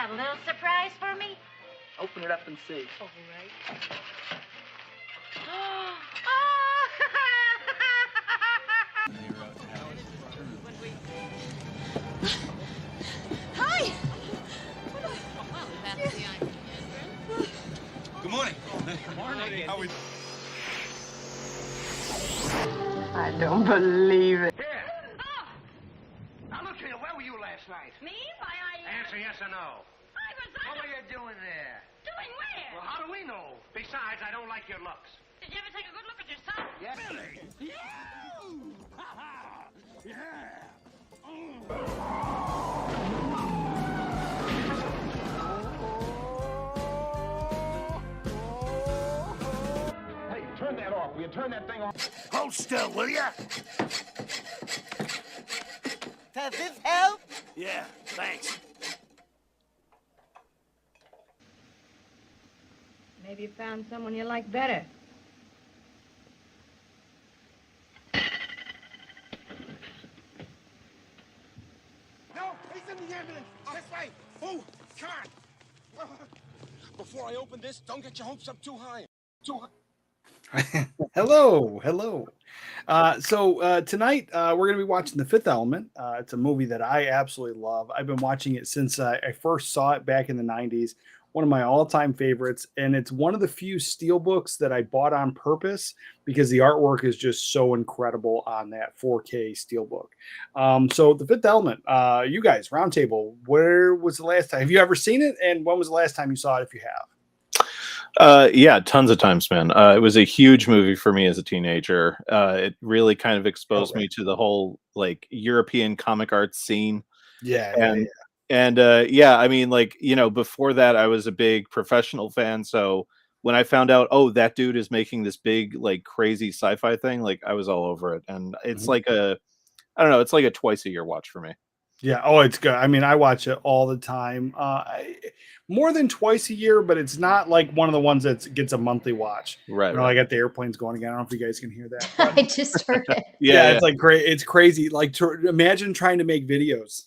got a little surprise for me? Open it up and see. All right. Hi! Good morning. Good morning. How are we? I don't believe it. Here. Now look here, where were you last night? Me? Why, Answer yes or no. What were you doing there? Doing where? Well, how do we know? Besides, I don't like your looks. Did you ever take a good look at yourself? Yeah. Billy! Hey, turn that off. Will you turn that thing off? Hold still, will ya? Does this help? Yeah, thanks. Maybe you found someone you like better. No, he's in the ambulance. This way. Oh, God. Before I open this, don't get your hopes up too high. Too high. Hello. So tonight we're going to be watching The Fifth Element. It's a movie that I absolutely love. I've been watching it since I first saw it back in the 90s. One of my all-time favorites, and it's one of the few steelbooks that I bought on purpose because the artwork is just so incredible on that 4K steelbook. So The Fifth Element, you guys, roundtable, where was the last time? Have you ever seen it? And when was the last time you saw it, if you have? Yeah, tons of times, man. It was a huge movie for me as a teenager. It really kind of exposed me to the whole like European comic art scene. And yeah, I mean, like, you know, before that, I was a big professional fan. So when I found out, oh, that dude is making this big, like, crazy sci-fi thing, like, I was all over it. And it's like I don't know, it's like a twice a year watch for me. Yeah. Oh, it's good. I mean, I watch it all the time. More than twice a year, but it's not like one of the ones that gets a monthly watch. Right. You know, I got the airplanes going again. I don't know if you guys can hear that. I just heard it. Yeah, it's like great. It's crazy. Like to imagine trying to make videos.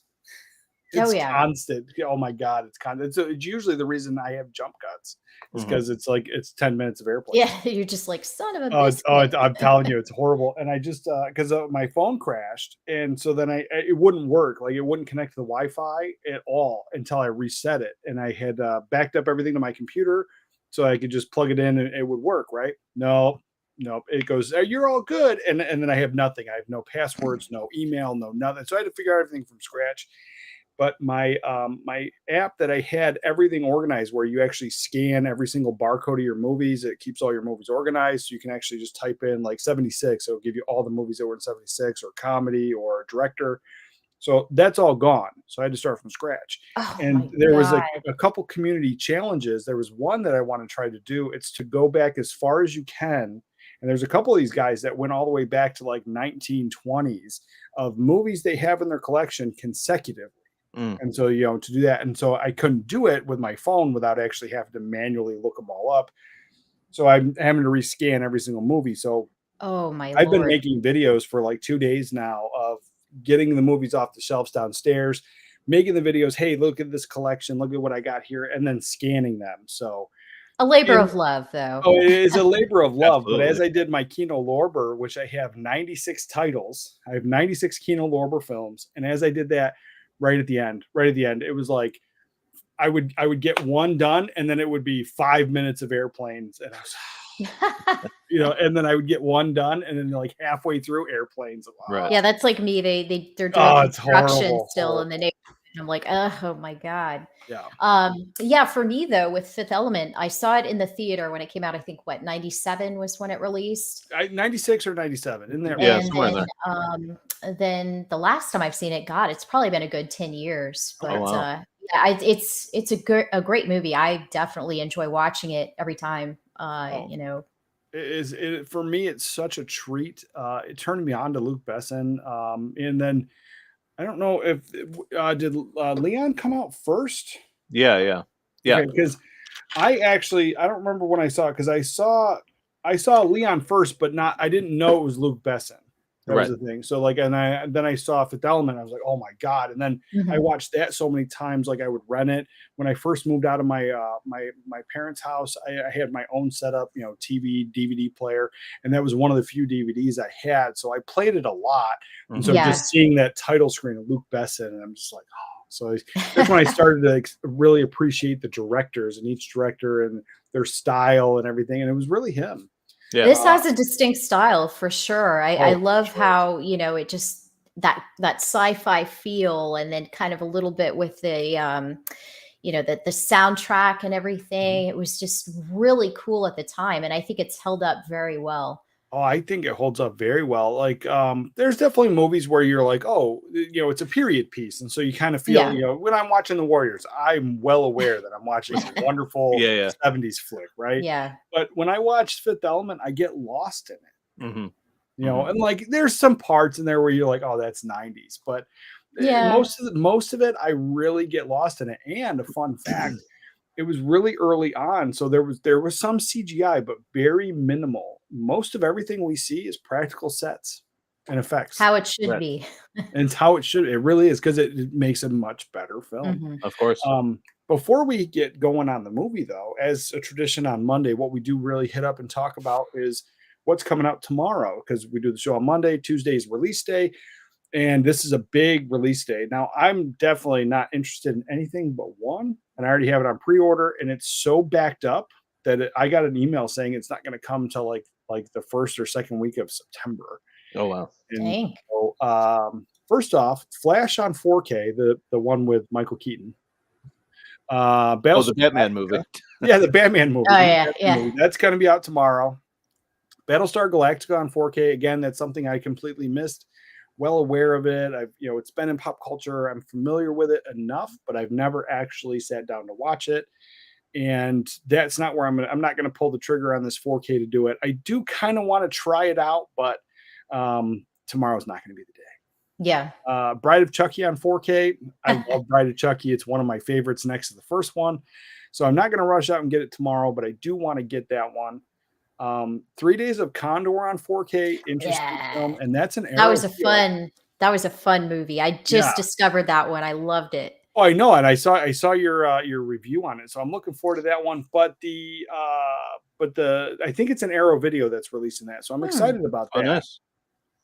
It's constant. Oh my God, it's constant. So it's usually the reason I have jump cuts is because it's like it's 10 minutes of airplane. Yeah, you're just like son of a biscuit. I'm telling you, it's horrible. And I just because my phone crashed, and so then it wouldn't work. Like it wouldn't connect to the Wi-Fi at all until I reset it, and I had backed up everything to my computer so I could just plug it in and it would work. Right? No, it goes. You're all good, and then I have nothing. I have no passwords, no email, no nothing. So I had to figure out everything from scratch. But my my app that I had everything organized, where you actually scan every single barcode of your movies, it keeps all your movies organized. So you can actually just type in like 76. It'll give you all the movies that were in 76, or comedy, or director. So that's all gone. So I had to start from scratch. And there was a couple community challenges. There was one that I want to try to do. It's to go back as far as you can. And there's a couple of these guys that went all the way back to like 1920s of movies they have in their collection consecutively. And so, you know, to do that. And so I couldn't do it with my phone without actually having to manually look them all up. So I'm having to rescan every single movie. So I've been making videos for like 2 days now of getting the movies off the shelves downstairs, making the videos. Hey, look at this collection. Look at what I got here. And then scanning them. So a labor of love, though. Oh, it is a labor of love. But as I did my Kino Lorber, which I have 96 titles, I have 96 Kino Lorber films. And as I did that, right at the end, it was like I would get one done, and then it would be 5 minutes of airplanes, and I was, you know, and then I would get one done, and then like halfway through airplanes. Right. Yeah, that's like me. They're doing construction still in the neighborhood. I'm like, oh my God. Yeah. Yeah. For me though, with Fifth Element, I saw it in the theater when it came out. I think 97 was when it released. 96 or 97 in there. Yeah, somewhere there. Then the last time I've seen it, God, it's probably been a good 10 years. But it's a great movie. I definitely enjoy watching it every time. You know. For me, it's such a treat. It turned me on to Luc Besson, and then I don't know if did Leon come out first? Yeah. Because I don't remember when I saw it, because I saw Leon first, but I didn't know it was Luc Besson. That was the thing. So like, and then I saw Fifth Element. I was like, oh my God. And then I watched that so many times. Like I would rent it. When I first moved out of my my parents' house, I had my own setup, you know, TV, DVD player, and that was one of the few DVDs I had. So I played it a lot. And so just seeing that title screen of Luc Besson, and I'm just like, oh. So that's when I started to really appreciate the directors and each director and their style and everything. And it was really him. Yeah. This has a distinct style for sure. I love how, you know, it just that sci-fi feel, and then kind of a little bit with the you know, the soundtrack and everything. It was just really cool at the time, and I think it's held up very well. Oh, I think it holds up very well. Like, there's definitely movies where you're like, oh, you know, it's a period piece. And so you kind of feel, you know, when I'm watching The Warriors, I'm well aware that I'm watching a wonderful 70s flick, right? Yeah. But when I watch Fifth Element, I get lost in it. You know, and like there's some parts in there where you're like, oh, that's 90s. But most of it, I really get lost in it. And a fun fact, it was really early on, so there was some CGI, but very minimal. Most of everything we see is practical sets and effects. How it should be. And it's how it should. It really is, because it makes a much better film. Of course. Before we get going on the movie, though, as a tradition on Monday, what we do really hit up and talk about is what's coming out tomorrow, because we do the show on Monday. Tuesday is release day. And this is a big release day. Now, I'm definitely not interested in anything but one, and I already have it on pre-order, and it's so backed up that I got an email saying it's not going to come till like the first or second week of September. Oh wow! And so, first off, Flash on 4K, the one with Michael Keaton. The Batman movie. Yeah, the Batman movie. Oh yeah. Movie. That's going to be out tomorrow. Battlestar Galactica on 4K. Again, that's something I completely missed. Well aware of it. It's been in pop culture. I'm familiar with it enough, but I've never actually sat down to watch it. And that's not where I'm not going to pull the trigger on this 4K to do it. I do kind of want to try it out, but tomorrow's not going to be the day. Yeah. Bride of Chucky on 4K. I love Bride of Chucky. It's one of my favorites next to the first one. So I'm not going to rush out and get it tomorrow, but I do want to get that one. 3 Days of Condor on 4K, interesting film, and that's an that was a fun movie. I just discovered that one. I loved it. Oh, I know, and I saw your review on it, so I'm looking forward to that one. But I think it's an Arrow Video that's releasing that, so I'm excited about that.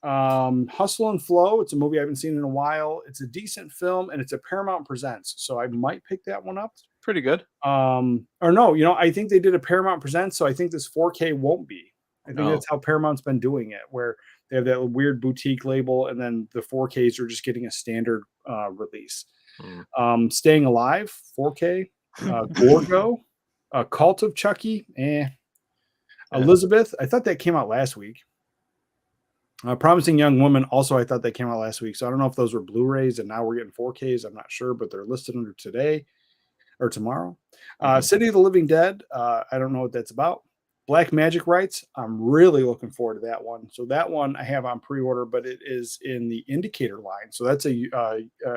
Oh, nice. Hustle and Flow. It's a movie I haven't seen in a while. It's a decent film, and it's a Paramount Presents, so I might pick that one up. Pretty good. Or no, I think they did a Paramount Presents, so I think this 4K won't be. I think that's how Paramount's been doing it, where they have that weird boutique label, and then the 4Ks are just getting a standard release. Staying Alive 4K, Gorgo, Cult of Chucky, Elizabeth. I thought that came out last week. Promising Young Woman. Also, I thought that came out last week. So I don't know if those were Blu-rays and now we're getting 4Ks. I'm not sure, but they're listed under today or tomorrow. City of the Living Dead. I don't know what that's about. Black Magic Rights. I'm really looking forward to that one. So that one I have on pre-order, but it is in the Indicator line. So that's a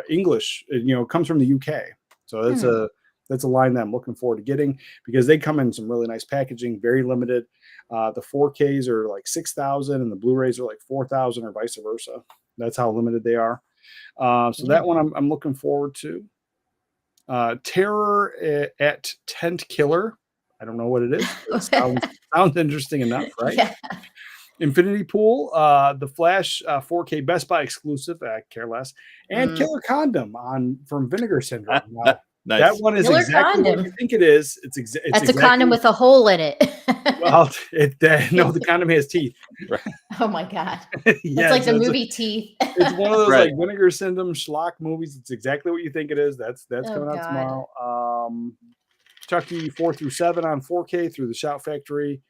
English. It comes from the UK. So that's a line that I'm looking forward to getting, because they come in some really nice packaging, very limited. The 4Ks are like 6,000 and the Blu-rays are like 4,000, or vice versa. That's how limited they are. So that one I'm looking forward to. Terror at Tent Killer. I don't know what it is. It sounds interesting enough, right? Yeah. Infinity Pool, The Flash 4K Best Buy exclusive, care less, and Killer Condom from Vinegar Syndrome. Now, nice. That one is Killer exactly condom. What you think it is. It's exactly a condom with a hole in it. Well, the condom has teeth. Right. Oh my god! It's like the movie Teeth. It's one of those like Vinegar Syndrome schlock movies. It's exactly what you think it is. That's coming out tomorrow. Chucky 4 through 7 on 4K through the Shout Factory.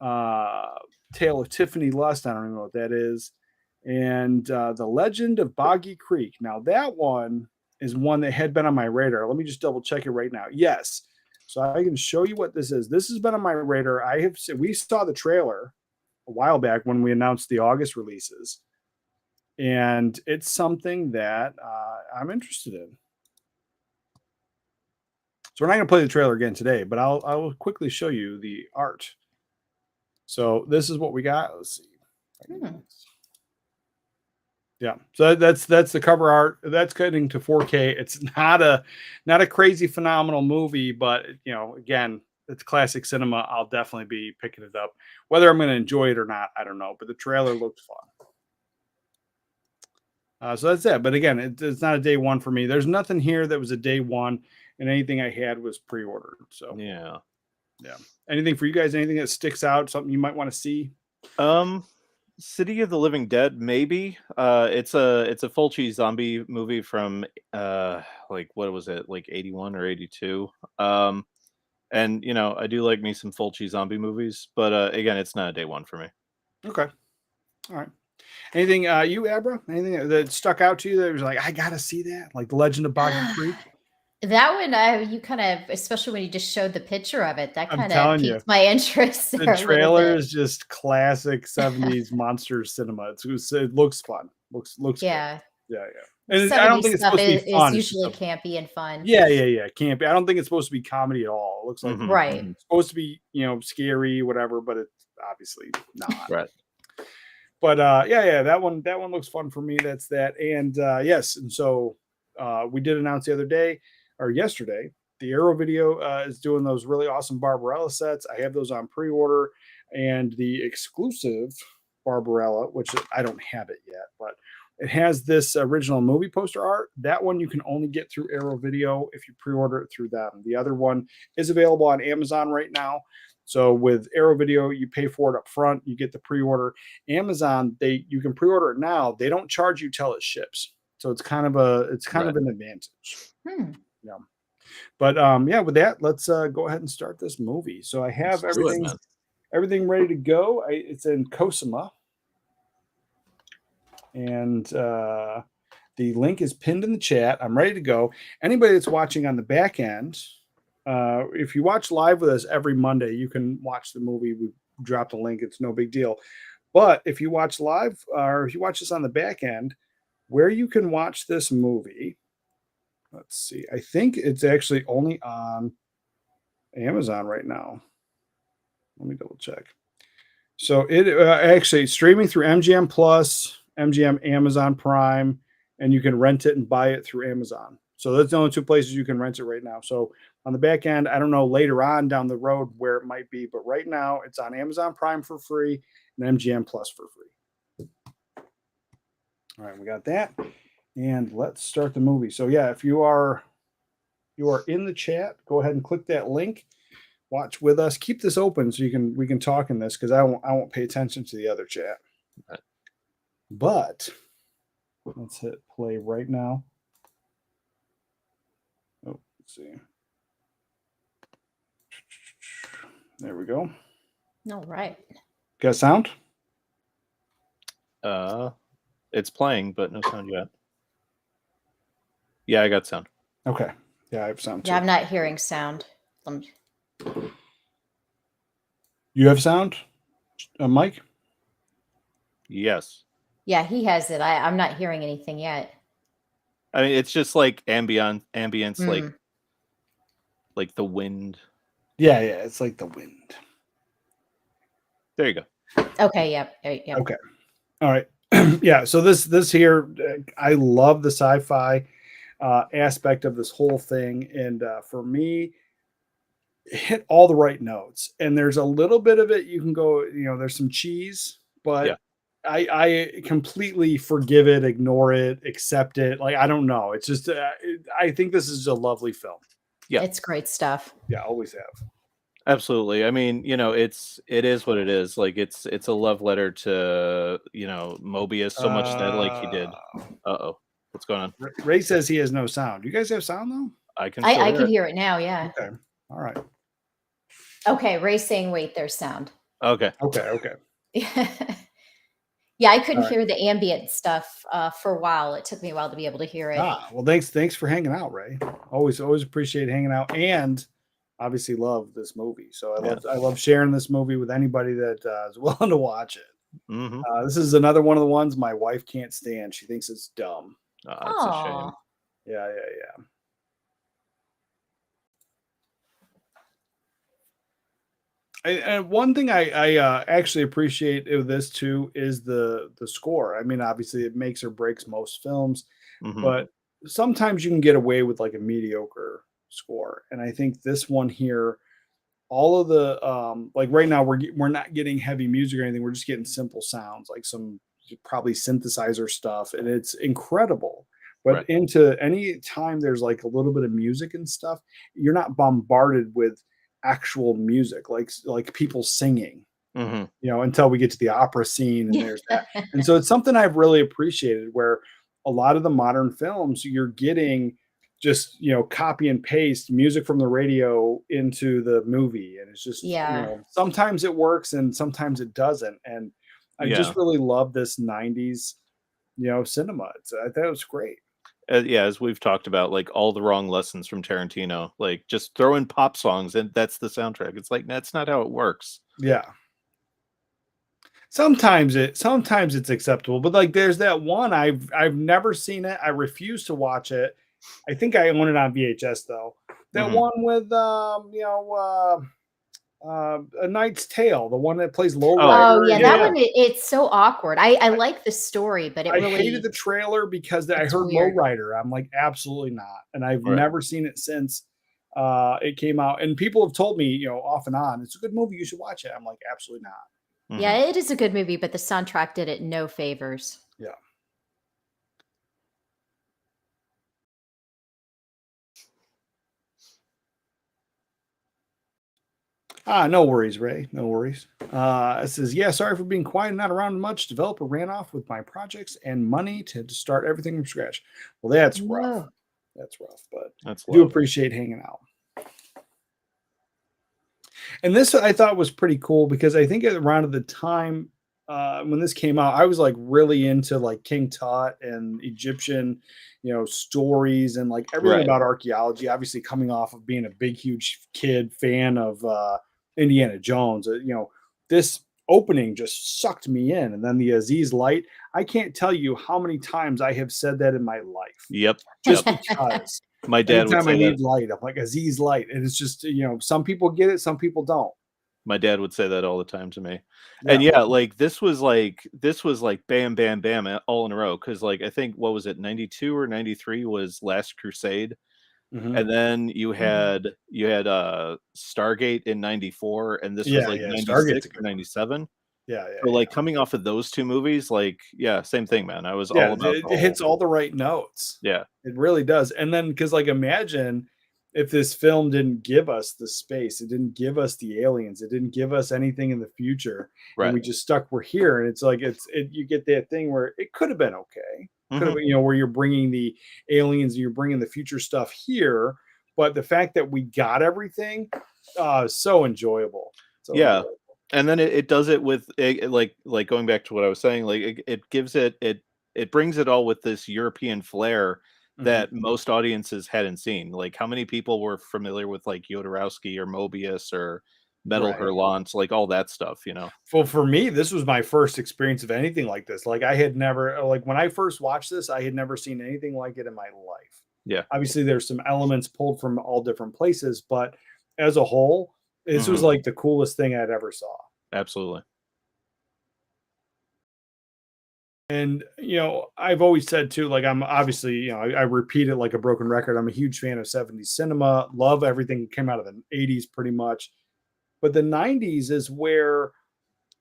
Tale of Tiffany Lust. I don't even know what that is. And The Legend of Boggy Creek. Now that one is one that had been on my radar. Let me just double check it right now. Yes. So I can show you what this is. This has been on my radar. We saw the trailer a while back when we announced the August releases. And it's something that I'm interested in. So we're not going to play the trailer again today, but I will quickly show you the art. So this is what we got. Let's see. Yeah, so that's the cover art. That's getting to 4K. It's not a crazy phenomenal movie, but again, it's classic cinema. I'll definitely be picking it up. Whether I'm going to enjoy it or not, I don't know. But the trailer looked fun. So that's it. But again, it's not a day one for me. There's nothing here that was a day one, and anything I had was pre-ordered. So yeah. Anything for you guys? Anything that sticks out? Something you might want to see? City of the Living Dead, maybe. It's a Fulci zombie movie from like what was it, like 81 or 82. And I do like me some Fulci zombie movies, but again, it's not a day one for me. Okay, all right. Anything you, Abra? Anything that stuck out to you that was like, I gotta see that, like The Legend of Boggy Creek? That one, you kind of, especially when you just showed the picture of it, that kind of piqued my interest. The trailer is just classic 70s monster cinema. It looks fun. Looks yeah. fun. Yeah. And I don't think it's supposed to be fun. It's usually campy and fun. Yeah. Campy. I don't think it's supposed to be comedy at all. It looks like right. It's supposed to be, scary, whatever, but it's obviously not. Right. But that one looks fun for me. That's that. And yes, and so we did announce the other day or yesterday, the Arrow Video is doing those really awesome Barbarella sets. I have those on pre-order, and the exclusive Barbarella, which I don't have it yet, but it has this original movie poster art. That one you can only get through Arrow Video if you pre-order it through them. The other one is available on Amazon right now. So with Arrow Video, you pay for it up front. You get the pre-order. Amazon, you can pre-order it now. They don't charge you till it ships. So it's kind of an advantage. Yeah. But with that, let's go ahead and start this movie. So I have everything ready to go. It's in Cosima. And the link is pinned in the chat. I'm ready to go. Anybody that's watching on the back end, if you watch live with us every Monday, you can watch the movie. We drop the link. It's no big deal. But if you watch live or if you watch this on the back end, where you can watch this movie, let's see. I think it's actually only on Amazon right now. Let me double check. So it actually streaming through MGM Plus, MGM, Amazon Prime, and you can rent it and buy it through Amazon. So that's the only two places you can rent it right now. So on the back end, I don't know later on down the road where it might be, but right now it's on Amazon Prime for free and MGM Plus for free. All right, we got that. And let's start the movie. So yeah, if you are in the chat, go ahead and click that link. Watch with us. Keep this open so we can talk in this because I won't pay attention to the other chat. Right. But let's hit play right now. Oh, let's see. There we go. All right. Got sound? It's playing, but no sound yet. Yeah, I got sound. Okay. Yeah, I have sound too. Yeah, I'm not hearing sound. You have sound, Mike? Yes. Yeah, he has it. I'm not hearing anything yet. I mean, it's just like ambience, like the wind. Yeah, it's like the wind. There you go. Okay, yep. Okay. All right. Yeah, so this here, I love the sci-fi aspect of this whole thing. And for me, it hit all the right notes. And there's a little bit of it you can go, there's some cheese, but yeah. I completely forgive it, ignore it, accept it. Like, I don't know. It's just, I think this is a lovely film. Yeah. It's great stuff. Yeah, always have. Absolutely. I mean, it is what it is. Like it's a love letter to, Mobius so much that like he did. Uh-oh. What's going on? Ray says he has no sound. You guys have sound though? I can hear it now, yeah. Okay. All right. Okay, Ray's saying wait, there's sound. Okay. Yeah, I couldn't hear the ambient stuff for a while. It took me a while to be able to hear it. Well, thanks for hanging out, Ray. Always appreciate hanging out and obviously love this movie. So I love sharing this movie with anybody that is willing to watch it. Mm-hmm. This is another one of the ones my wife can't stand. She thinks it's dumb. That's a shame. Yeah. And one thing I actually appreciate of this too is the score. I mean, obviously, it makes or breaks most films, Mhm. but sometimes you can get away with like a mediocre score. And I think this one here, all of the like right now we're not getting heavy music or anything. We're just getting simple sounds, like some probably synthesizer stuff, and it's incredible. But Right. into any time there's like a little bit of music and stuff, you're not bombarded with actual music, like people singing, Mhm. until we get to the opera scene and Yeah. there's that. And so it's something I've really appreciated where a lot of the modern films you're getting just, copy and paste music from the radio into the movie. And it's just, Yeah. sometimes it works and sometimes it doesn't. And I Yeah. just really love this 90s, cinema. I thought it was great. Yeah, as we've talked about, like all the wrong lessons from Tarantino, like just throw in pop songs and that's the soundtrack. It's like that's not how it works. Yeah. Sometimes it's acceptable, but like there's that one I've never seen it. I refuse to watch it. I think I own it on VHS though. That Mhm. one with A Knight's Tale, the one that plays Low Rider. Oh yeah, that one it's so awkward. I like the story, but it I hated really the trailer because I it's heard weird. Lowrider. I'm like, absolutely not. And I've Right. never seen it since it came out. And people have told me, off and on, it's a good movie. You should watch it. I'm like, absolutely not. Mhm. Yeah, it is a good movie, but the soundtrack did it no favors. Yeah. No worries, Ray. No worries. It says, yeah, sorry for being quiet and not around much. Developer ran off with my projects and money to start everything from scratch. Well, that's rough. No. That's rough, but That's I do love. appreciate hanging out. And this I thought was pretty cool because I think around the time when this came out, I was like really into like King Tut and Egyptian, stories and like everything Right. about archaeology. Obviously, coming off of being a big, huge kid fan of Indiana Jones, this opening just sucked me in. And then the Aziz Light, I can't tell you how many times I have said that in my life Yep. just Yep. because. My dad would Anytime I say need that. light, I'm like Aziz Light, and it's just some people get it, some people don't. My dad would say that all the time to me. And yeah, like this was like bam, bam, bam, all in a row. Cause like I think what was it, 92 or 93 was Last Crusade. Mhm. And then you had Stargate in 94, and this was like Yeah, Stargate's 96 a or good one. 97. Yeah, So like coming off of those two movies, like yeah, same thing, man. I was yeah. all about the It hits whole, all the right notes. yeah, It really does. And then because like imagine if this film didn't give us the space, it didn't give us the aliens, it didn't give us anything in the future, and right. we just stuck we're here. And it's like you get that thing where it could have been okay. Could have Mhm. been, where you're bringing the aliens and you're bringing the future stuff here, but the fact that we got everything, so enjoyable. So Yeah. enjoyable. And then it does it with like going back to what I was saying, like it gives it brings it all with this European flair Mhm. that most audiences hadn't seen. Like how many people were familiar with like Jodorowsky or Mobius or Metal Right. Hurlant, like all that stuff, Well, for me, this was my first experience of anything like this. Like I had never, like when I first watched this, I had never seen anything like it in my life. Yeah. Obviously, there's some elements pulled from all different places, but as a whole, this was Mhm. like the coolest thing I'd ever saw. Absolutely. And I've always said too, like I'm obviously, I repeat it like a broken record. I'm a huge fan of 70s cinema. Love everything that came out of the 80s pretty much. But the 90s is where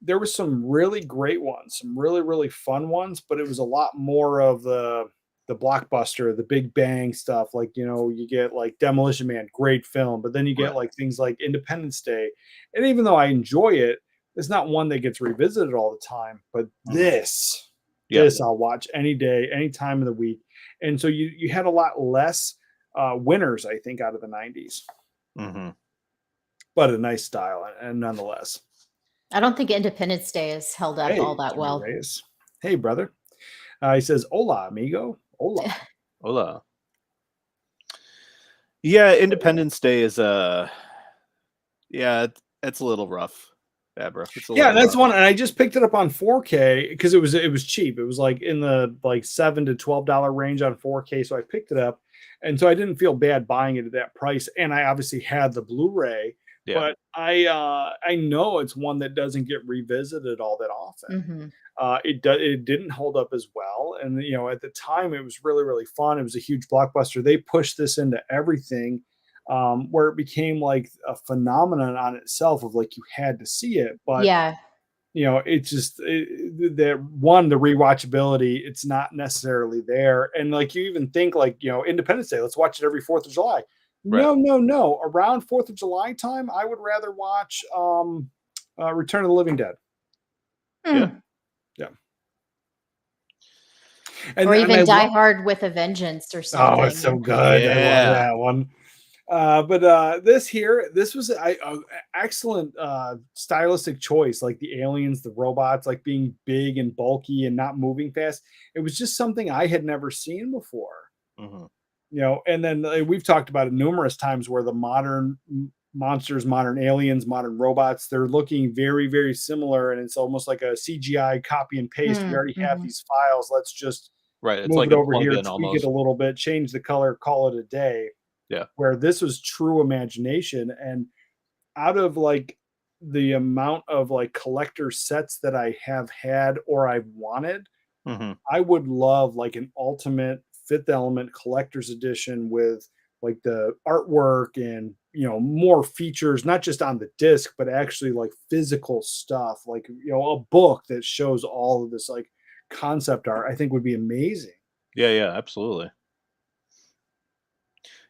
there was some really great ones, some really, really fun ones, but it was a lot more of the blockbuster, the big bang stuff. Like, you get like Demolition Man, great film, but then you get Right. like things like Independence Day. And even though I enjoy it, it's not one that gets revisited all the time. But Yeah. this I'll watch any day, any time of the week. And so you had a lot less winners, I think, out of the 90s, Hmm. but a nice style and nonetheless. I don't think Independence Day is held up all that Jimmy well. Reyes. Hey, brother. He says, "Hola, amigo. Hola." Hola. Yeah, Independence Day is it's a little rough. Yeah, bro. It's a Yeah, little that's rough. one, and I just picked it up on 4K because it was cheap. It was like in the like $7 to $12 range on 4K, so I picked it up, and so I didn't feel bad buying it at that price. And I obviously had the Blu-ray But I know it's one that doesn't get revisited all that often. Mhm. It didn't hold up as well, and at the time it was really really fun. It was a huge blockbuster. They pushed this into everything, where it became like a phenomenon on itself of like you had to see it. But Yeah. it's just that one, the rewatchability, it's not necessarily there. And like you even think like Independence Day, let's watch it every 4th of July. Right. No. Around 4th of July time, I would rather watch Return of the Living Dead. Yeah. And, Or and even I Die love- Hard with a Vengeance or something. Oh, it's so good. I Yeah. love that one. But this was an excellent stylistic choice, like the aliens, the robots, like being big and bulky and not moving fast. It was just something I had never seen before. Mhm. And then we've talked about it numerous times where the modern monsters, modern aliens, modern robots, they're looking very, very similar. And it's almost like a CGI copy and paste. We already have these files. Let's just Right. It's move like it a over here, plug-in tweak almost. it a little bit, change the color, call it a day. Yeah. Where this was true imagination. And out of like the amount of like collector sets that I have had or I've wanted, Mhm. I would love like an ultimate Fifth Element collector's edition with like the artwork and more features, not just on the disc, but actually like physical stuff, like a book that shows all of this like concept art. I think would be amazing. Yeah, absolutely.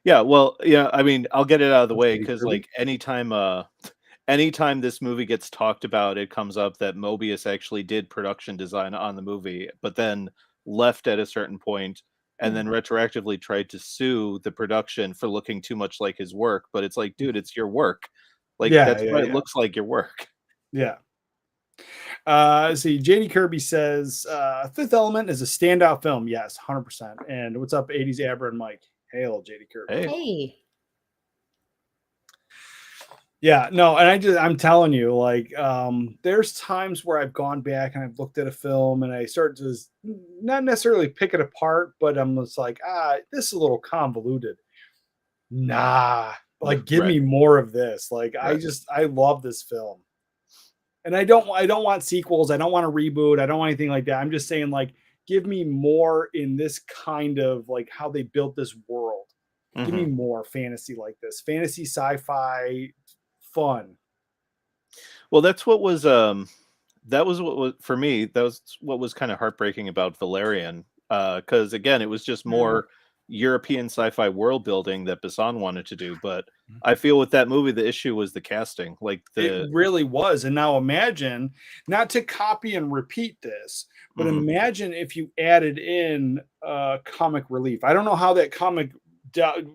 Yeah, well, yeah, I mean, I'll get it out of the way Katie because Kirby? like anytime this movie gets talked about, it comes up that Mobius actually did production design on the movie, but then left at a certain point and then retroactively tried to sue the production for looking too much like his work. But it's like, dude, it's your work. Like that's why it looks like your work. Yeah. See, JD Kirby says Fifth Element is a standout film. Yes, 100%. And what's up, 80s Abra and Mike? Hail, JD Kirby. Hey. Hey. Yeah, no, and I'm telling you, like, there's times where I've gone back and I've looked at a film and I start to not necessarily pick it apart, but I'm just like, this is a little convoluted. Nah, like, give me more of this. Like, I love this film, and I don't want sequels. I don't want a reboot. I don't want anything like that. I'm just saying, like, give me more in this kind of like how they built this world. Give me more fantasy like this, fantasy, sci-fi. Fun. Well, that's what was that was what was for me, that was what was kind of heartbreaking about Valerian, because again, it was just more European sci-fi world building that Besson wanted to do. But I feel with that movie, the issue was the casting. Like it really was. And now imagine, not to copy and repeat this, but imagine if you added in comic relief. I don't know how that comic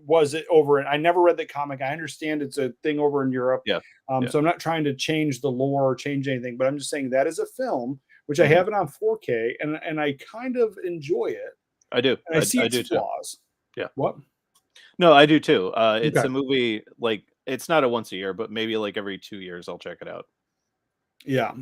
was it over in, I never read the comic. I understand it's a thing over in Europe. So I'm not trying to change the lore or change anything, but I'm just saying that is a film, which I have it on 4K and I kind of enjoy it. I do. And I see its do flaws. Too. Yeah. What? No, I do too. It's Okay. a movie, like, it's not a once a year, but maybe like every 2 years I'll check it out. Yeah.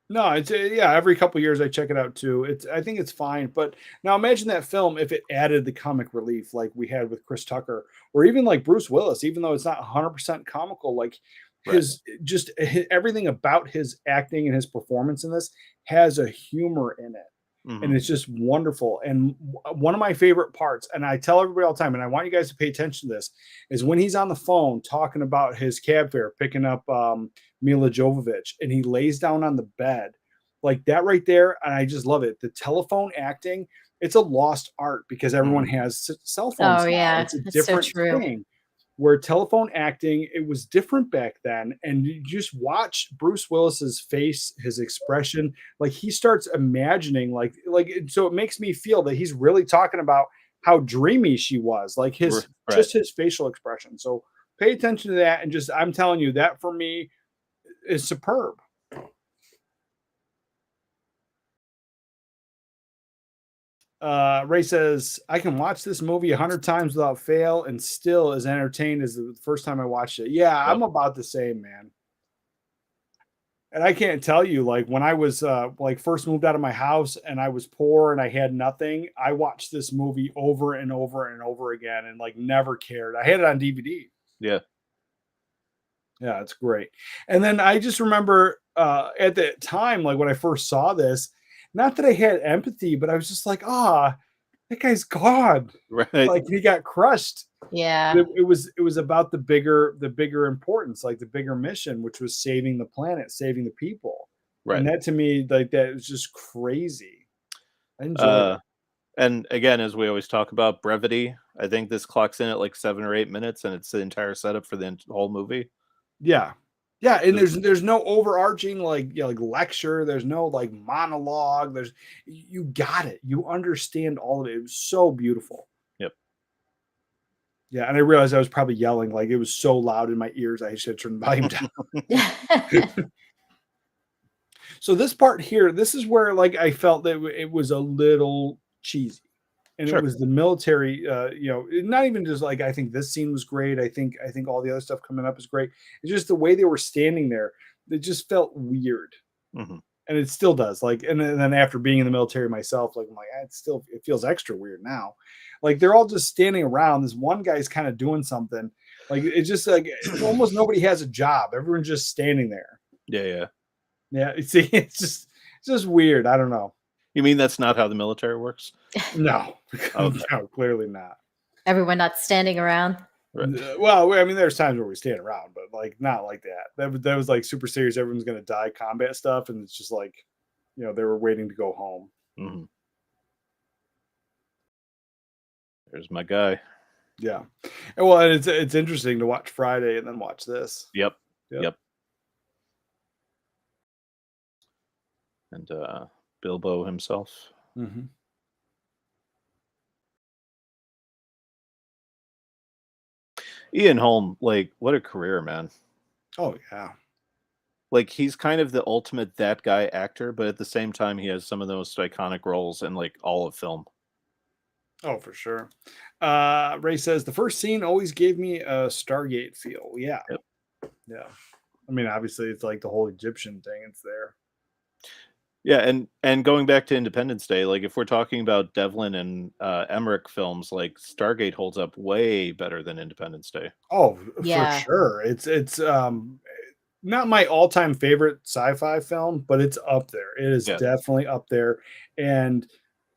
No, it's every couple years I check it out too. I think it's fine. But now imagine that film if it added the comic relief like we had with Chris Tucker, or even like Bruce Willis, even though it's not 100% comical, like everything about his acting and his performance in this has a humor in it. And it's just wonderful. And one of my favorite parts, and I tell everybody all the time, and I want you guys to pay attention to this, is when he's on the phone talking about his cab fare, picking up Mila Jovovich, and he lays down on the bed like that right there. And I just love it. The telephone acting, it's a lost art because everyone has cell phones. Oh, now. yeah. It's a That's different so true. thing. Where telephone acting, it was different back then. And you just watch Bruce Willis's face, his expression, like he starts imagining so it makes me feel that he's really talking about how dreamy she was, like just his facial expression. So pay attention to that. And just, I'm telling you, that for me is superb. Ray says, I can watch this movie 100 times without fail and still as entertained as the first time I watched it. Yeah, I'm about the same, man. And I can't tell you, like when I was like first moved out of my house and I was poor and I had nothing, I watched this movie over and over and over again and like never cared. I had it on DVD. Yeah. Yeah, it's great. And then I just remember at the time, like when I first saw this, not that I had empathy, but I was just like, that guy's gone. Right. Like he got crushed. Yeah. It was about the bigger importance, like the bigger mission, which was saving the planet, saving the people. Right. And that to me, like that was just crazy. I enjoyed it. And again, as we always talk about brevity, I think this clocks in at like 7 or 8 minutes, and it's the entire setup for the whole movie. Yeah. Yeah, and there's no overarching like like lecture, there's no like monologue, you got it. You understand all of it. It was so beautiful. Yep. Yeah, and I realized I was probably yelling, like it was so loud in my ears I should turn the volume down. So this part here, this is where like I felt that it was a little cheesy. And Sure. it was the military, not even just like I think this scene was great. I think all the other stuff coming up is great. It's just the way they were standing there. It just felt weird, Mm-hmm. and it still does. Like, and then after being in the military myself, like I'm like, it feels extra weird now. Like they're all just standing around. This one guy's kind of doing something. Like it's just like almost nobody has a job. Everyone's just standing there. Yeah. Yeah. See, it's just weird. I don't know. You mean that's not how the military works? No, Okay. no, clearly not. Everyone not standing around. Right. Well, I mean, there's times where we stand around, but like not like that. That was like super serious. Everyone's gonna die combat stuff, and it's just like, they were waiting to go home. Mm-hmm. There's my guy. Yeah, and it's interesting to watch Friday and then watch this. Yep. And Bilbo himself. Mm-hmm. Ian Holm, like, what a career, man. Oh yeah. Like, he's kind of the ultimate that guy actor, but at the same time, he has some of the most iconic roles in like all of film. Oh, for sure. Ray says the first scene always gave me a Stargate feel. Yeah. Yep. Yeah. I mean, obviously, it's like the whole Egyptian thing. It's there. Yeah, and going back to Independence Day, like if we're talking about Devlin and Emmerich films, like Stargate holds up way better than Independence Day. Oh, Yeah. for sure. It's not my all-time favorite sci-fi film, but it's up there. It is definitely up there. And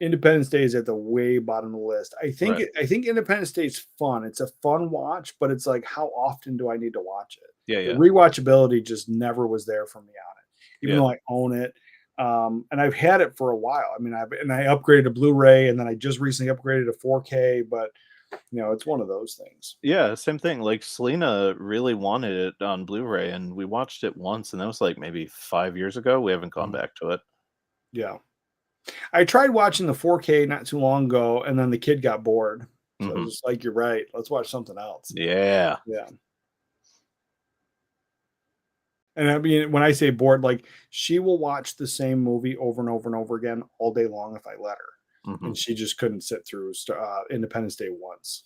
Independence Day is at the way bottom of the list. I think Right. I think Independence Day is fun. It's a fun watch, but it's like, how often do I need to watch it? Yeah. The rewatchability just never was there for me on it, even Yeah. though I own it. And I've had it for a while. I mean, I upgraded to Blu-ray, and then I just recently upgraded to 4K, but it's one of those things. Yeah, same thing. Like Selena really wanted it on Blu-ray, and we watched it once, and that was like maybe 5 years ago. We haven't gone back to it. Yeah. I tried watching the 4K not too long ago, and then the kid got bored. So I was just like, you're right. Let's watch something else. Yeah. Yeah. And I mean, when I say bored, like she will watch the same movie over and over and over again all day long if I let her. Mhm. And she just couldn't sit through Independence Day once.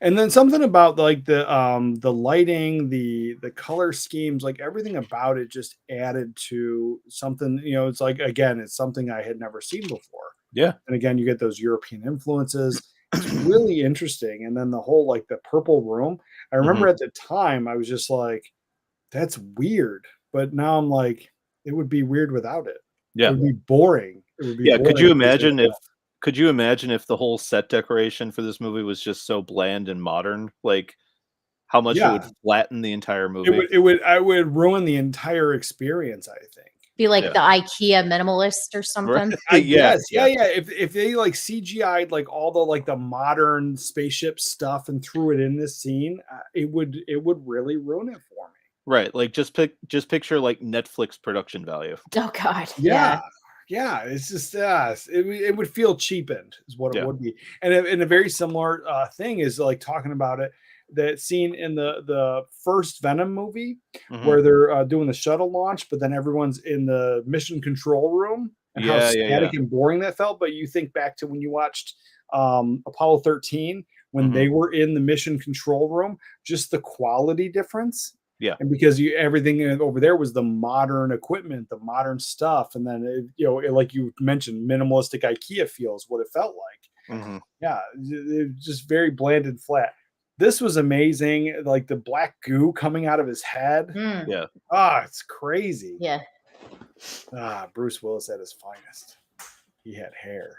And then something about like the lighting, the color schemes, like everything about it just added to something. It's like, again, it's something I had never seen before. Yeah. And again, you get those European influences. It's really interesting. And then the whole like the purple room. I remember at the time I was just like, that's weird. But now I'm like, it would be weird without it. Yeah. It would be boring. It would be Yeah. Could you boring imagine if the whole set decoration for this movie was just so bland and modern? Like how much it would flatten the entire movie. I would ruin the entire experience, I think. Be like the IKEA minimalist or something. I guess. Yeah. If they like CGI'd like all the like the modern spaceship stuff and threw it in this scene, it would really ruin it for me. Right. Like just picture like Netflix production value. Oh God. Yeah. It's just it would feel cheapened is what it would be. And a very similar thing is like talking about it. That scene in the first Venom movie where they're doing the shuttle launch, but then everyone's in the mission control room and how static and boring that felt. But you think back to when you watched Apollo 13, when they were in the mission control room, just the quality difference. Yeah. And because everything over there was the modern equipment, the modern stuff. And then, like you mentioned, minimalistic IKEA feels what it felt like. Mhm. Yeah, just very bland and flat. This was amazing. Like the black goo coming out of his head. Mm, Yeah. It's crazy. yeah. Bruce Willis at his finest. He had hair.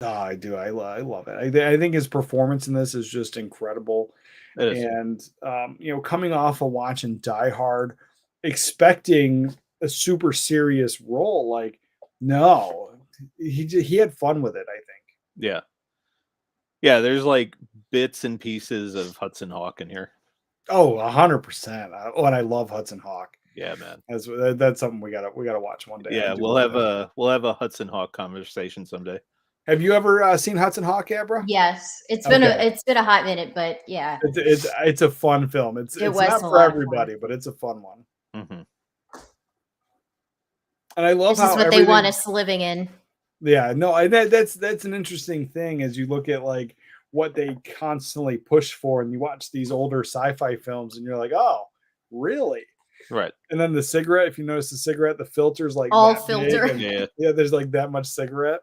I do. I love it. I think his performance in this is just incredible. It is. And coming off of watching Die Hard, expecting a super serious role, like no, he had fun with it. I think. Yeah. Yeah, there's like bits and pieces of Hudson Hawk in here. Oh, 100%. And I love Hudson Hawk. Yeah, man. That's something we gotta watch one day. Yeah, we'll have a Hudson Hawk conversation someday. Have you ever seen Hudson Hawk, Abra? Yes, it's Okay. been a hot minute, but yeah, It's a fun film. It's was not a for lot of fun. everybody, but it's a fun one. Mm-hmm. And I love this is how what they everything- want us living in. Yeah, no, that's an interesting thing as you look at like what they constantly push for, and you watch these older sci-fi films, and you're like, oh, really? Right. And then the cigarette, if you notice the cigarette, the filter's like All that big, filter. and yeah, there's like that much cigarette.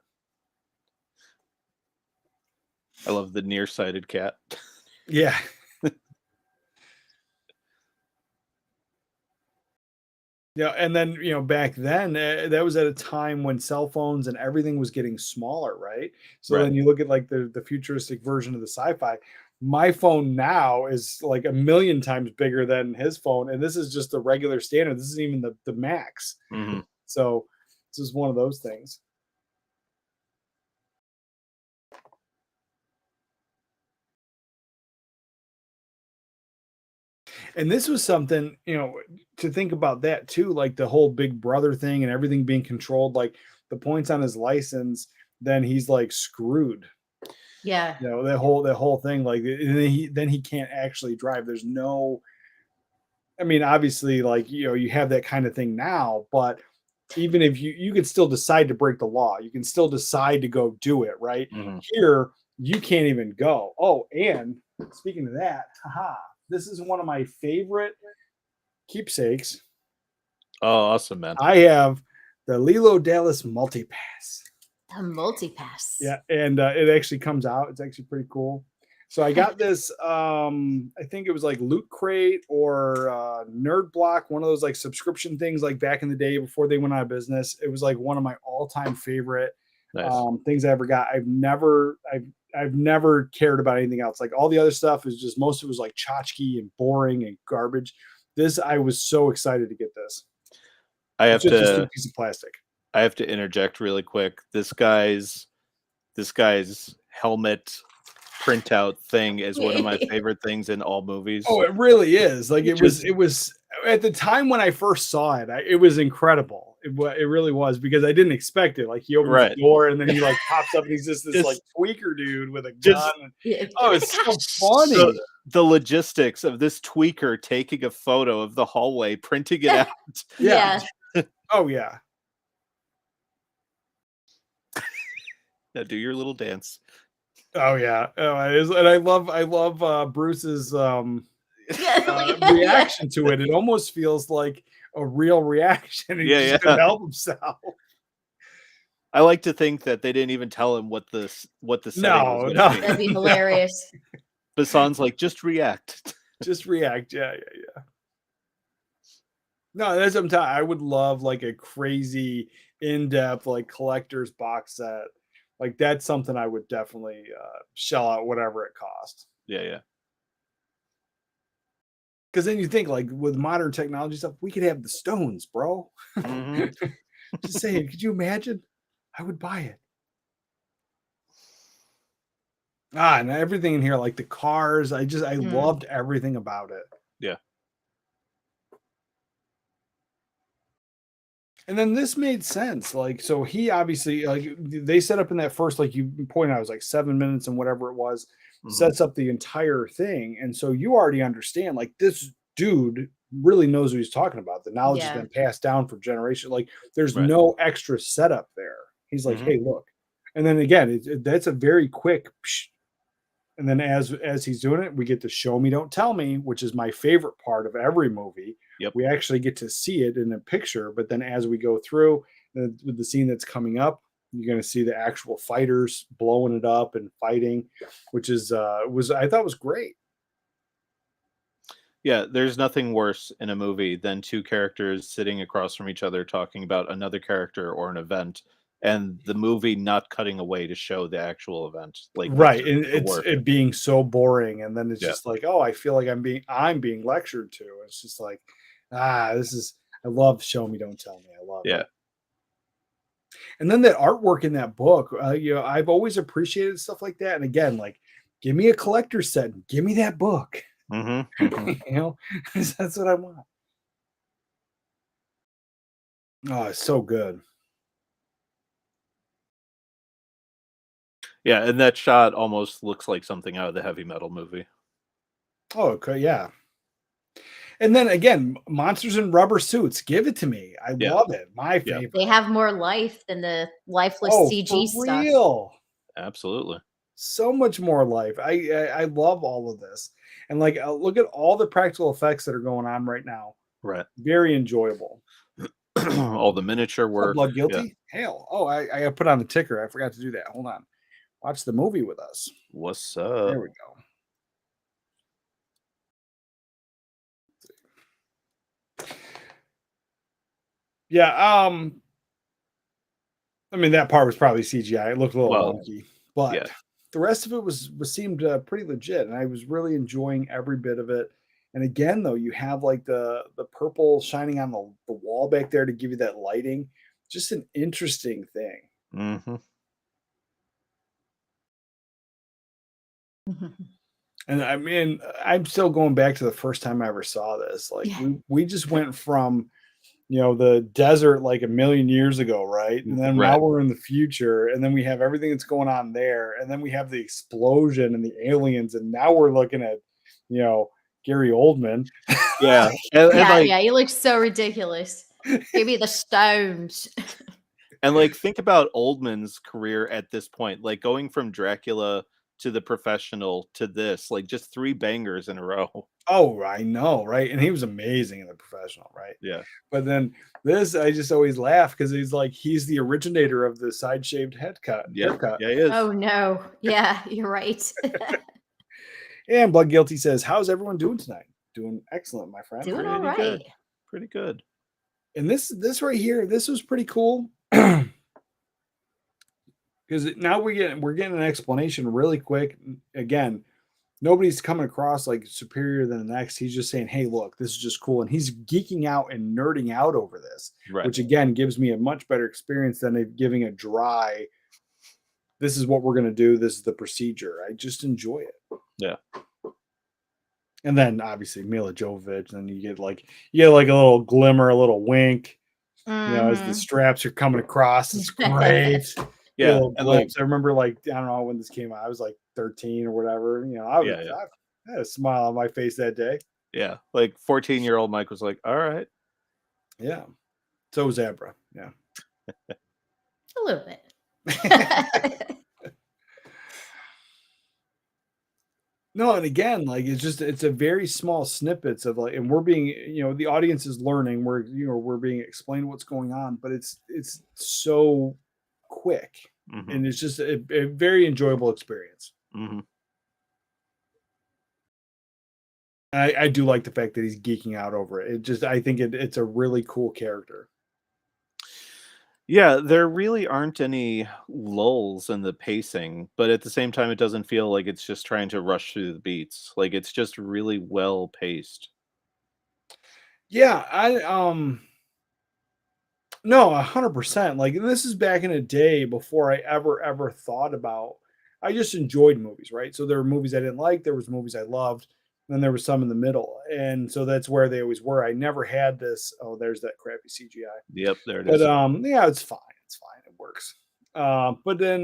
I love the nearsighted cat. Yeah. Yeah, and then back then that was at a time when cell phones and everything was getting smaller, right? So Right. then you look at like the futuristic version of the sci-fi. My phone now is like 1,000,000 times bigger than his phone, and this is just the regular standard. This isn't even the max. Mm-hmm. So this is one of those things. And this was something, to think about that too, like the whole Big Brother thing and everything being controlled, like the points on his license, then he's like screwed. Yeah, That whole thing, like then he can't actually drive. There's no, I mean, obviously, like you have that kind of thing now, but even if you could still decide to break the law, you can still decide to go do it, right? Mm-hmm. Here, you can't even go. Oh, and speaking of that, this is one of my favorite keepsakes. Oh, awesome, man. I have the Lilo Dallas Multipass. a multi-pass. Yeah, and it actually comes out. It's actually pretty cool. So I got this. I think it was like Loot Crate or Nerd Block, one of those like subscription things, like back in the day before they went out of business. It was like one of my all-time favorite Nice. things I ever got. I've never cared about anything else. Like all the other stuff is just, most of it was like tchotchke and boring and garbage. This, I was so excited to get this. I have It's just a to piece of plastic. I have to interject really quick. This guy's helmet printout thing is one of my favorite things in all movies. Oh, it really is. Like it Just- was at the time when I first saw it, it was incredible. It really was, because I didn't expect it. Like he opens Right. the door and then he like pops up and he's just this Just- like tweaker dude with a just- gun. Yeah. Oh, it's so funny. So, the logistics of this tweaker taking a photo of the hallway, printing it out. Yeah. Yeah. Oh yeah. Now do your little dance. Oh yeah. Oh, it is. And I love Bruce's Yeah. reaction to it. It almost feels like a real reaction. He Yeah, just yeah. couldn't help himself. I like to think that they didn't even tell him what the setting was No, gonna no. be. That'd be hilarious. Bassan's like, just react. Just react. Yeah. No, that's what I'm telling you. I would love like a crazy in-depth like collector's box set. Like that's something I would definitely shell out whatever it costs. Yeah. Because then you think like with modern technology stuff, we could have the stones, bro. Mhm. Just saying, could you imagine? I would buy it. And everything in here, like the cars, I loved everything about it. Yeah. And then this made sense. Like, so he obviously, like, they set up in that first, like you pointed out, it was like 7 minutes and whatever it was, Mhm. sets up the entire thing. And so you already understand, like, this dude really knows what he's talking about. The knowledge Yeah. has been passed down for generations. Like, there's Right. no extra setup there. He's like, Mhm. hey, look. And then again, that's a very quick. Psh. And then as he's doing it, we get the show me, don't tell me, which is my favorite part of every movie. Yep. we actually get to see it in a picture. But then as we go through with the scene that's coming up, you're going to see the actual fighters blowing it up and fighting, which is I thought was great. Yeah, there's nothing worse in a movie than two characters sitting across from each other talking about another character or an event, and the movie not cutting away to show the actual event. Like, Right, that's and the worst. it being so boring, and then it's Yeah. just like, oh, I feel like I'm being lectured to. It's just like, this is. I love Show Me, Don't Tell Me. I love Yeah. it. And then that artwork in that book, I've always appreciated stuff like that. And again, like, give me a collector's set, and give me that book. That's what I want. Oh, it's so good. Yeah, and that shot almost looks like something out of the Heavy Metal movie. Oh, okay, yeah. And then again, monsters in rubber suits. Give it to me. I love it. My favorite. They have more life than the lifeless CG for stuff. real. Absolutely. So much more life. I love all of this. And like, look at all the practical effects that are going on right now. Right. Very enjoyable. All the miniature work. Blood Guilty? Yeah. Hell. Oh, I got to put on the ticker. I forgot to do that. Hold on. Watch the movie with us. What's up? There we go. Yeah, I mean, that part was probably CGI. It looked a little wonky, but the rest of it seemed pretty legit, and I was really enjoying every bit of it. And again, though, you have like the purple shining on the wall back there to give you that lighting. Just an interesting thing. Mm-hmm. And I mean, I'm still going back to the first time I ever saw this. Like, we just went from, the desert like a million years ago, right? And then now we're in the future, and then we have everything that's going on there, and then we have the explosion and the aliens, and now we're looking at, Gary Oldman. Yeah. He looks so ridiculous. Give me the stones. And like, think about Oldman's career at this point, like going from Dracula to The Professional to this, like just 3 bangers in a row. Oh, I know, right? And he was amazing in The Professional, right? Yeah. But then this, I just always laugh because he's the originator of the side shaved haircut. Yeah, he is. Oh no. Yeah, you're right. And Blood Guilty says, "How's everyone doing tonight?" Doing excellent, my friend. Doing all right. Good. Pretty good. And this right here, this was pretty cool. Because now we're getting an explanation really quick. Again, nobody's coming across like superior than the next. He's just saying, "Hey, look, this is just cool," and he's geeking out and nerding out over this, which again gives me a much better experience than giving a dry. This is what we're gonna do. This is the procedure. I just enjoy it. Yeah. And then obviously Mila Jovovich, and you get like a little glimmer, a little wink, as the straps are coming across. It's great. Yeah, and like, I remember, like, I don't know when this came out. I was like 13 or whatever. I had a smile on my face that day. Yeah, like 14-year-old Mike was like, "All right." Yeah. So was Abra. Yeah. A little bit. No, and again, like, it's a very small snippets of like, and we're being, the audience is learning. We're being explained what's going on, but it's so quick, and it's just a very enjoyable experience. Mm-hmm. I do like the fact that he's geeking out over it. I think it's a really cool character. Yeah, there really aren't any lulls in the pacing, but at the same time, it doesn't feel like it's just trying to rush through the beats. Like, it's just really well paced. Yeah, no, 100%. Like, this is back in a day before I ever thought about. I just enjoyed movies, right? So there were movies I didn't like, there was movies I loved, and then there was some in the middle, and so that's where they always were. I never had this. Oh, there's that crappy CGI. Yep, there it is. But yeah, it's fine. It's fine. It works. But then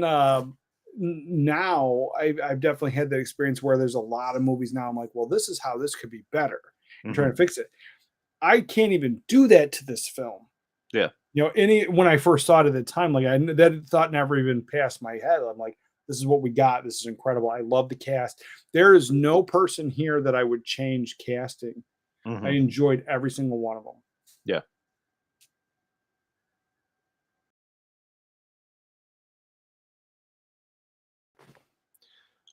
now I've definitely had that experience where there's a lot of movies now. I'm like, well, this is how this could be better. I'm trying to fix it. I can't even do that to this film. Yeah. When I first saw it at the time, like that thought never even passed my head. I'm like, this is what we got. This is incredible. I love the cast. There is no person here that I would change casting I enjoyed every single one of them. Yeah.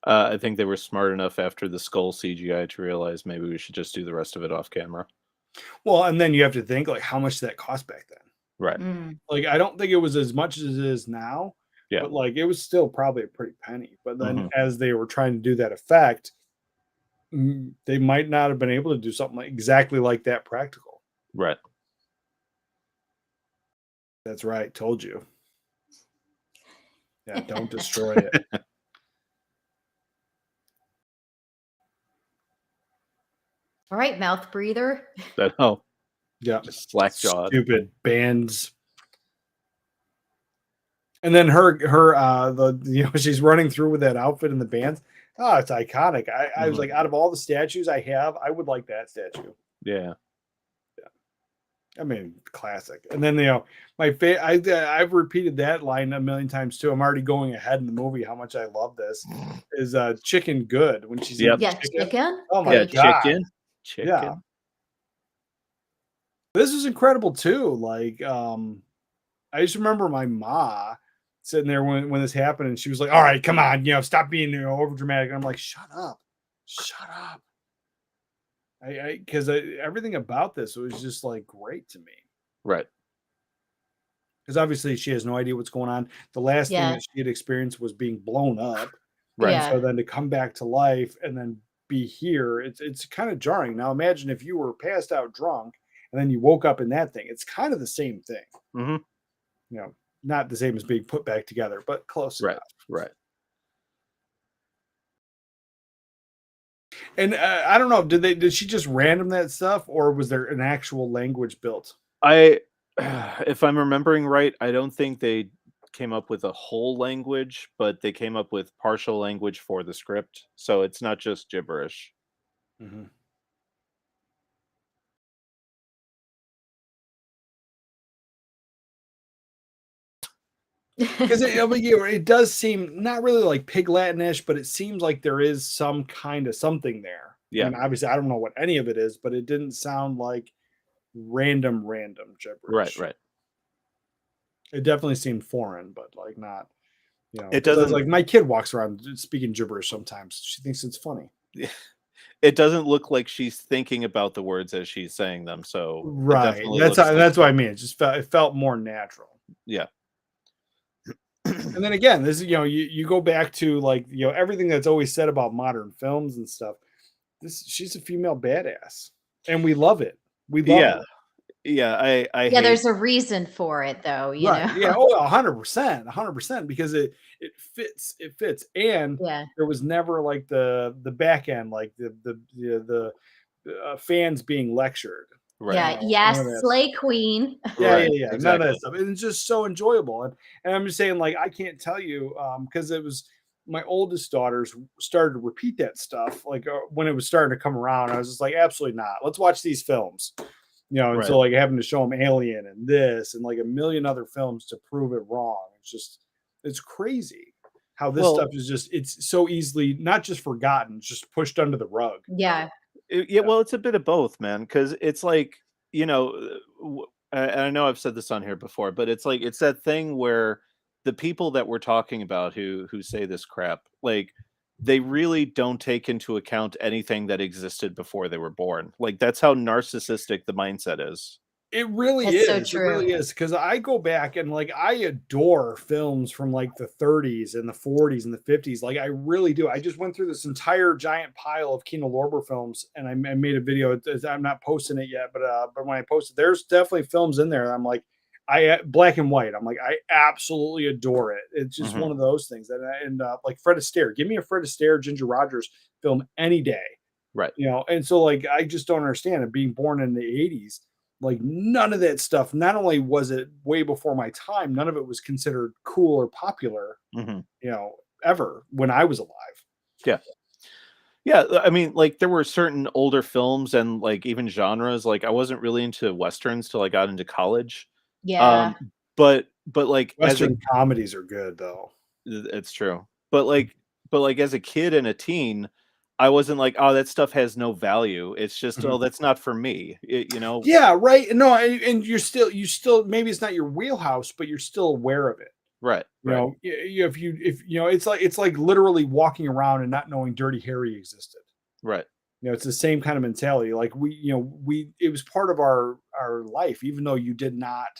I think they were smart enough after the skull CGI to realize maybe we should just do the rest of it off camera. Well, and then you have to think like how much that cost back then. Right. Like I don't think it was as much as it is now. Yeah. But like it was still probably a pretty penny. But then as they were trying to do that effect, they might not have been able to do something like exactly like that practical. Right. That's right. Told you. Yeah, don't destroy it. All right, mouth breather. Yeah. Just slack jawed. Stupid bands. And then her she's running through with that outfit and the bands. Oh, it's iconic. I was like, out of all the statues I have, I would like that statue. Yeah. I mean, classic. And then I've repeated that line a million times too. I'm already going ahead in the movie. How much I love this is Chicken Good when she's chicken. Oh my god, chicken. Yeah. This is incredible too. Like, I just remember my ma sitting there when this happened, and she was like, "All right, come on, stop being over dramatic." And I'm like, "Shut up, shut up." Because everything about this was just like great to me. Right. Because obviously she has no idea what's going on. The last thing that she had experienced was being blown up. Right. Yeah. So then to come back to life and then be here, it's kind of jarring. Now imagine if you were passed out drunk and then you woke up in that thing. It's kind of the same thing. Not the same as being put back together, but close enough. Right. And I don't know, did she just random that stuff, or was there an actual language built? If I'm remembering right, I don't think they came up with a whole language, but they came up with partial language for the script. So it's not just gibberish. Because it does seem not really like Pig Latinish, but it seems like there is some kind of something there. Yeah. I mean, obviously, I don't know what any of it is, but it didn't sound like random gibberish. Right. It definitely seemed foreign, but like not, It doesn't like my kid walks around speaking gibberish sometimes. She thinks it's funny. It doesn't look like she's thinking about the words as she's saying them. So right. That's what I mean. It just felt more natural. Yeah. And then again, this is you go back to like everything that's always said about modern films and stuff. She's a female badass, and we love it. We love it. Yeah, there's a reason for it, though. You know. Yeah. 100%, because it fits. It fits, and there was never like the back end, like the fans being lectured. Right. Yeah. Slay Queen. Yeah. Exactly. None of that stuff. It's just so enjoyable, and I'm just saying, like, I can't tell you because it was my oldest daughters started to repeat that stuff like when it was starting to come around. I was just like, absolutely not. Let's watch these films. And so like having to show them Alien and this and like a million other films to prove it wrong. It's crazy how this stuff is it's so easily not just forgotten, just pushed under the rug. Yeah. Well, it's a bit of both, man, because it's like, I know I've said this on here before, but it's like it's that thing where the people that we're talking about who say this crap, like they really don't take into account anything that existed before they were born. Like that's how narcissistic the mindset is. It really That's is. so true. It really is. Because I go back and like I adore films from like the 30s and the 40s and the 50s. Like I really do. I just went through this entire giant pile of Kino Lorber films, and I made a video. I'm not posting it yet, but when I post it, there's definitely films in there. I'm like, black and white. I'm like, I absolutely adore it. It's just one of those things that like Fred Astaire. Give me a Fred Astaire, Ginger Rogers film any day. Right. And so like I just don't understand it. Being born in the 80s. Like none of that stuff, not only was it way before my time, none of it was considered cool or popular, ever when I was alive. Yeah. Yeah. I mean, like there were certain older films and like even genres, like I wasn't really into Westerns till I got into college. Yeah. But like Western comedies are good though. It's true. But like as a kid and a teen, I wasn't like, oh, that stuff has no value. It's just, Mhm. oh, that's not for me. You know? Yeah, right. No, and you still maybe it's not your wheelhouse, but you're still aware of it. Right. You Right. know, if you know, it's like literally walking around and not knowing Dirty Harry existed. Right. You know, it's the same kind of mentality. Like it was part of our life, even though you did not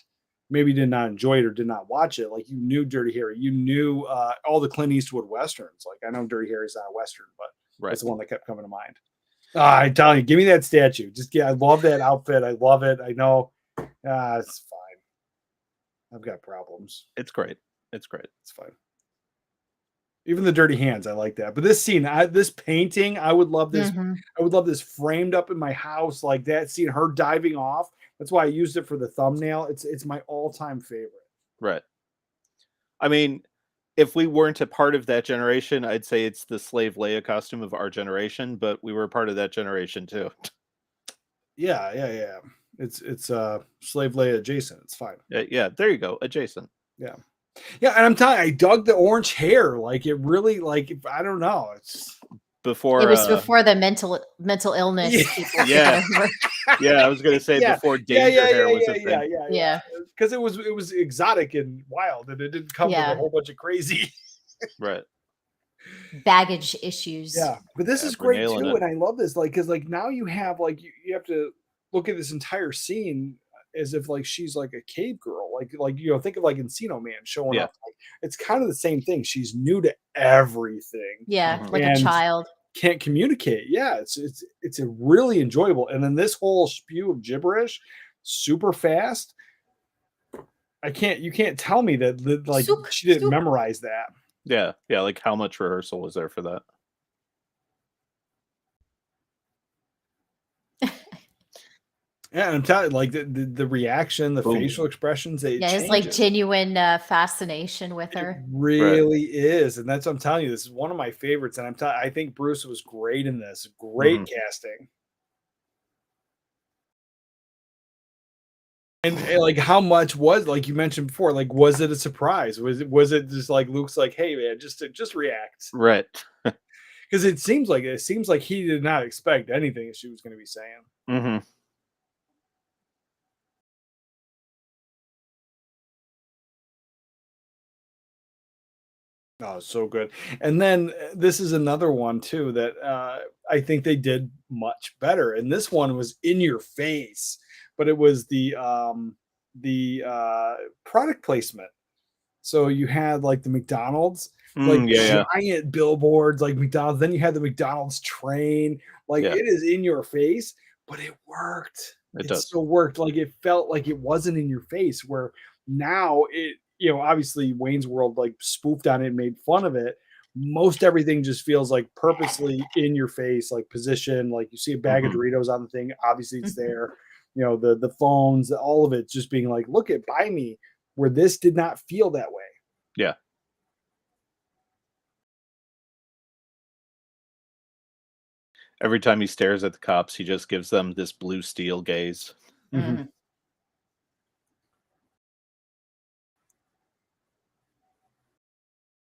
enjoy it or did not watch it. Like you knew Dirty Harry, you knew all the Clint Eastwood westerns. Like I know Dirty Harry's not a western, but Right. that's the one that kept coming to mind. I'm telling you, give me that statue. I love that outfit. I love it. I know. It's fine. I've got problems. It's great. It's great. It's fine. Even the dirty hands, I like that. But this scene, this painting, I would love this. Mhm. I would love this framed up in my house, like that scene, her diving off. That's why I used it for the thumbnail. It's my all-time favorite. Right. I mean, if we weren't a part of that generation, I'd say it's the slave Leia costume of our generation, but we were a part of that generation too. Yeah. It's slave Leia adjacent. It's fine. Yeah, there you go. Adjacent. Yeah, and I'm telling you, I dug the orange hair. Like it really, like I don't know. It's before It was before the mental illness. Yeah. people took Yeah. over. Yeah, I was gonna say before danger hair was a thing. Yeah. Because it was exotic and wild, and it didn't come with Yeah. a whole bunch of crazy. Right. Baggage issues. Yeah, but this Yeah, is we're great nailing too, it. and I love this. Like, because like now you have like you have to look at this entire scene as if like she's like a cave girl. Like you know, think of like Encino Man showing Yeah. up. Like, it's kind of the same thing. She's new to everything. Yeah, Mhm. like And a child. Can't communicate. Yeah, it's a really enjoyable. And then this whole spew of gibberish, super fast. You can't tell me that like Sook, she didn't sook. memorize that. Yeah. Like how much rehearsal was there for that? Yeah, and I'm telling you, like the reaction, the Boom. facial expressions, Yeah, it's like genuine fascination with It her. really is, and that's what I'm telling you. This is one of my favorites, and I think Bruce was great in this. Great casting. And like, how much was like you mentioned before? Like, was it a surprise? Was it just like Luke's like, hey man, just react? Right. Because it seems like he did not expect anything she was going to be saying. Mm-hmm. Oh, so good. And then this is another one too that I think they did much better. And this one was in your face, but it was the product placement. So you had like the McDonald's, like yeah. giant billboards, like McDonald's. Then you had the McDonald's train. Like Yeah. it is in your face, but it worked. It does. still worked. Like it felt like it wasn't in your face. Where now it, you know, obviously Wayne's World like spoofed on it, and made fun of it. Most everything just feels like purposely in your face, like position. Like you see a bag of Doritos on the thing, obviously it's there. You know, the phones, all of it just being like, look at buy me. Where this did not feel that way. Yeah. Every time he stares at the cops, he just gives them this blue steel gaze. Mhm.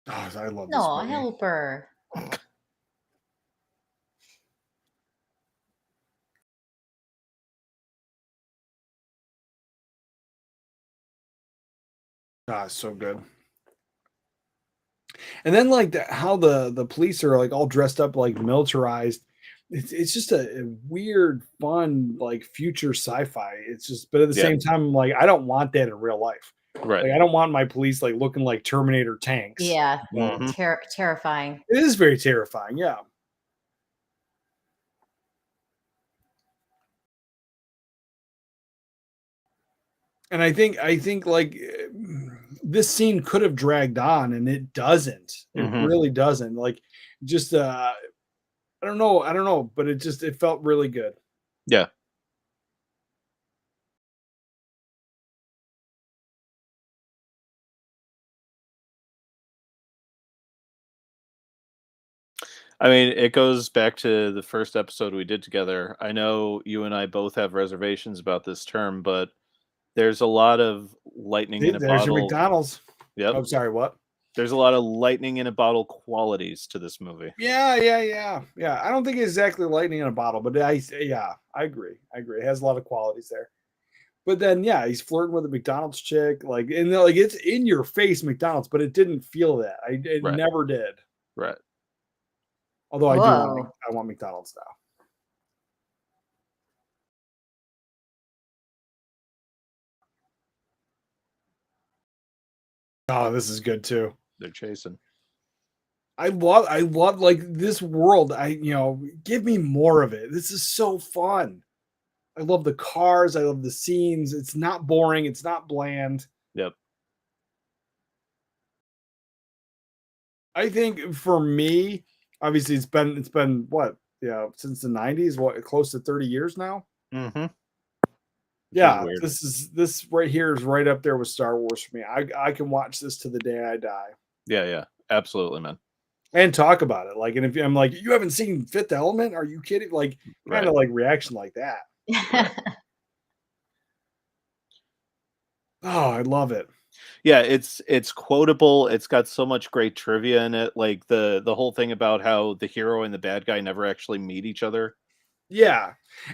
Oh, I love this No, movie. help her. Ah, so good. And then like how the police are like all dressed up like militarized. It's just a weird, fun, like future sci-fi. It's just, but at the Yeah. same time, like I don't want that in real life. Right. Like I don't want my police like looking like Terminator tanks. Yeah, Mhm. terrifying. It is very terrifying. Yeah. And I think like this scene could have dragged on, and it doesn't. It Mhm. really doesn't. Like just I don't know, but it felt really good. Yeah. I mean, it goes back to the first episode we did together. I know you and I both have reservations about this term, but there's a lot of lightning in a There's your bottle. McDonald's. Yep. I'm sorry, what? There's a lot of lightning in a bottle qualities to this movie. Yeah. I don't think it's exactly lightning in a bottle, but I agree. It has a lot of qualities there. But then, yeah, he's flirting with a McDonald's chick, like, and like it's in your face McDonald's, but it didn't feel that. It Right. never did. Right. Although I Whoa. want McDonald's now. Oh, this is good too. They're chasing. I love like this world. Give me more of it. This is so fun. I love the cars. I love the scenes. It's not boring. It's not bland. Yep. I think for me, obviously it's been what? Yeah, since the 90s, what, close to 30 years now? Mm-hmm. Yeah, Weird. this right here is right up there with Star Wars for me. I can watch this to the day I die. Yeah, absolutely, man. And talk about it. Like, and if I'm like, you haven't seen Fifth Element? Are you kidding? Like, kind of like reaction like that. Oh, I love it. Yeah, it's quotable. It's got so much great trivia in it. Like the whole thing about how the hero and the bad guy never actually meet each other. Yeah.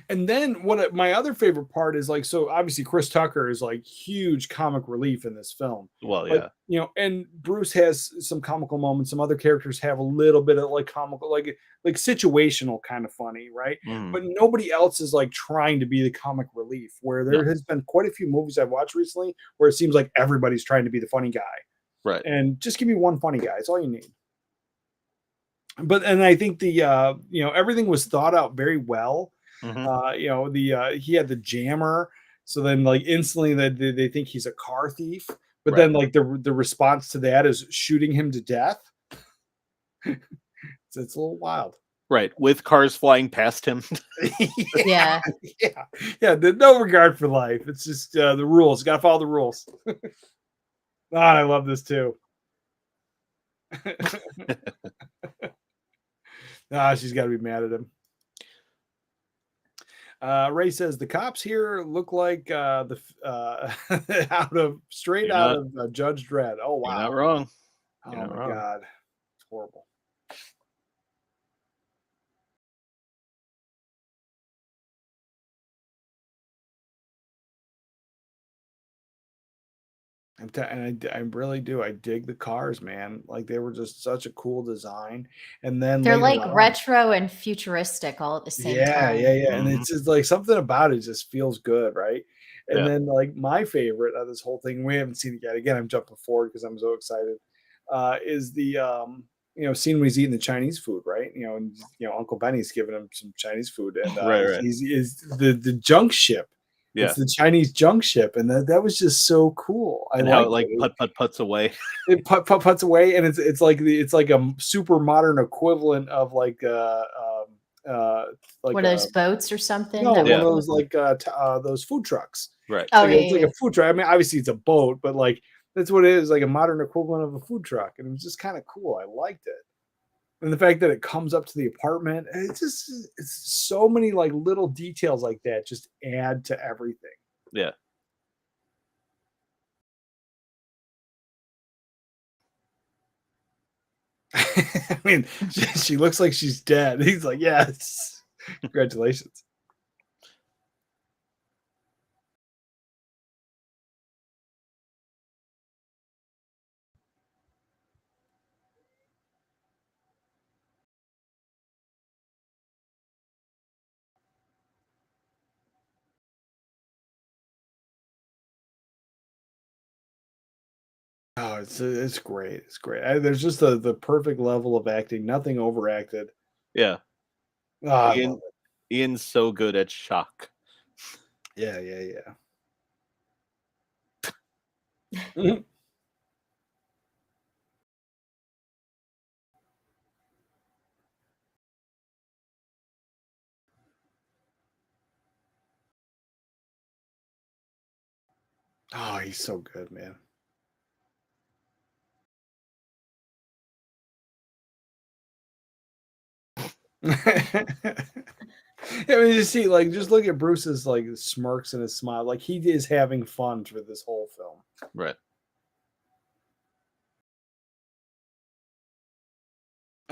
And then my other favorite part is like, so obviously Chris Tucker is like huge comic relief in this film. Well, But, and Bruce has some comical moments. Some other characters have a little bit of like comical, like situational kind of funny, right? Mm. But nobody else is like trying to be the comic relief, where there has been quite a few movies I've watched recently where it seems like everybody's trying to be the funny guy. Right. And just give me one funny guy. It's all you need. But and I think the everything was thought out very well. Mm-hmm. He had the jammer, so then like instantly they think he's a car thief, but then like the response to that is shooting him to death. It's a little wild, right? With cars flying past him. Yeah. There's no regard for life. It's just the rules. Got to follow the rules. I love this too. She's got to be mad at him. Ray says the cops here look like out of Judge Dredd. Oh wow, You're not wrong. Oh my god, it's horrible. I really do. I dig the cars, man. Like they were just such a cool design. And then they're like retro and futuristic all at the same time. Yeah. And it's just like something about it just feels good, right? And then like my favorite of this whole thing, we haven't seen it yet. Again, I'm jumping forward because I'm so excited. Is the scene when he's eating the Chinese food, right? And Uncle Benny's giving him some Chinese food, and he's the junk ship. Yeah. It's the Chinese junk ship, and that was just so cool. And how it like puts away. It puts away, and it's like a super modern equivalent of like one of those boats or something. No, one of those like those food trucks. Right. Oh, it's like a food truck. I mean, obviously it's a boat, but like that's what it is, like a modern equivalent of a food truck, and it was just kind of cool. I liked it. And the fact that it comes up to the apartment, it's so many like little details like that just add to everything. Yeah. I mean, she looks like she's dead. He's like, yes, congratulations. Oh, it's great. It's great. There's just the perfect level of acting. Nothing overacted. Yeah. Ian's so good at shock. Yeah. Oh, he's so good, man. I mean, you see, like, just look at Bruce's like smirks and his smile. Like he is having fun for this whole film. Right.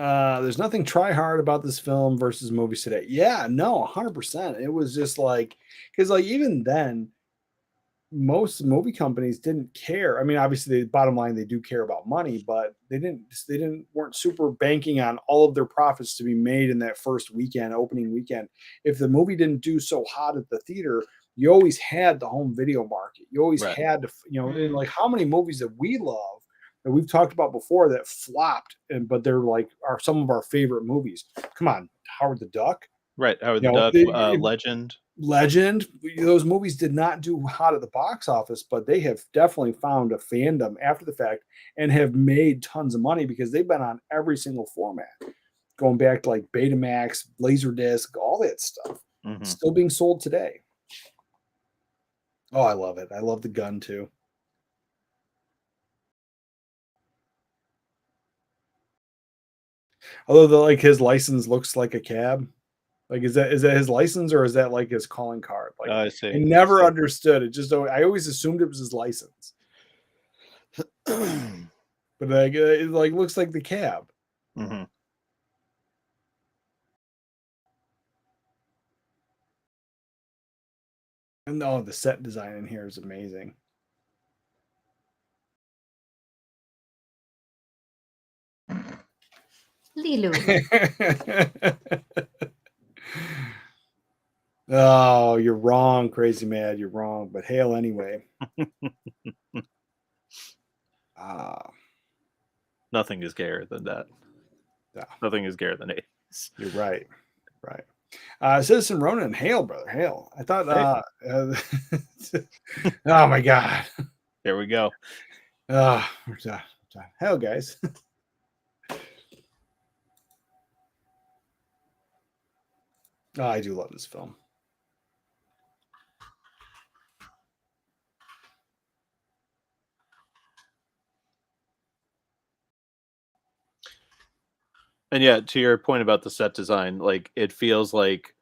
There's nothing try hard about this film versus movies today. Yeah, no, 100%. It was just like, because like even then, most movie companies didn't care. I mean, obviously, the bottom line, they do care about money, but weren't super banking on all of their profits to be made in that first weekend, opening weekend. If the movie didn't do so hot at the theater, you always had the home video market. You always Right. had to, and like how many movies that we love that we've talked about before that flopped, but they're like are some of our favorite movies. Come on, Howard the Duck, Right. Howard you the know, Duck, Legend. Legend. Those movies did not do hot at the box office, but they have definitely found a fandom after the fact and have made tons of money because they've been on every single format, going back to like Betamax, Laserdisc, all that stuff. Mhm. Still being sold today. Oh, I love it. I love the gun too. Although like his license looks like a cab. Like, is that his license or is that like his calling card? Like, I see. I never understood it. Just I always assumed it was his license, but like it like looks like the cab. Mhm. And oh, the set design in here is amazing. Lilu. Oh, you're wrong, Crazy Mad. You're wrong, but hail anyway. Nothing is gayer than that. Yeah. Nothing is gayer than AIDS. You're right. Right. Citizen Ronan, hail, brother, hail. I thought, oh my God. There we go. We're done. Hail, guys. Oh, I do love this film. And yeah, to your point about the set design, like it feels like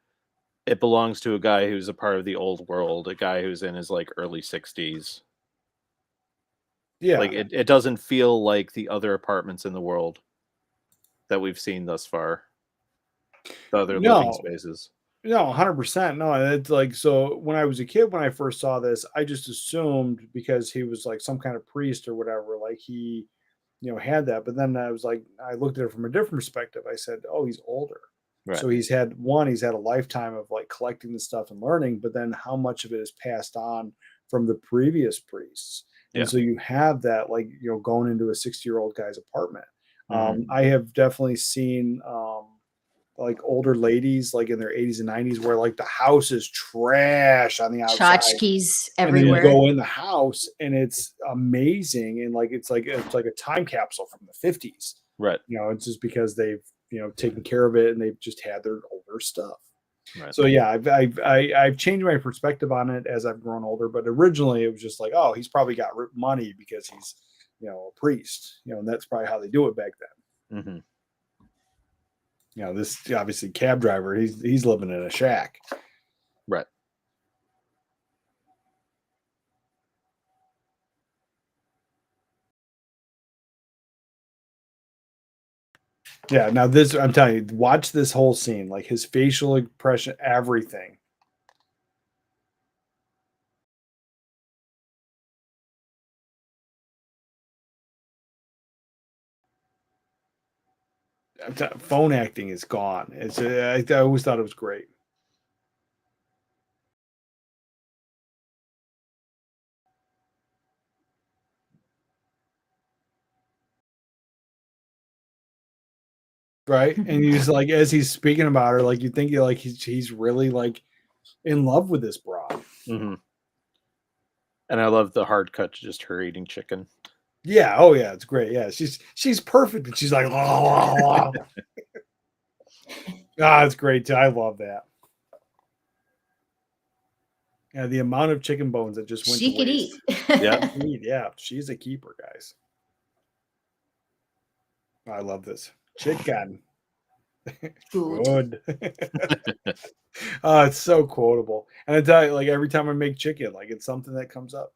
it belongs to a guy who's a part of the old world, a guy who's in his like early 60s. Yeah. Like it doesn't feel like the other apartments in the world that we've seen thus far. The other living spaces. No, 100%. No, it's like, so when I was a kid, when I first saw this, I just assumed because he was like some kind of priest or whatever, like he, had that. But then I was like, I looked at it from a different perspective. I said, oh, he's older. Right. So he's had a lifetime of like collecting the stuff and learning, but then how much of it is passed on from the previous priests. And so you have that, like, going into a 60-year-old guy's apartment. I have definitely seen, like older ladies like in their 80s and 90s where like the house is trash on the outside. Tchotchkes And then everywhere. you go in the house and it's amazing. And like it's like a time capsule from the 50s. Right. It's just because they've, taken care of it and they've just had their older stuff. Right. So yeah, I've changed my perspective on it as I've grown older, but originally it was just like, oh, he's probably got money because he's, a priest, and that's probably how they do it back then. Mm-hmm. This obviously cab driver, he's living in a shack. Right. Yeah. Now this, I'm telling you, watch this whole scene, like his facial expression, everything. Phone acting is gone. I always thought it was great. Right. And he's like, as he's speaking about her, like you think like he's really like in love with this broad. Mm-hmm. And I love the hard cut to just her eating chicken. Yeah. Oh yeah. It's great. Yeah. She's perfect. And she's like, oh, it's great too. I love that. Yeah. The amount of chicken bones that just went She could eat. Yeah. Yeah. She's a keeper, guys. I love this. Chicken. Good. Oh, it's so quotable. And I tell you, like every time I make chicken, like it's something that comes up.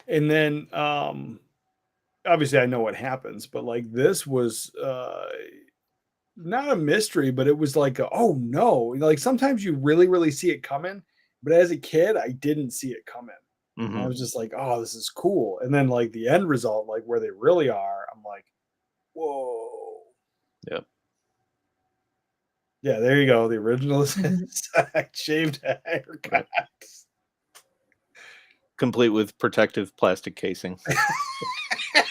And then obviously I know what happens, but like this was not a mystery, but it was like, oh no, like sometimes you really, really see it coming. But as a kid, I didn't see it coming. And I was just like, oh, this is cool. And then like the end result, like where they really are, I'm like, whoa. Yep. Yeah, there you go. The original shaved haircut. Complete with protective plastic casing.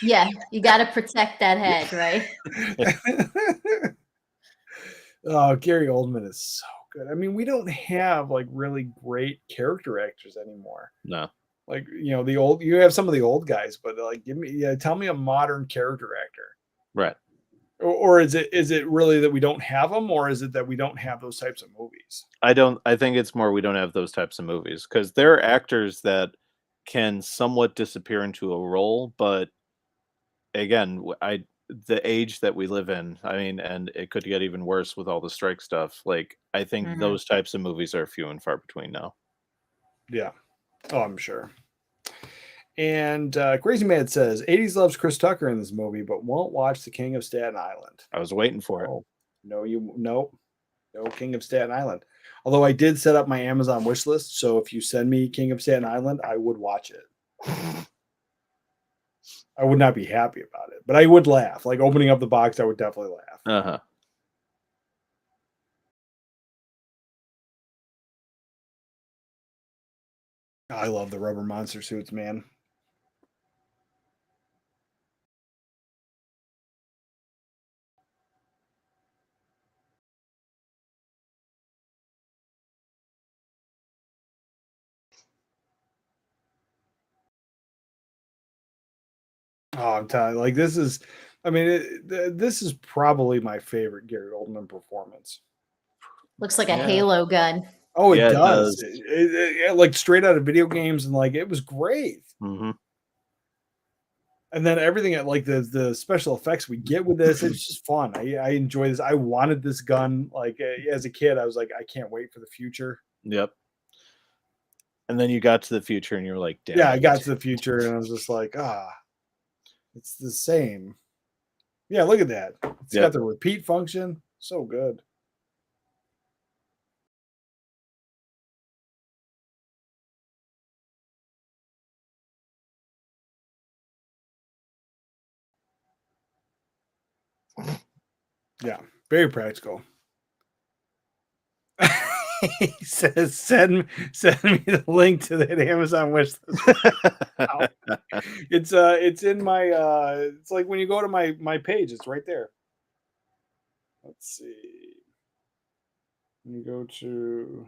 Yeah, you got to protect that head, right? Oh, Gary Oldman is so good. I mean, we don't have like really great character actors anymore. No. Like, you know, you have some of the old guys, but like tell me a modern character actor. Right. Or is it really that we don't have them, or is it that we don't have those types of movies? I think it's more we don't have those types of movies, because there are actors that can somewhat disappear into a role, but again, the age that we live in, I mean, and it could get even worse with all the strike stuff. Like, I think those types of movies are few and far between now. Yeah. Oh, I'm sure. And Crazy Mad says 80s loves Chris Tucker in this movie, but won't watch The King of Staten Island. I was waiting for it. No King of Staten Island. Although I did set up my Amazon wish list, so if you send me King of Staten Island, I would watch it. I would not be happy about it, but I would laugh. Like opening up the box, I would definitely laugh. Uh-huh. I love the rubber monster suits, man. Oh, I'm telling you, like this is, I mean, this is probably my favorite Gary Oldman performance. Looks like a Halo gun. Oh, it does. It like straight out of video games, and like it was great. Mm-hmm. And then everything at like the special effects we get with this, it's just fun. I enjoy this. I wanted this gun. Like as a kid, I was like, I can't wait for the future. Yep. And then you got to the future, and you're like, damn. Yeah, I got to the future, and I was just like, it's the same. Yeah, look at that. It's got the repeat function. So good. Yeah, very practical. He says, send me the link to that Amazon wish list. It's in my it's like when you go to my page, it's right there. Let's see. When you go to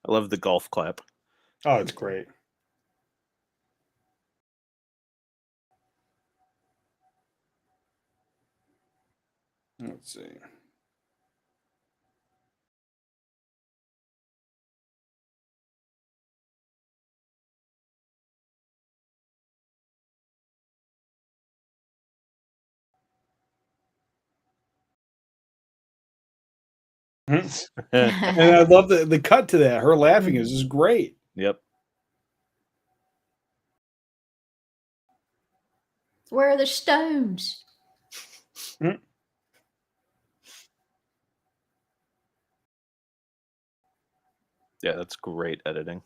I love the golf clap. Oh, it's great. Let's see. And I love the cut to that. Her laughing is just great. Yep. Where are the stones? Yeah, that's great editing.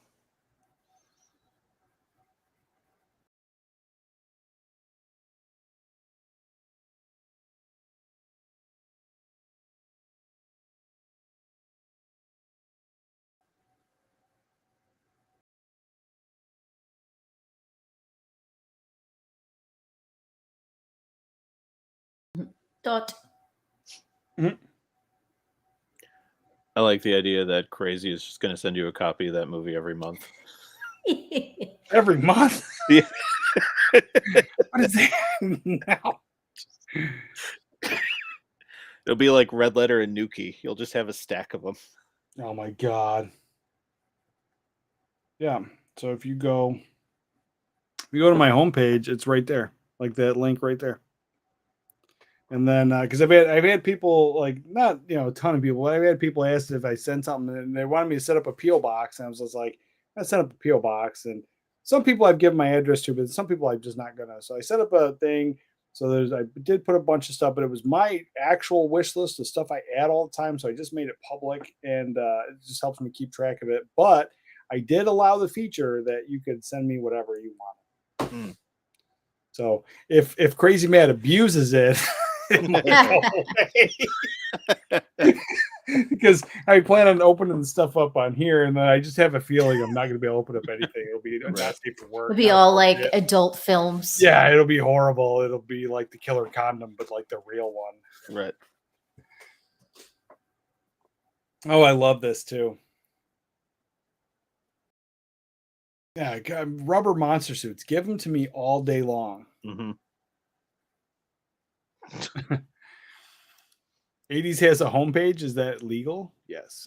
Dot. I like the idea that Crazy is just going to send you a copy of that movie every month. Every month? Yeah. What is that now? It'll be like Red Letter and Nuki. You'll just have a stack of them. Oh my god. Yeah. So if you go to my homepage, it's right there. Like that link right there. And then because I've had people like not a ton of people, but I've had people ask if I sent something and they wanted me to set up a PO box, and I was just like, I set up a PO box, and some people I've given my address to, but some people I'm just not gonna. So I set up a thing. So I did put a bunch of stuff, but it was my actual wish list of stuff I add all the time. So I just made it public, and it just helps me keep track of it. But I did allow the feature that you could send me whatever you wanted. Mm. So if Crazy Matt abuses it, it might go away. Because I plan on opening the stuff up on here, and then I just have a feeling I'm not going to be able to open up anything. It'll be not safe for work. It'll be all like adult films. Yeah, it'll be horrible. It'll be like the killer condom, but like the real one. Right. Oh, I love this too. Yeah, rubber monster suits. Give them to me all day long. Mm-hmm. 80s has a homepage. Is that legal? Yes.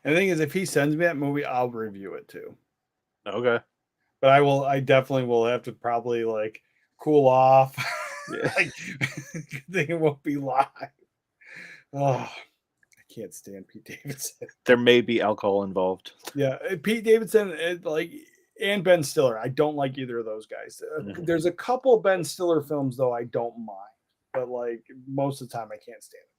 And the thing is, if he sends me that movie, I'll review it too. Okay. But I definitely will have to probably like cool off. Yeah. Like, think it won't be live. Oh, I can't stand Pete Davidson. There may be alcohol involved. Yeah, Pete Davidson, and Ben Stiller. I don't like either of those guys. There's a couple Ben Stiller films though I don't mind, but like most of the time I can't stand it.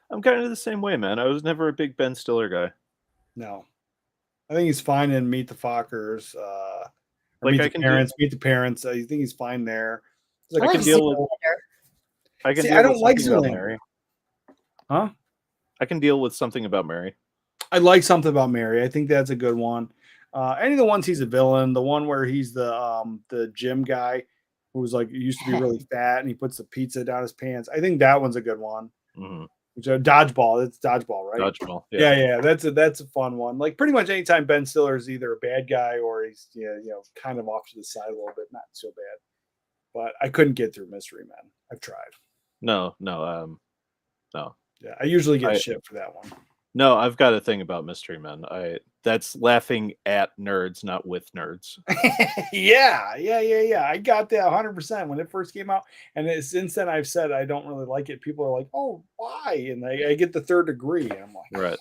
I'm kind of the same way, man. I was never a big Ben Stiller guy. No, I think he's fine in Meet the Fockers. Like Meet the Parents. Meet the Parents. I think he's fine there. Like, I can deal with. I don't like Mary. Huh? I can deal with Something About Mary. I like Something About Mary. I think that's a good one. Any of the ones he's a villain, the one where he's the gym guy who's like used to be really fat and he puts the pizza down his pants. I think that one's a good one. Mm-hmm. Which Dodgeball. It's Dodgeball, right? Dodgeball. Yeah. That's a fun one. Like pretty much anytime Ben Stiller is either a bad guy or he's kind of off to the side a little bit, not so bad. But I couldn't get through Mystery Men. I've tried. No. Yeah, I usually get shit for that one. No, I've got a thing about Mystery Men. That's laughing at nerds, not with nerds. Yeah. I got that 100% when it first came out, and since then I've said I don't really like it. People are like, "Oh, why?" And I get the third degree, and I'm like, right.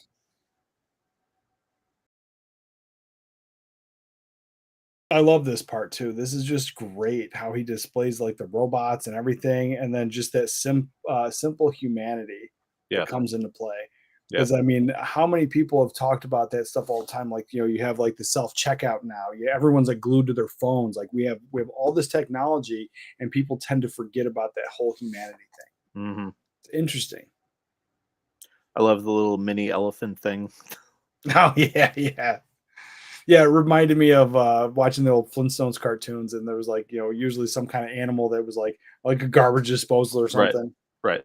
I love this part too. This is just great how he displays like the robots and everything, and then just that simple humanity that comes into play. Because I mean, how many people have talked about that stuff all the time? Like, you have like the self-checkout now. Yeah, everyone's like glued to their phones. Like we have all this technology, and people tend to forget about that whole humanity thing. Mm-hmm. It's interesting. I love the little mini elephant thing. Oh yeah. Yeah, it reminded me of watching the old Flintstones cartoons, and there was like, usually some kind of animal that was like a garbage disposal or something. Right.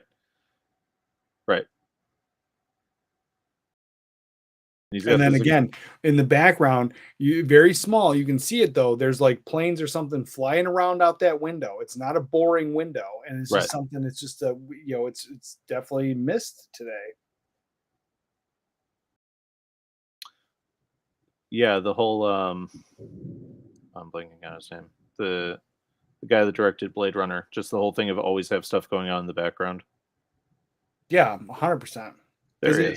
And then again, in the background, very small, you can see it though. There's like planes or something flying around out that window. It's not a boring window, and it's just something. It's just it's definitely missed today. Yeah, the whole I'm blanking on his name. The guy that directed Blade Runner. Just the whole thing of always have stuff going on in the background. Yeah, 100%.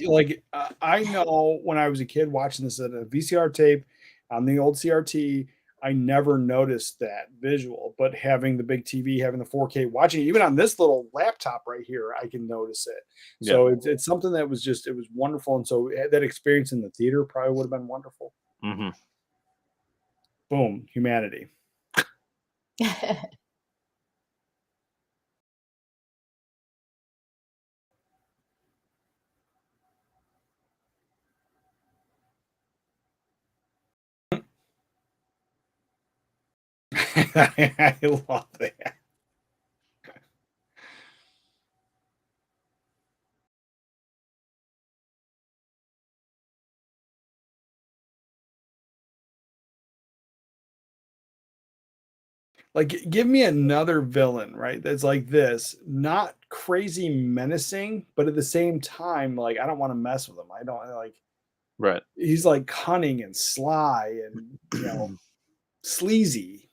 Like I know when I was a kid watching this at a VCR tape on the old CRT, I never noticed that visual. But having the big TV, having the 4K, watching it, even on this little laptop right here, I can notice it. So it's something that was it was wonderful. And so that experience in the theater probably would have been wonderful. Mm-hmm. Boom, humanity. I love that. Like, give me another villain, right? That's like this, not crazy menacing, but at the same time, like I don't want to mess with him. I don't like. Right. He's like cunning and sly and sleazy.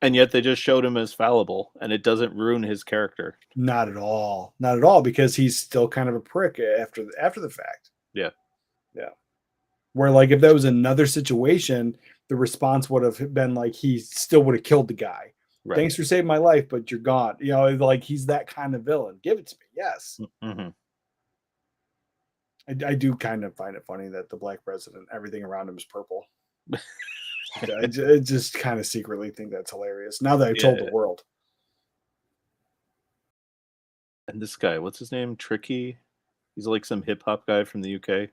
And yet they just showed him as fallible, and it doesn't ruin his character. Not at all. Not at all, because he's still kind of a prick after the fact. Yeah. Yeah. Where like if that was another situation, the response would have been like he still would have killed the guy. Right. Thanks for saving my life, but you're gone. You know, like he's that kind of villain. Give it to me. Yes. Mm-hmm. I do kind of find it funny that the black president, everything around him is purple. I just kind of secretly think that's hilarious. Now that I've told the world. And this guy, what's his name? Tricky? He's like some hip hop guy from the UK.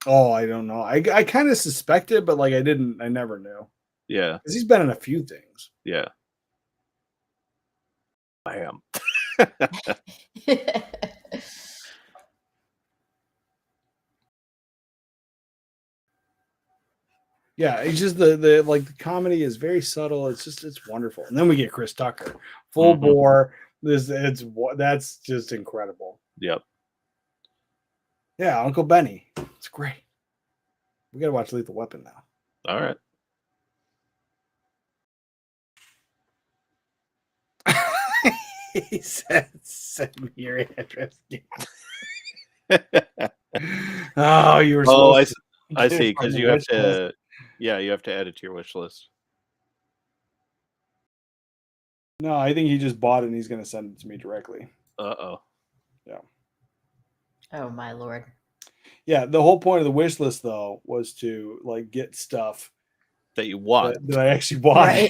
Oh, I don't know. I kind of suspected, but like I never knew. Yeah. Because he's been in a few things. Yeah. I am. Yeah, it's just the comedy is very subtle. It's wonderful. And then we get Chris Tucker, full bore. That's just incredible. Yep. Yeah, Uncle Benny. It's great. We gotta watch Lethal Weapon now. All right. He said, "Send me your address." Oh, you were. I see, because you have to. Yeah, you have to add it to your wish list. No, I think he just bought it and he's going to send it to me directly. Uh-oh. Yeah. Oh, my Lord. Yeah, the whole point of the wish list, though, was to like get stuff that you want. That I actually want. Right.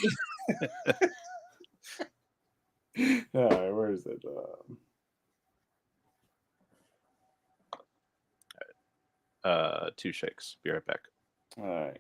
All right, where is it? 2 shakes. Be right back. All right.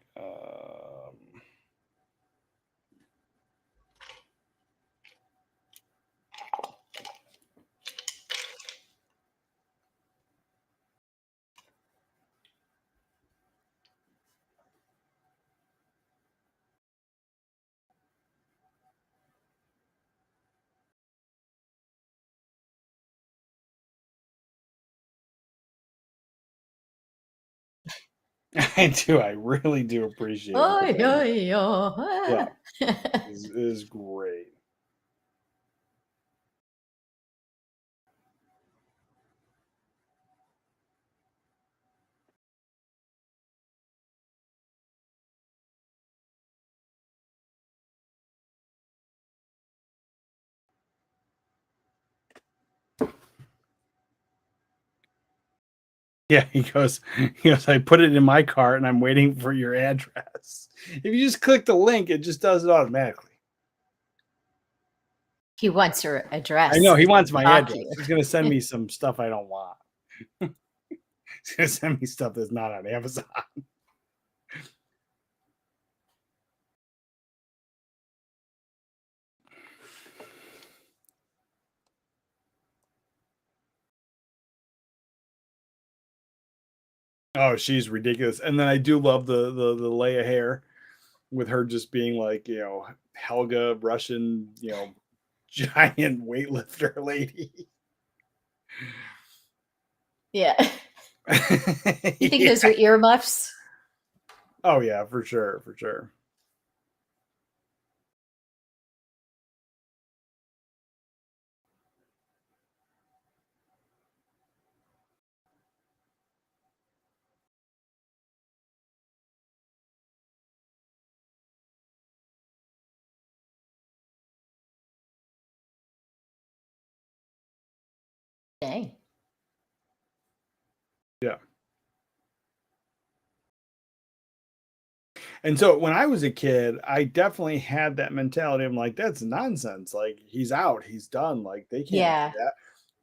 I do. I really do appreciate it. Yeah. It is great. Yeah, he goes, I put it in my cart and I'm waiting for your address. If you just click the link, it just does it automatically. He wants your address. I know, he wants my address. He's going to send me some stuff I don't want. He's going to send me stuff that's not on Amazon. Oh, she's ridiculous. And then I do love the Leia hair with her just being like, Helga, Russian, giant weightlifter lady. Yeah. You think those are earmuffs? Oh yeah, for sure, for sure. Dang. Yeah. And so when I was a kid, I definitely had that mentality. I'm like, that's nonsense. Like, he's out, he's done. Like, they can't do that.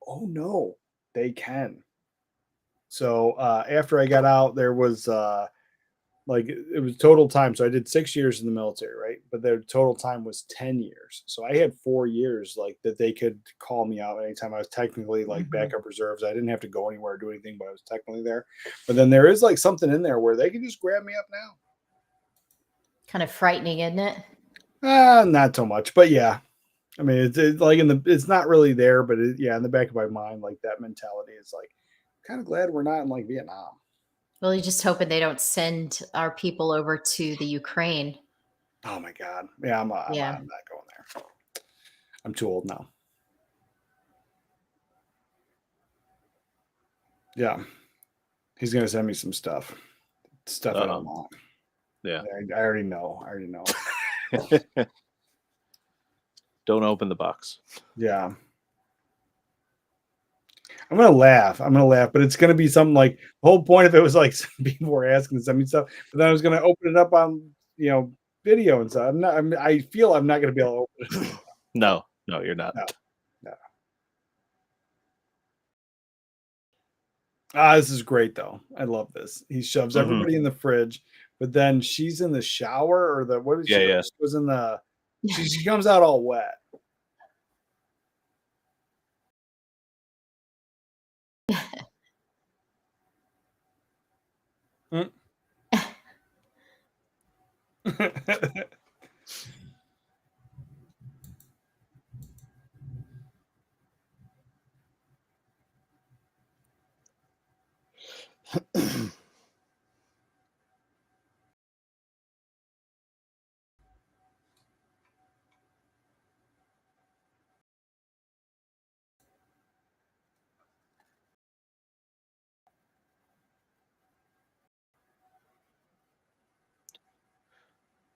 Oh no, they can. So after I got out, there was it was total time. So I did 6 years in the military, right? But their total time was 10 years. So I had 4 years like that they could call me out anytime. I was technically like backup reserves. I didn't have to go anywhere or do anything, but I was technically there. But then there is like something in there where they can just grab me up now. kind of frightening, isn't it? Not so much, but yeah. I mean, it's like it's not really there, but in the back of my mind, like that mentality is like, kind of glad we're not in like Vietnam. Well, you're just hoping they don't send our people over to the Ukraine. Oh my God. Yeah, I'm not going there. I'm too old now. Yeah. He's going to send me some stuff. Stuff I don't want. Yeah. I already know. Don't open the box. Yeah. I'm gonna laugh, but it's gonna be something like the whole point of it was like people were asking to send me stuff, but then I was gonna open it up on video and stuff. I feel I'm not gonna be able to open it. No, you're not. No. This is great though. I love this. He shoves everybody in the fridge, but then she's in the shower or she was in the she comes out all wet.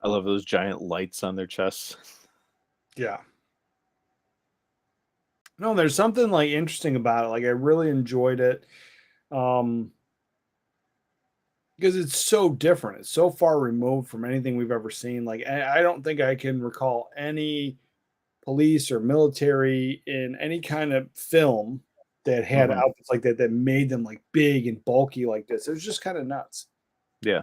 I love those giant lights on their chests. Yeah. No, there's something like interesting about it. Like I really enjoyed it. Because it's so different. It's so far removed from anything we've ever seen. Like I don't think I can recall any police or military in any kind of film that had outfits like that made them like big and bulky like this. It was just kind of nuts. Yeah.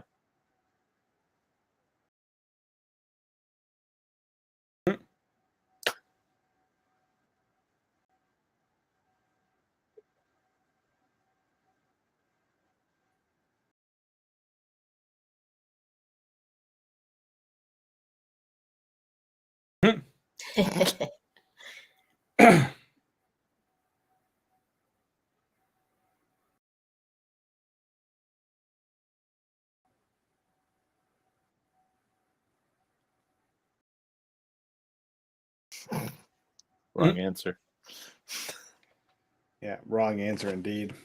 Wrong answer. Yeah, wrong answer indeed.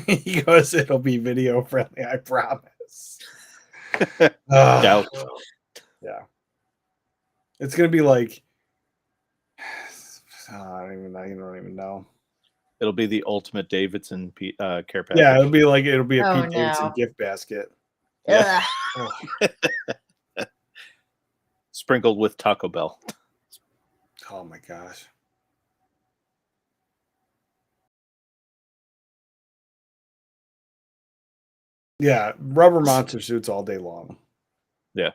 He goes, it'll be video friendly, I promise. Doubt. Yeah. It's gonna be like I don't even know. It'll be the ultimate Davidson care package. Yeah, it'll be a Pete no. Davidson gift basket. Yeah. Sprinkled with Taco Bell. Oh my gosh. Yeah, rubber monster suits all day long. Yeah.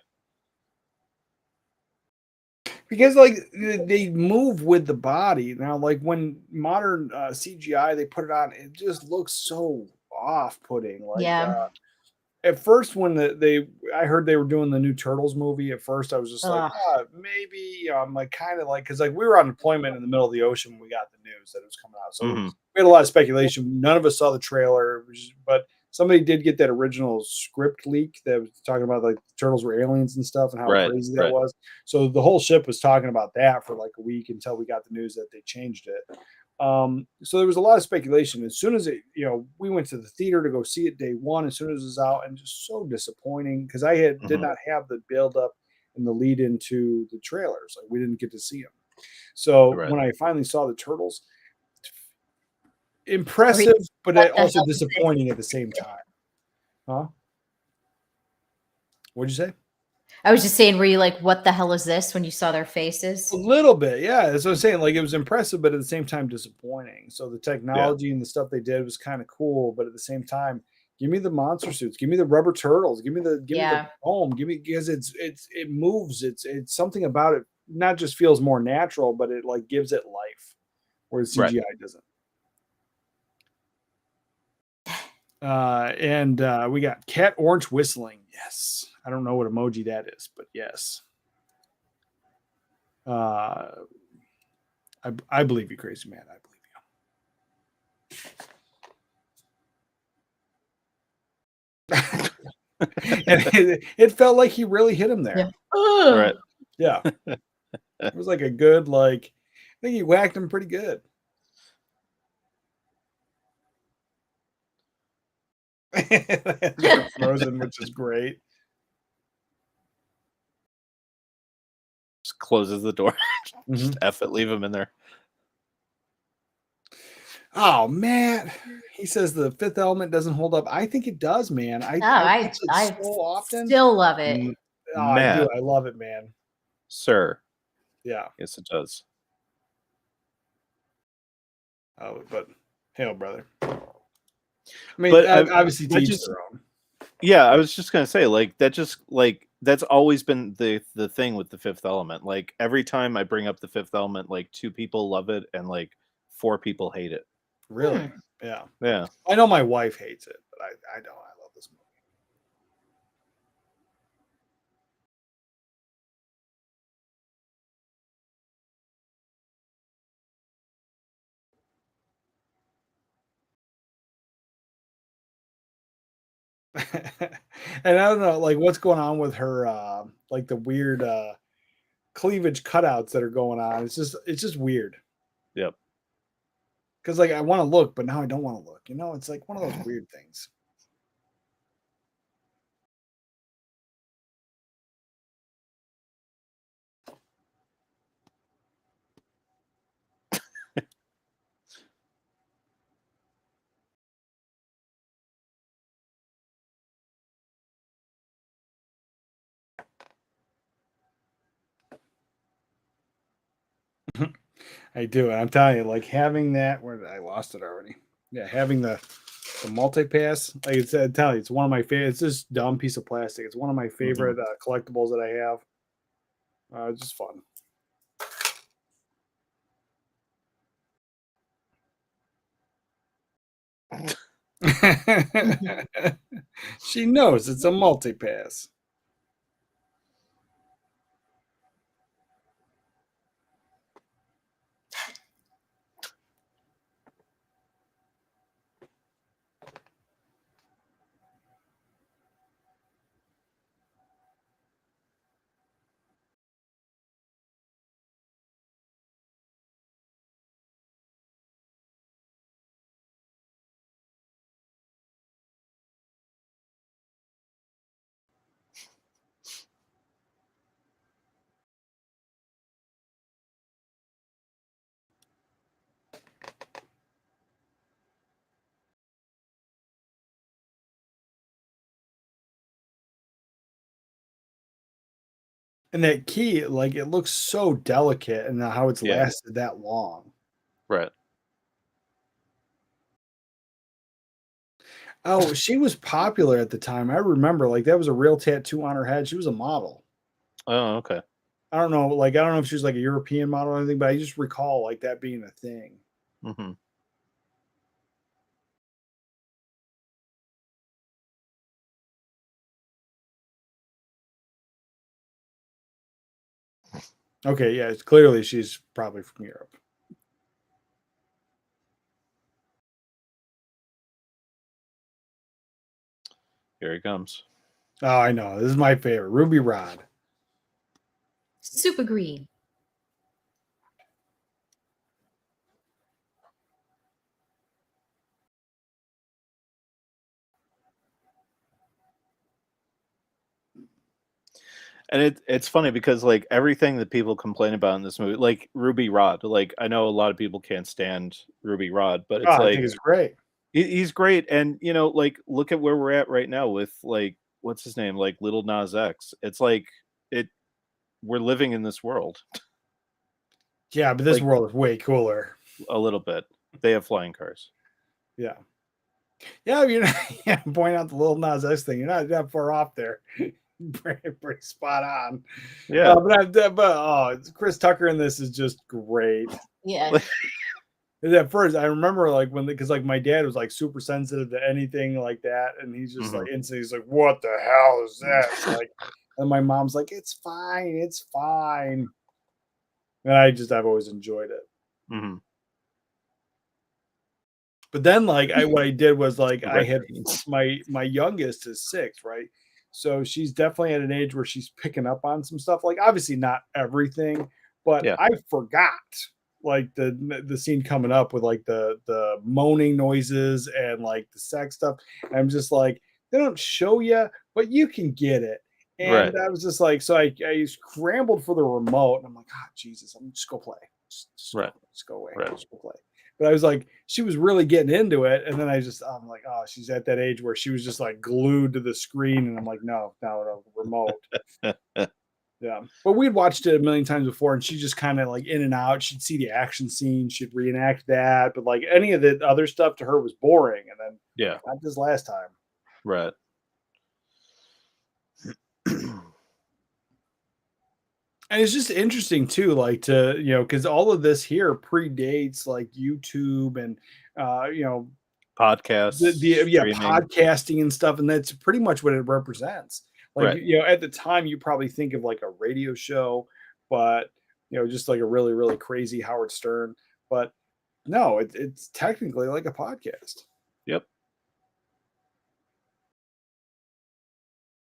Because like they move with the body. Now, like when modern CGI, they put it on, it just looks so off-putting. Like at first when I heard they were doing the new Turtles movie, at first I was just like, maybe I'm like kind of like, because like we were on deployment in the middle of the ocean when we got the news that it was coming out. So we had a lot of speculation. None of us saw the trailer, but somebody did get that original script leak that was talking about like the turtles were aliens and stuff and how crazy that was. So the whole ship was talking about that for like a week until we got the news that they changed it. So there was a lot of speculation. As soon as it, we went to the theater to go see it day one, as soon as it was out, and just so disappointing because I did not have the build up and the lead into the trailers. Like we didn't get to see them. So when I finally saw the turtles, impressive, but also disappointing at the same time. Huh? What'd you say? I was just saying, were you like, what the hell is this when you saw their faces? A little bit, yeah. That's what I'm saying. Like it was impressive, but at the same time disappointing. So the technology and the stuff they did was kind of cool, but at the same time, give me the monster suits, give me the rubber turtles, give me the foam, because it moves. It's something about it not just feels more natural, but it like gives it life, whereas CGI doesn't. And we got cat orange whistling. Yes. I don't know what emoji that is, but yes. I believe you, crazy man. I believe you. And it felt like he really hit him there. Yeah. Right. Yeah. It was like a good, like, I think he whacked him pretty good. Frozen, which is great. Just closes the door. Just F it, leave him in there. Oh man, he says the Fifth Element doesn't hold up. I think it does, man. I watch it so often. Still love it. Oh, I do. I love it, man. Sir. Yeah. Yes, it does. Oh, but hell, brother. I mean, but obviously, teach their own. Yeah, I was just gonna say, like, that just like that's always been the thing with the Fifth Element. Like every time I bring up the Fifth Element, like 2 people love it and like 4 people hate it. Really? Yeah. Yeah. I know my wife hates it, but I don't. I love this movie. And I don't know, like, what's going on with her, like the weird cleavage cutouts that are going on. It's just weird. Yep. Because like I want to look, but now I don't want to look. You know, it's like one of those weird things. I do. I'm telling you, like having that. Where did I lost it already? Yeah, having the multi-pass. Like I said, I'm telling you, it's one of my favorite. It's this dumb piece of plastic. It's one of my favorite collectibles that I have. It's just fun. She knows it's a multi-pass. And that key, like it looks so delicate and how it's lasted that long. Right. Oh, she was popular at the time. I remember, like that was a real tattoo on her head. She was a model. Oh, okay. I don't know, like I don't know if she was like a European model or anything, but I just recall like that being a thing. Mm-hmm. Okay, yeah, it's clearly she's probably from Europe. Here he comes. Oh, I know. This is my favorite. Ruby Rod. Super green. And it's funny because like everything that people complain about in this movie, like Ruby Rod, like I know a lot of people can't stand Ruby Rod, but it's like I think it's great. He's great, and you know, like look at where we're at right now with like what's his name, like Little Nas X. It's like we're living in this world. Yeah, but this world is way cooler. A little bit. They have flying cars. Yeah. Yeah, you're not, point out the Little Nas X thing. You're not that far off there. pretty spot on. Yeah, but Chris Tucker in this is just great. Yeah. At first, I remember like because like my dad was like super sensitive to anything like that, and he's just like instantly he's like, "What the hell is that?" Like, and my mom's like, "It's fine, it's fine," and I've always enjoyed it. Mm-hmm. But then, like, what I did was like I had my youngest is 6, right? So she's definitely at an age where she's picking up on some stuff. Like, obviously not everything, but Yeah. I forgot like the scene coming up with like the moaning noises and like the sex stuff. And I'm just like, they don't show you, but you can get it. And I was just like, so I scrambled for the remote, and I'm like, oh Jesus, I'm just go play, just go away, just go play. But I was like, she was really getting into it, and then I'm like, oh, she's at that age where she was just like glued to the screen, and I'm like, no, remote. Yeah, but we'd watched it a million times before, and she just kind of like in and out. She'd see the action scene, she'd reenact that, but like any of the other stuff to her was boring. And then not this last time, right? And it's just interesting too, like to because all of this here predates like YouTube and podcasts, podcasting and stuff, and that's pretty much what it represents. Like at the time, you probably think of like a radio show, but just like a really really crazy Howard Stern. But no, it's technically like a podcast. Yep.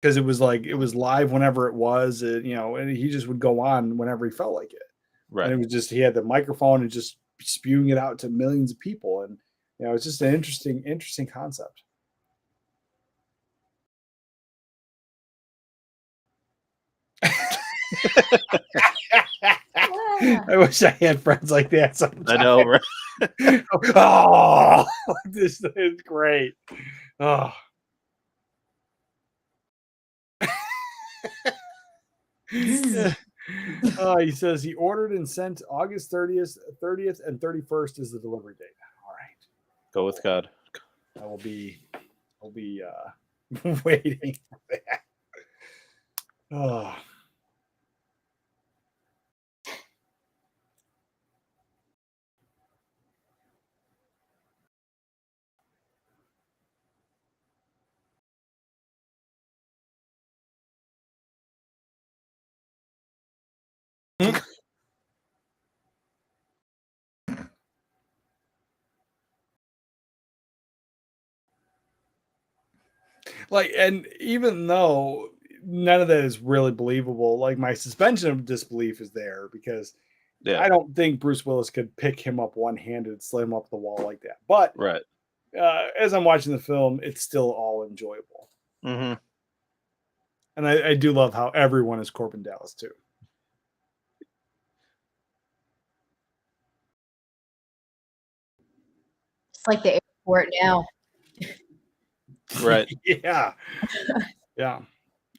Because it was live whenever it was, and he just would go on whenever he felt like it. Right. And it was just, he had the microphone and just spewing it out to millions of people. And, it's just an interesting concept. I wish I had friends like that sometimes. I know, right? Oh, this is great. Oh. He says he ordered and sent August 30th and 31st is the delivery date. All right. Go with God. I will be waiting for that. Oh. Like, and even though none of that is really believable, like my suspension of disbelief is there because I don't think Bruce Willis could pick him up one-handed, slam him up the wall like that. But as I'm watching the film, it's still all enjoyable. Mm-hmm. And I do love how everyone is Corbin Dallas too. It's like the airport now. Right. Yeah. Yeah.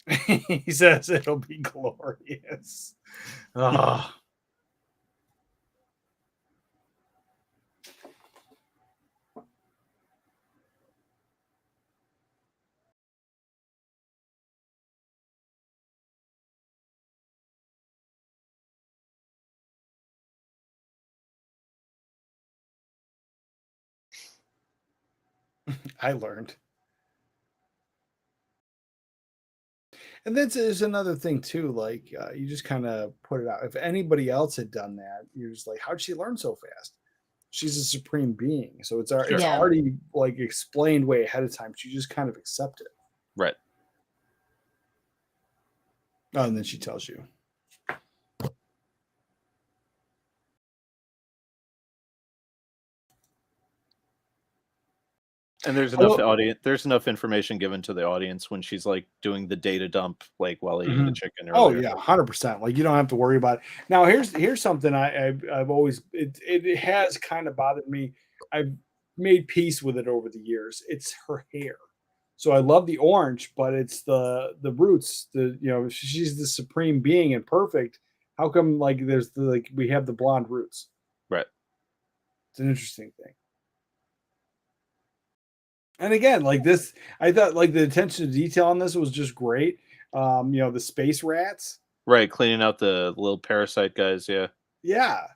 He says it'll be glorious. Oh. I learned. And there's another thing too. Like you just kind of put it out. If anybody else had done that, you're just like, how'd she learn so fast? She's a supreme being, so it's already like explained way ahead of time. She just kind of accept it, right? Oh, and then she tells you. And there's enough information given to the audience when she's like doing the data dump, like while eating the chicken. Oh yeah, 100%. Like you don't have to worry about it. Now here's something I've always it has kind of bothered me. I've made peace with it over the years. It's her hair. So I love the orange, but it's the roots. She's the supreme being and perfect. How come like we have the blonde roots? Right. It's an interesting thing. And again, like this, I thought like the attention to detail on this was just great. The space rats. Right, cleaning out the little parasite guys, yeah. Yeah.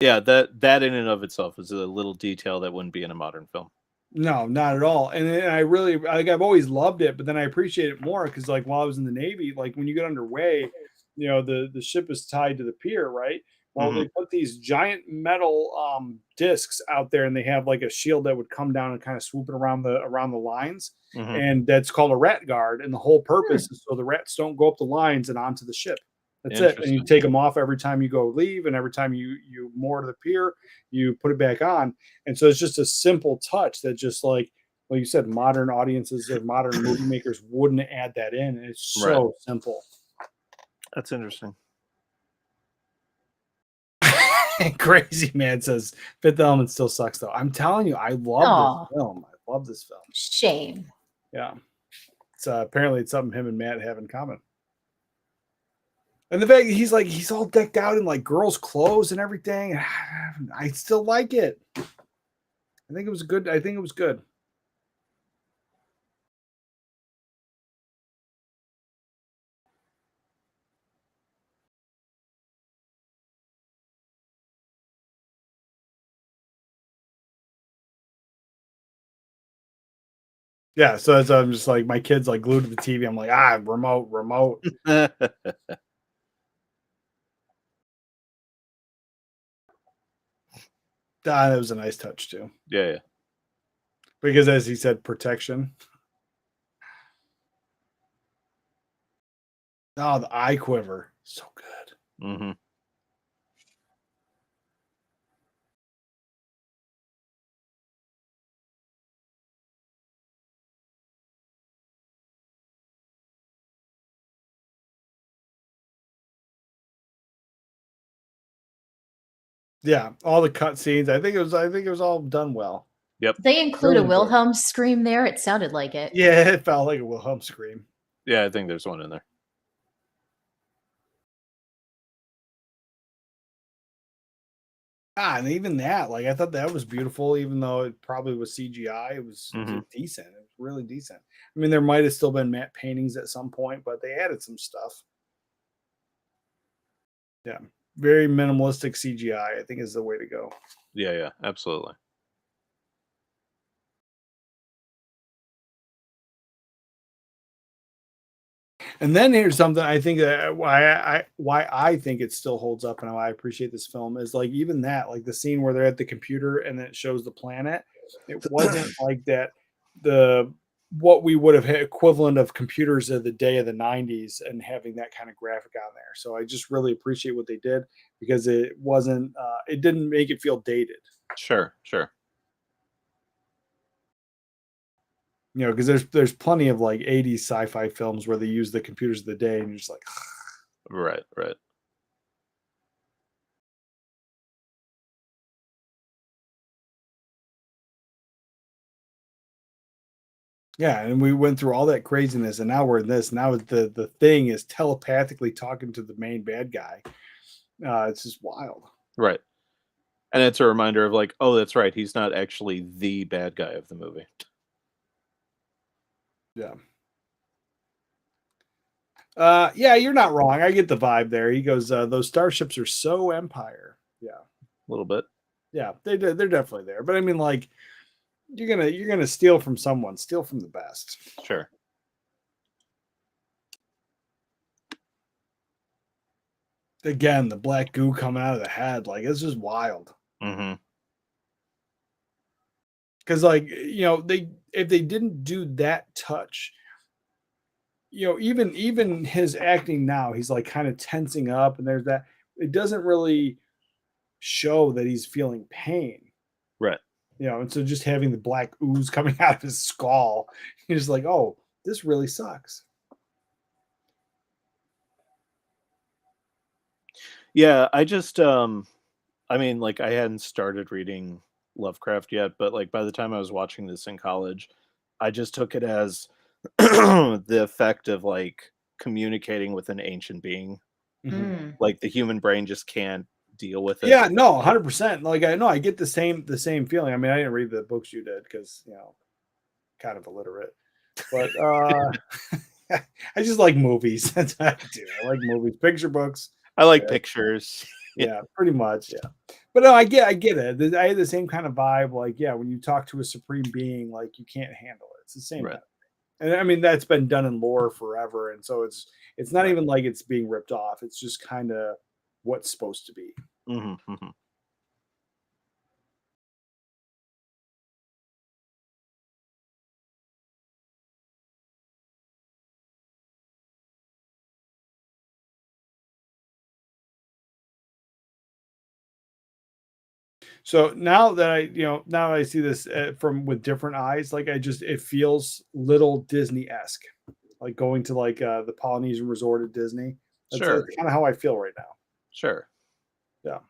Yeah, that in and of itself is a little detail that wouldn't be in a modern film. No, not at all. And I really like I've always loved it, but then I appreciate it more because like while I was in the Navy, like when you get underway, the ship is tied to the pier, right? Well, Mhm. they put these giant metal discs out there and they have like a shield that would come down and kind of swoop it around the lines. Mhm. And that's called a rat guard. And the whole Hmm. purpose is so the rats don't go up the lines and onto the ship. That's it. And you Interesting. take them off every time you go leave, and every time you moor to the pier, you put it back on. And so it's just a simple touch that just like you said, modern audiences or modern movie makers wouldn't add that in. And it's Right. so simple. That's interesting. Crazy man says Fifth Element still sucks though. I'm telling you, I love Aw. this film. I love this film. Shame. Yeah. It's apparently it's something him and Matt have in common. And the fact that he's all decked out in like girls' clothes and everything. I still like it. I think it was good. Yeah, so I'm just like my kid's like glued to the TV. I'm like, remote. That was a nice touch too. Yeah. Because as he said, protection. Oh, the eye quiver. So good. Mm-hmm. Yeah, all the cut scenes. I think it was all done well. Yep. They include Really a good. Wilhelm scream there. It sounded like it. Yeah, it felt like a Wilhelm scream. Yeah, I think there's one in there. And even that, like I thought that was beautiful, even though it probably was CGI. It was Mhm. decent. It was really decent. I mean, there might have still been matte paintings at some point, but they added some stuff. Yeah, very minimalistic CGI. I think is the way to go. Yeah, absolutely. And then here's something I think that why I think it still holds up and why I appreciate this film is like even that, like the scene where they're at the computer and then it shows the planet. It wasn't like that what we would have had equivalent of computers of the day of the 90s and having that kind of graphic on there. So I just really appreciate what they did because it wasn't it didn't make it feel dated. Sure. Because there's plenty of like 80s sci-fi films where they use the computers of the day and you're just like Right. yeah, and we went through all that craziness and now we're in this. Now the thing is telepathically talking to the main bad guy. It's just wild. Right. And it's a reminder of like, oh, that's right. He's not actually the bad guy of the movie. Yeah. Yeah, you're not wrong. I get the vibe there. He goes, those starships are so Empire. Yeah. A little bit. Yeah, they're definitely there. But I mean, like, you're gonna steal from someone. Steal from the best. Sure. Again, the black goo coming out of the head, like it's just wild. Mm-hmm. Because, like, if they didn't do that touch, even his acting now, he's like kind of tensing up, and there's that. It doesn't really show that he's feeling pain. Right. And so just having the black ooze coming out of his skull, you're just like, oh, this really sucks. Yeah, I just I mean, like I hadn't started reading Lovecraft yet, but like by the time I was watching this in college, I just took it as the effect of like communicating with an ancient being. Mm. Like the human brain just can't deal with it. Yeah, no, 100%. Like I get the same feeling. I mean, I didn't read the books you did because kind of illiterate, but I just like movies. That's what I do. I like movies, picture books. I like pictures. Yeah, pretty much. Yeah, But no, I get it. I had the same kind of vibe. Like, yeah, when you talk to a supreme being, like you can't handle it. It's the same. Right. And I mean, that's been done in lore forever, and so it's not even like it's being ripped off. It's just kind of what's supposed to be. Mm-hmm, mm-hmm. So now that now that I see this from with different eyes, like it feels little Disney-esque, like going to like the Polynesian resort at Disney. That's Sure. kind of how I feel right now. Sure. Yeah.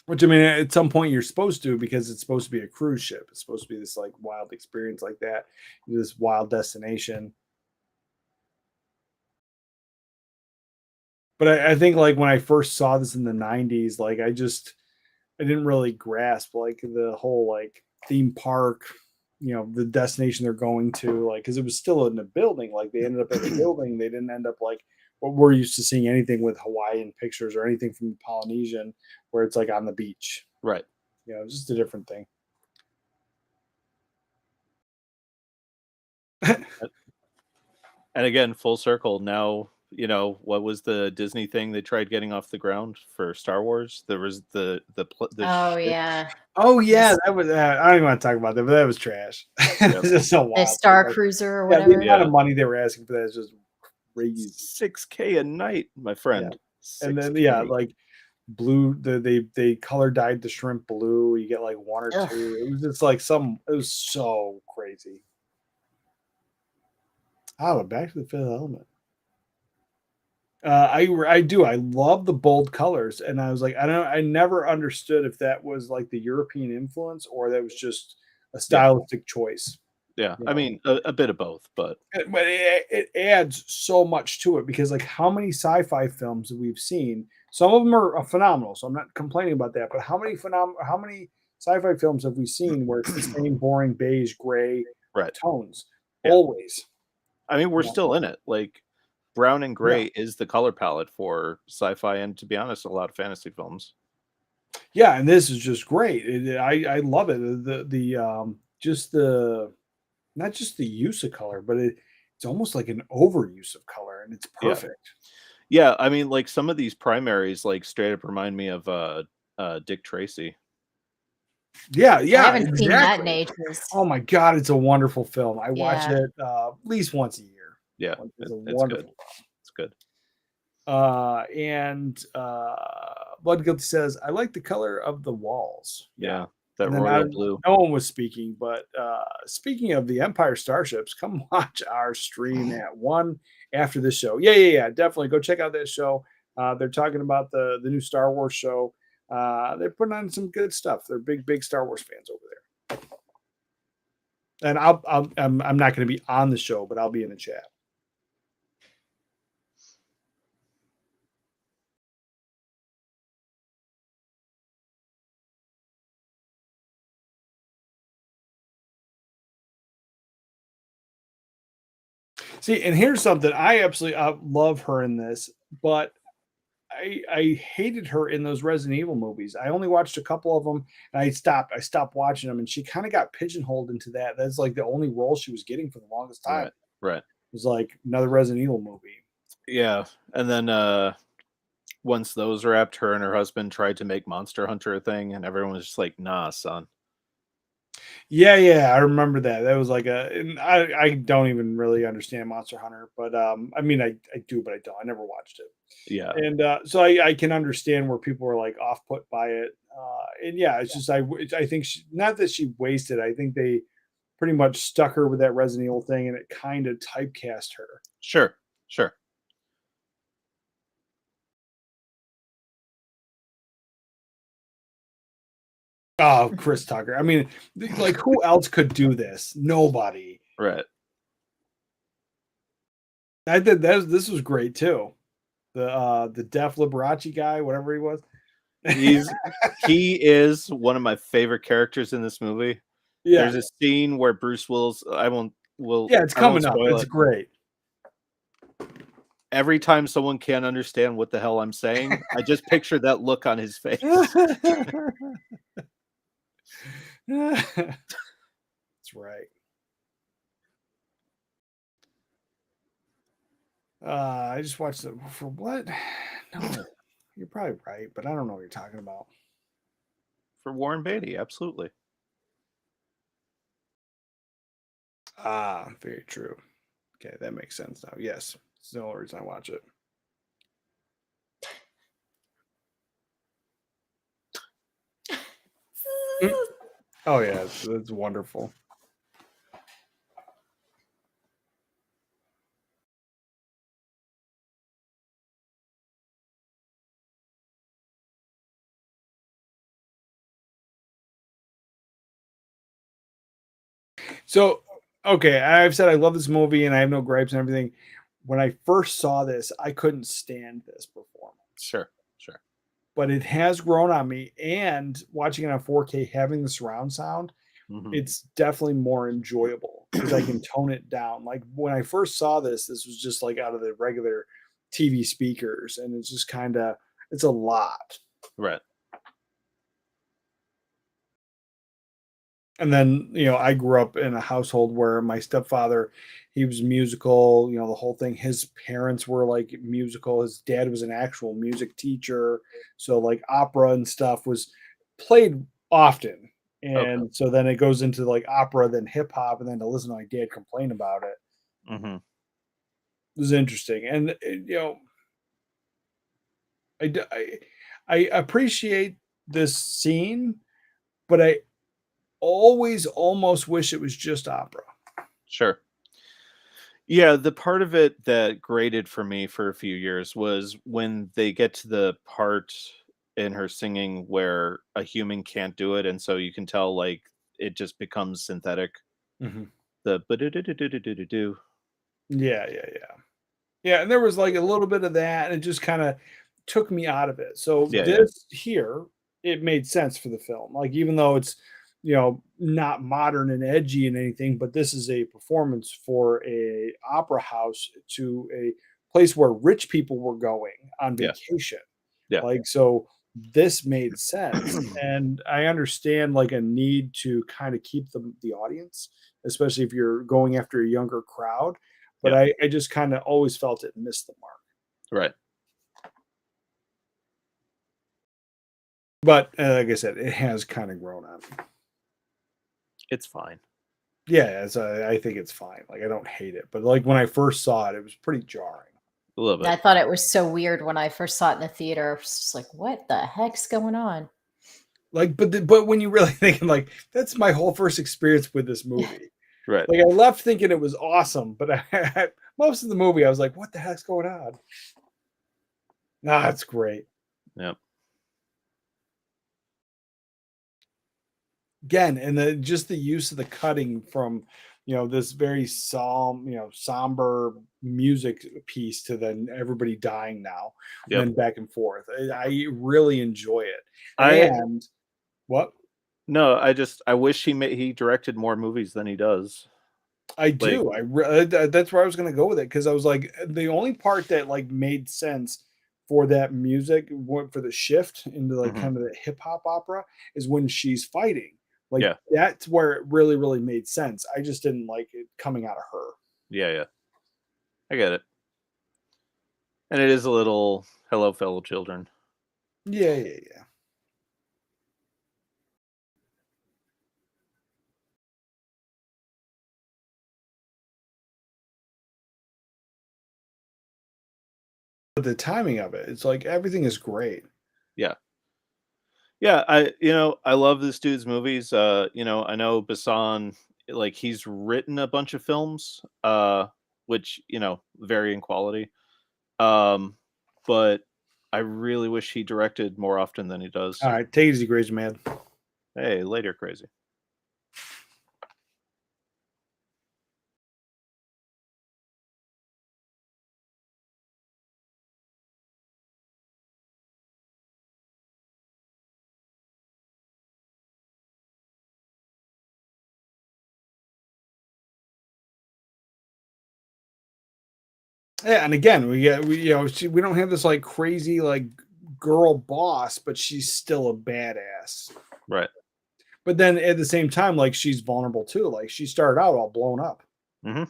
Which I mean, at some point you're supposed to, because it's supposed to be a cruise ship. It's supposed to be this like wild experience like that, this wild destination. But I think like when I first saw this in the 90s, like I didn't really grasp like the whole like theme park, the destination they're going to, like, because it was still in the building. Like they ended up in the building. They didn't end up like what we're used to seeing, anything with Hawaiian pictures or anything from the Polynesian where it's like on the beach. Right. Just a different thing. And again, full circle. Now, what was the Disney thing they tried getting off the ground for Star Wars? There was the Oh yeah. Oh yeah, that was. I don't even want to talk about that, but that was trash. It was just so wild. The Star Cruiser or Yeah, whatever. the amount of money they were asking for that is just crazy. $6K a night, my friend. Yeah. And then 6K. like blue. They color dyed the shrimp blue. You get like one or Ugh. two. It was just like it was so crazy. But back to the Fifth Element. I do. I love the bold colors, and I was like, I never understood if that was like the European influence or that was just a stylistic choice. Yeah, I mean a bit of both, but it adds so much to it, because like how many sci-fi films that we've seen, some of them are phenomenal, so I'm not complaining about that. But how many sci-fi films have we seen where it's the same boring beige gray tones always? I mean, we're still in it. Like brown and gray is the color palette for sci-fi, and to be honest, a lot of fantasy films. Yeah, and this is just great. I love it. Not just the use of color, but it's almost like an overuse of color, and it's perfect. Yeah, I mean, like some of these primaries, like straight up remind me of Dick Tracy. Yeah, I haven't seen that in ages. Oh my god, it's a wonderful film. I watch it at least once a year. Yeah, it's wonderful good. It's good. And Blood Guilty says, I like the color of the walls. Yeah, that royal blue. No one was speaking, but speaking of the Empire Starships, come watch our stream at 1 after this show. Yeah. Definitely go check out that show. They're talking about the new Star Wars show. They're putting on some good stuff. They're big Star Wars fans over there. And I'm not going to be on the show, but I'll be in the chat. See, and here's something. I absolutely love her in this, but I hated her in those Resident Evil movies. I only watched a couple of them, and I stopped watching them, and she kind of got pigeonholed into that. That's like the only role she was getting for the longest time. Right. It was like another Resident Evil movie. Yeah, and then once those wrapped, her and her husband tried to make Monster Hunter a thing, and everyone was just like, "Nah, son." Yeah, I remember that. That was like I don't even really understand Monster Hunter, but I mean I do, but I don't. I never watched it. Yeah, and so I can understand where people were like off put by it. And yeah, it's just I think not that she wasted. I think they pretty much stuck her with that Resident Evil thing, and it kind of typecast her. Sure. Oh, Chris Tucker. I mean, like, who else could do this? Nobody. Right. I did that. This was great too. The Def Liberace guy, whatever he was. He is one of my favorite characters in this movie. Yeah. There's a scene where Bruce Willis. Yeah, it's coming up. It's great. every time someone can't understand what the hell I'm saying, I just picture that look on his face. That's right. I just watched it for what? No, you're probably right, but I don't know what you're talking about. For Warren Beatty, absolutely. Ah, very true. Okay, that makes sense now. Yes, it's the only reason I watch it. Oh yeah, it's wonderful. So, okay, I've said I love this movie and I have no gripes and everything. When I first saw this, I couldn't stand this performance. Sure. But it has grown on me, and watching it on 4K, having the surround sound, it's definitely more enjoyable because I can tone it down. Like when I first saw this was just like out of the regular TV speakers, and it's just it's a lot. Right. And then, I grew up in a household where my stepfather, he was musical, the whole thing. His parents were like musical. His dad was an actual music teacher. So like opera and stuff was played often. And so then it goes into like opera, then hip hop, and then to listen to my dad complain about it. Mm-hmm. It was interesting. And, I appreciate this scene, but I always almost wish it was just opera. Sure. Yeah, the part of it that graded for me for a few years was when they get to the part in her singing where a human can't do it, and so you can tell like it just becomes synthetic. Mm-hmm. The ba-do-do-do-do-do-do-do. Yeah. And there was like a little bit of that, and it just kind of took me out of it. So this here, it made sense for the film. Like even though it's not modern and edgy and anything, but this is a performance for a opera house to a place where rich people were going on vacation. Yeah. Like, so this made sense. And I understand like a need to kind of keep the audience, especially if you're going after a younger crowd. But I just kind of always felt it missed the mark. Right. But like I said, it has kind of grown on me. It's fine. Yeah, I think it's fine. Like I don't hate it, but like when I first saw it, it was pretty jarring. A little bit. I thought it was so weird when I first saw it in the theater. I was just like, what the heck's going on? Like, but when you really think, like, that's my whole first experience with this movie. Right. Like I left thinking it was awesome, but most of the movie I was like, what the heck's going on? Nah, it's great. Yep. Again, and just the use of the cutting from this very somber music piece to then everybody dying now, and then back and forth. I really enjoy it. What? No, I wish he directed more movies than he does. I do. That's where I was going to go with it, because I was like, the only part that like made sense for that music, for the shift into like kind of the hip hop opera, is when she's fighting. Like that's where it really, really made sense. I just didn't like it coming out of her. Yeah. I get it. And it is a little hello, fellow children. Yeah. But the timing of it's like everything is great. Yeah, I love this dude's movies. I know Besson, like he's written a bunch of films, which vary in quality. But I really wish he directed more often than he does. All right, take it easy, Crazy Man. Hey, later, Crazy. Yeah, and again, we don't have this like crazy like girl boss, but she's still a badass. Right. But then at the same time, like she's vulnerable too. Like she started out all blown up. Mm-hmm.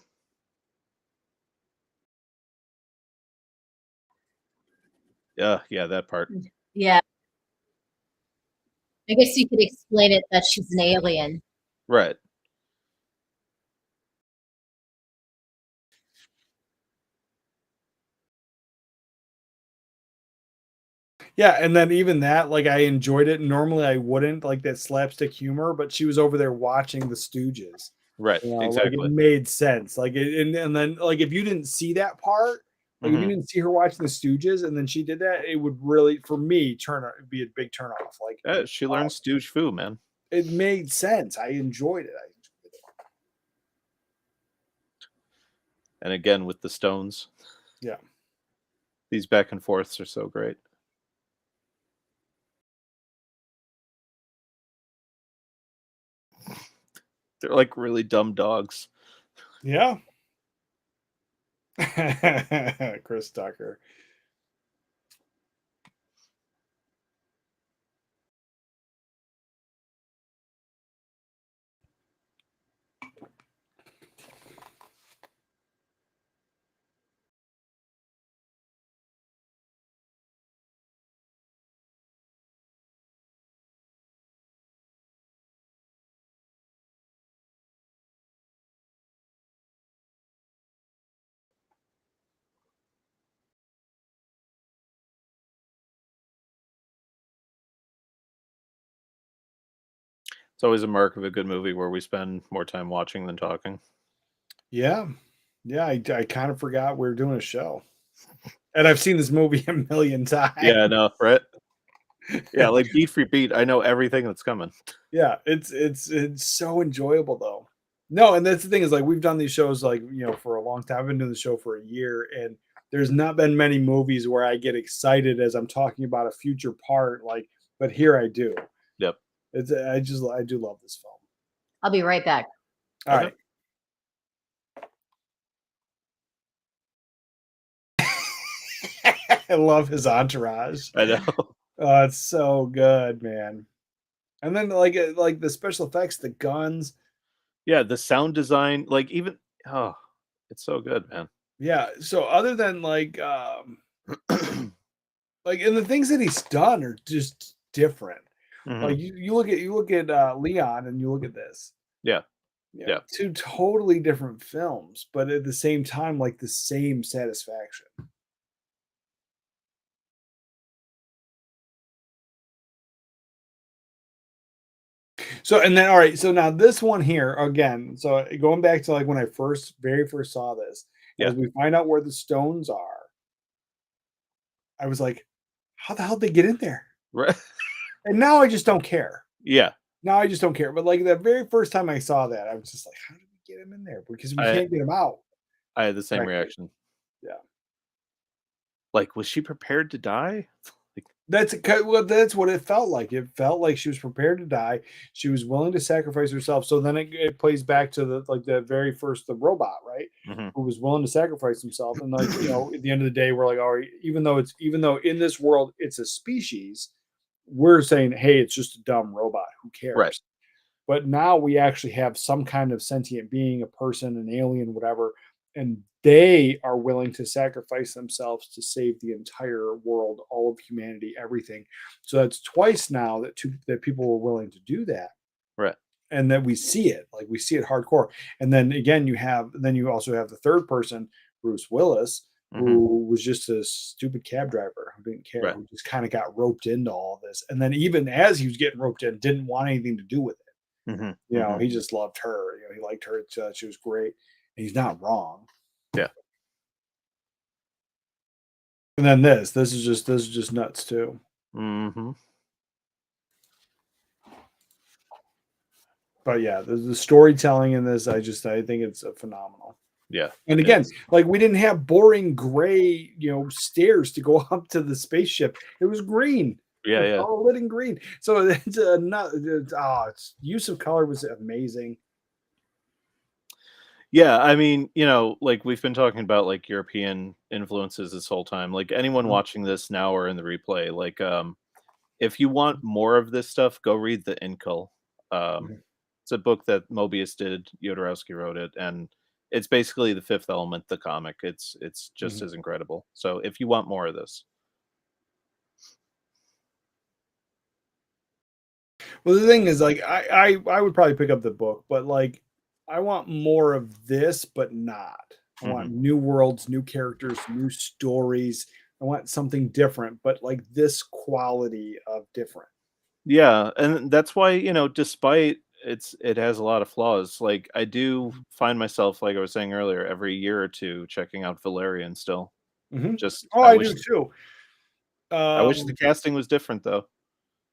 Yeah, that part. Yeah. I guess you could explain it that she's an alien. Right. Yeah, and then even that, like I enjoyed it. Normally I wouldn't like that slapstick humor, but she was over there watching the Stooges. Right. Exactly. Like it made sense. Like and then like if you didn't see that part, like if you didn't see her watching the Stooges and then she did that, it would really, for me, be a big turn off. Like she learned Stooge Foo, man. It made sense. I enjoyed it. And again with the Stones. Yeah. These back and forths are so great. They're like really dumb dogs. Yeah. Chris Tucker. It's always a mark of a good movie where we spend more time watching than talking. Yeah. Yeah, I kind of forgot we were doing a show. And I've seen this movie a million times. Yeah, I know, right? Yeah, like beat for beat, I know everything that's coming. Yeah, it's so enjoyable though. No, and that's the thing is like we've done these shows like for a long time. I've been doing the show for a year, and there's not been many movies where I get excited as I'm talking about a future part. Like, but here I do. Yep. I do love this film. I'll be right back. All right. I love his entourage. I know. Oh, it's so good, man. And then like the special effects, the guns. Yeah, the sound design, like even it's so good, man. Yeah. So other than like like and the things that he's done are just different. Like you look at Leon and you look at this. Yeah. Yeah. Two totally different films, but at the same time, like the same satisfaction. So and then all right, so now this one here again. So going back to like when I very first saw this, as we find out where the stones are, I was like, how the hell did they get in there? Right. And now I just don't care. Yeah. Now I just don't care. But like the very first time I saw that, I was just like, how did we get him in there? Because we can't get him out. I had the same reaction. Yeah. Like, was she prepared to die? That's what it felt like. It felt like she was prepared to die. She was willing to sacrifice herself. So then it plays back to the very first, the robot, right? Who was willing to sacrifice himself. And like, at the end of the day, we're like, all right, even though in this world it's a species, we're saying, hey, it's just a dumb robot. Who cares? Right. But now we actually have some kind of sentient being, a person, an alien, whatever, and they are willing to sacrifice themselves to save the entire world, all of humanity, everything. So that's twice now that people were willing to do that. Right. And that we see it, like we see it hardcore. And then again, you also have the third person, Bruce Willis, who was just a stupid cab driver who didn't care, who just kind of got roped into all this. And then even as he was getting roped in, didn't want anything to do with it. He just loved her. He liked her. She was great. And he's not wrong. Yeah. And then this is just nuts too. But yeah, the storytelling in this, I think it's phenomenal. Yeah. And again, like we didn't have boring gray, stairs to go up to the spaceship. It was green. Yeah. All lit in green. So its use of color was amazing. Yeah, I mean, like we've been talking about like European influences this whole time. Like anyone watching this now or in the replay, like if you want more of this stuff, go read the Incal. It's a book that Mobius did. Jodorowsky wrote it, and it's basically the Fifth Element, the comic. It's just as incredible. So if you want more of this, well, the thing is, like, I would probably pick up the book, but like, I want more of this, but not. I want new worlds, new characters, new stories. I want something different, but like this quality of different. yeah, and that's why despite it has a lot of flaws. Like I do find myself, like I was saying earlier, every year or two checking out Valerian still. Just I do too. I wish the casting was different though.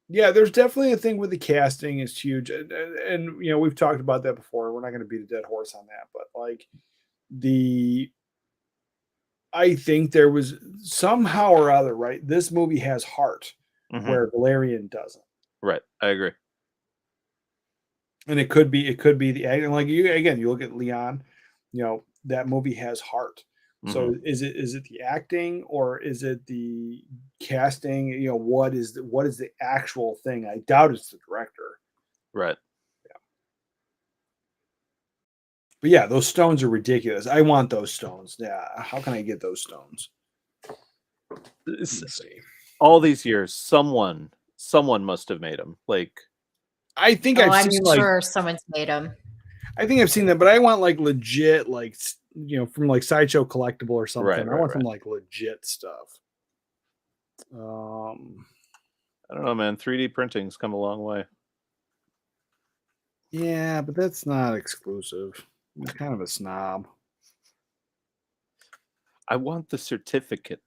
Yeah, there's definitely a thing with the casting is huge, and we've talked about that before. We're not going to beat a dead horse on that, but like I think there was somehow or other, right? This movie has heart where Valerian doesn't. Right, I agree. And it could be the acting. Like you look at Leon, that movie has heart. So is it the acting or is it the casting? What is the actual thing? I doubt it's the director. Right. Yeah. But yeah, those stones are ridiculous. I want those stones. Yeah. How can I get those stones? Let's see. All these years, someone must have made them. Like, I think I'm sure someone's made them. I think I've seen them, but I want like legit, like from like Sideshow Collectible or something. Right, I want some like legit stuff. I don't know, man. 3D printing's come a long way. Yeah, but that's not exclusive. He's kind of a snob. I want the certificate.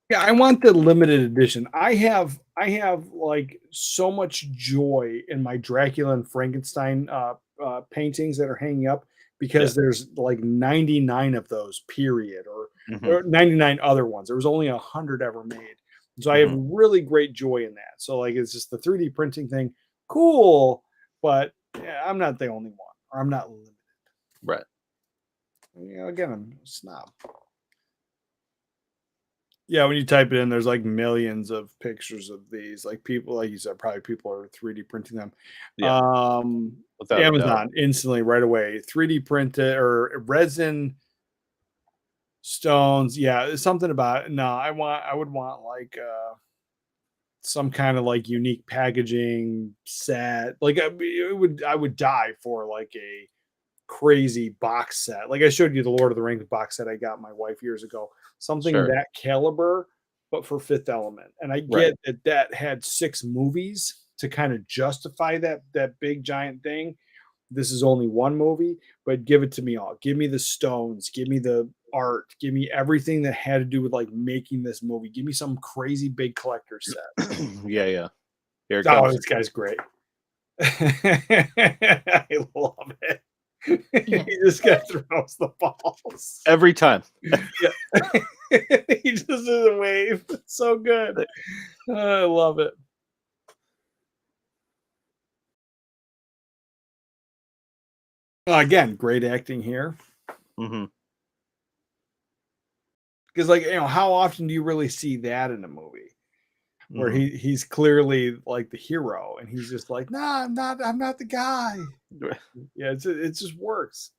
Yeah, I want the limited edition. I have like so much joy in my Dracula and Frankenstein paintings that are hanging up because there's like 99 of those, period, or 99 other ones. There was only 100 ever made. So I have really great joy in that. So like it's just the 3D printing thing, cool, but I'm not the only one, or I'm not limited. Right. Again, I'm a snob. Yeah, when you type it in, there's like millions of pictures of these. Like people, like you said, probably people are 3D printing them. Yeah. Amazon instantly right away 3D printed or resin stones. Yeah, something about it. No, I would want like some kind of like unique packaging set. Like I would die for like a crazy box set. Like I showed you the Lord of the Rings box set I got my wife years ago. Something that caliber, but for Fifth Element. And I get that had 6 movies to kind of justify that big giant thing. This is only 1 movie, but give it to me all. Give me the stones, give me the art, give me everything that had to do with like making this movie. Give me some crazy big collector set. Yeah. Here it comes. This guy's great. I love it. He just throws the balls every time. He just does a wave. It's so good. I love it. Again, great acting here. Because like how often do you really see that in a movie where he's clearly like the hero and he's just like, nah, I'm not the guy. Yeah, it just works.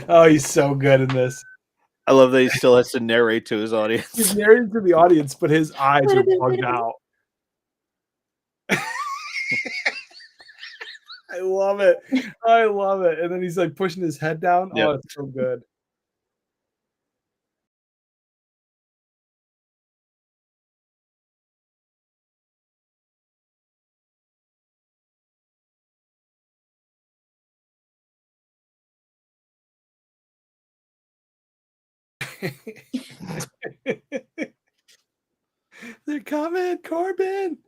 Oh, he's so good in this. I love that he still has to narrate to his audience. He's narrating to the audience, but his eyes are bugged out. I love it. I love it. And then he's like pushing his head down. Oh, it's so good. They're coming, Corbin.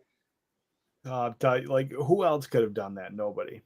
Oh, like who else could have done that? Nobody.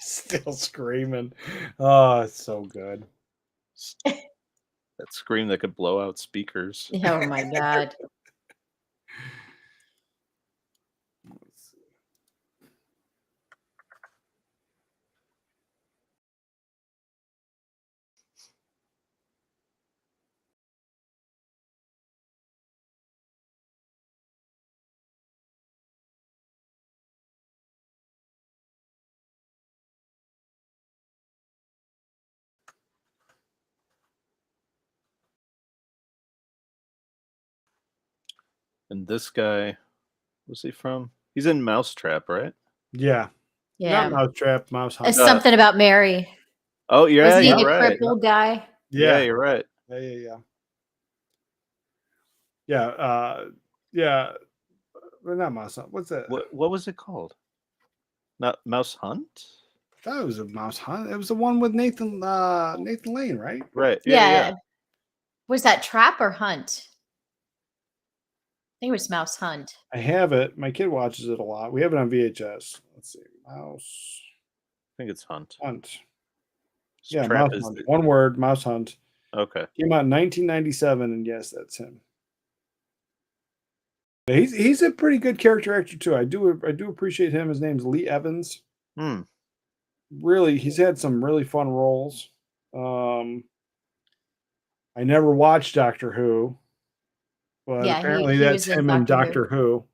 Still screaming. Oh, it's so good. That scream that could blow out speakers. Oh my God. And this guy, what's he from? He's in Mousetrap, right? Yeah. Yeah. Not Mousetrap, Mouse Hunt. Something about Mary. Oh, yeah, Wasn't he you're the right. crippled guy? Yeah, you're right. Yeah. Yeah. But not Mouse Hunt. What's that? What was it called? Not Mouse Hunt? I thought it was a Mouse Hunt. It was the one with Nathan Lane, right? Right. Yeah. Was that Trap or Hunt? I think it was Mouse Hunt. I have it. My kid watches it a lot. We have it on VHS. Let's see. Mouse. I think it's Hunt. Yeah, Trap Mouse Hunt. One word, Mouse Hunt. Okay. Came out in 1997, and yes, that's him. He's a pretty good character actor too. I do appreciate him. His name's Lee Evans. Really, he's had some really fun roles. I never watched Doctor Who, but Yeah, apparently he that's was in him in Doctor Doctor Who.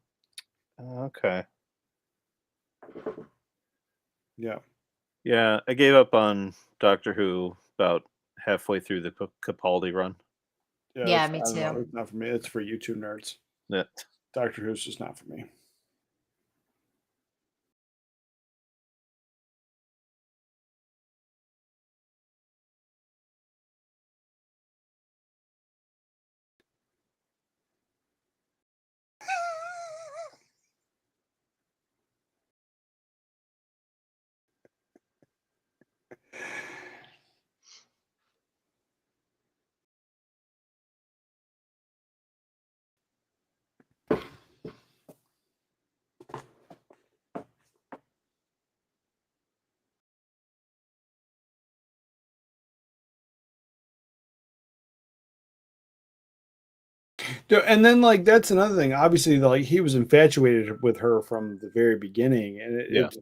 Okay. Yeah. Yeah, I gave up on Doctor Who about halfway through the Capaldi run. Yeah, me I don't know. too. It's not for me. It's for YouTube nerds. Yeah. Doctor Who's just not for me. And then, like, that's another thing. Obviously, like, he was infatuated with her from the very beginning, and it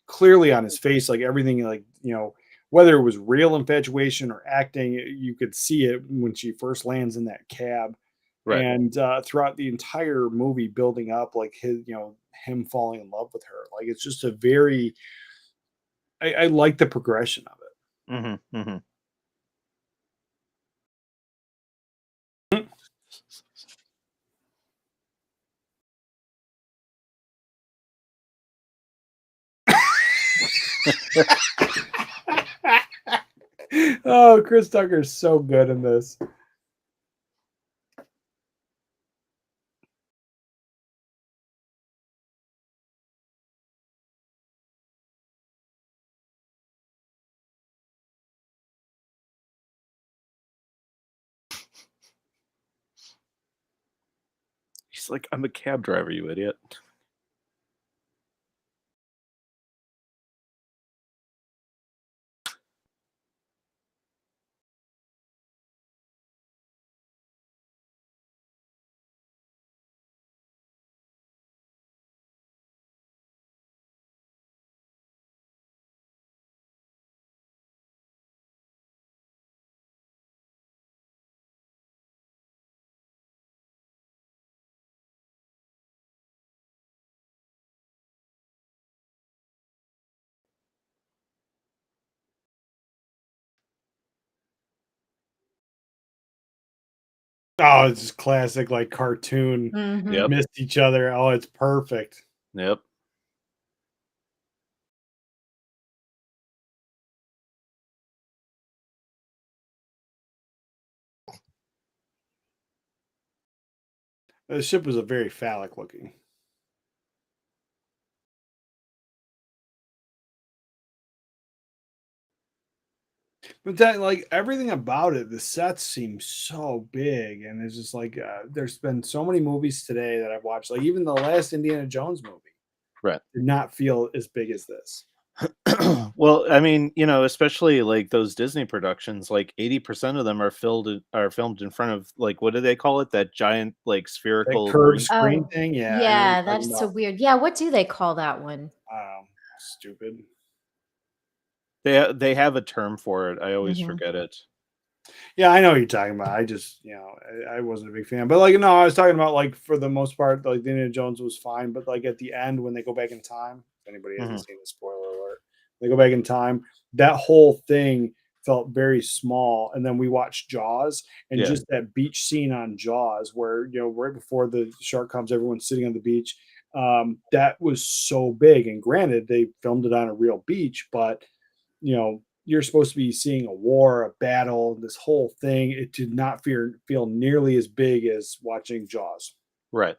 clearly on his face, like everything, like, you know, whether it was real infatuation or acting, you could see it when she first lands in that cab, Right. and throughout the entire movie, building up, like him falling in love with her. Like, it's just a very, I like the progression of it. Mm-hmm. Mm-hmm. Oh, Chris Tucker's so good in this. He's like, I'm a cab driver, you idiot. Oh, it's just classic, like cartoon. Mhm. Yep. Missed each other. Oh, it's perfect. Yep. The ship was a very phallic looking. But that, like everything about it, the sets seem so big, and it's just like there's been so many movies today that I've watched. Like even the last Indiana Jones movie Right. did not feel as big as this. Well, I mean, especially like those Disney productions, like 80% of them are filmed in front of like what do they call it? That giant like That spherical curved green. screen Oh, thing, yeah. I know what yeah, you're talking that's so about. weird. Yeah, what do they call that one? Stupid. They have a term for it. I always Mhm. forget it. Yeah, I know what you're talking about. I just, I wasn't a big fan. But like, no, I was talking about like for the most part, like Indiana Jones was fine. But like at the end, when they go back in time, if anybody hasn't Mhm. seen the spoiler alert, they go back in time. That whole thing felt very small. And then we watched Jaws, and Yeah. just that beach scene on Jaws, where right before the shark comes, everyone's sitting on the beach. That was so big. And granted, they filmed it on a real beach, but you're supposed to be seeing a war, a battle, this whole thing. It did not feel nearly as big as watching Jaws. Right.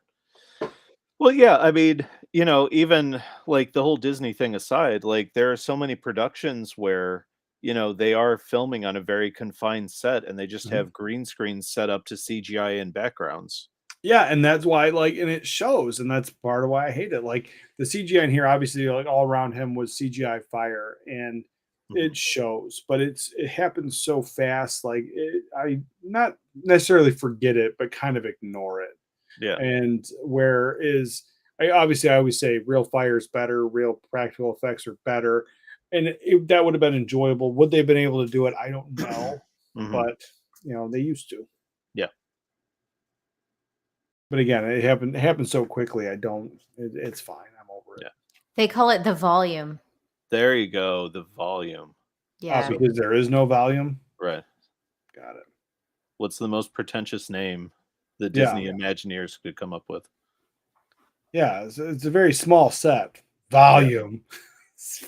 Well, yeah, I mean, even like the whole Disney thing aside, like there are so many productions where, they are filming on a very confined set and they just Mhm. have green screens set up to CGI in backgrounds. Yeah, and that's why, like, and it shows, and that's part of why I hate it. Like the CGI in here, obviously, like all around him was CGI fire, and Mhm. it shows, but it happens so fast. Like I not necessarily forget it, but kind of ignore it. Yeah. And where is I always say real fire is better, real practical effects are better, and that would have been enjoyable. Would they have been able to do it? I don't know, Mhm. but they used to. Yeah. But again, it happened so quickly. I don't. It's fine. I'm over it. Yeah. They call it the volume. There you go. The volume. Yeah. Because there is no volume. Right. Got it. What's the most pretentious name the Yeah. Disney Imagineers could come up with? Yeah, it's a very small set. Volume. It's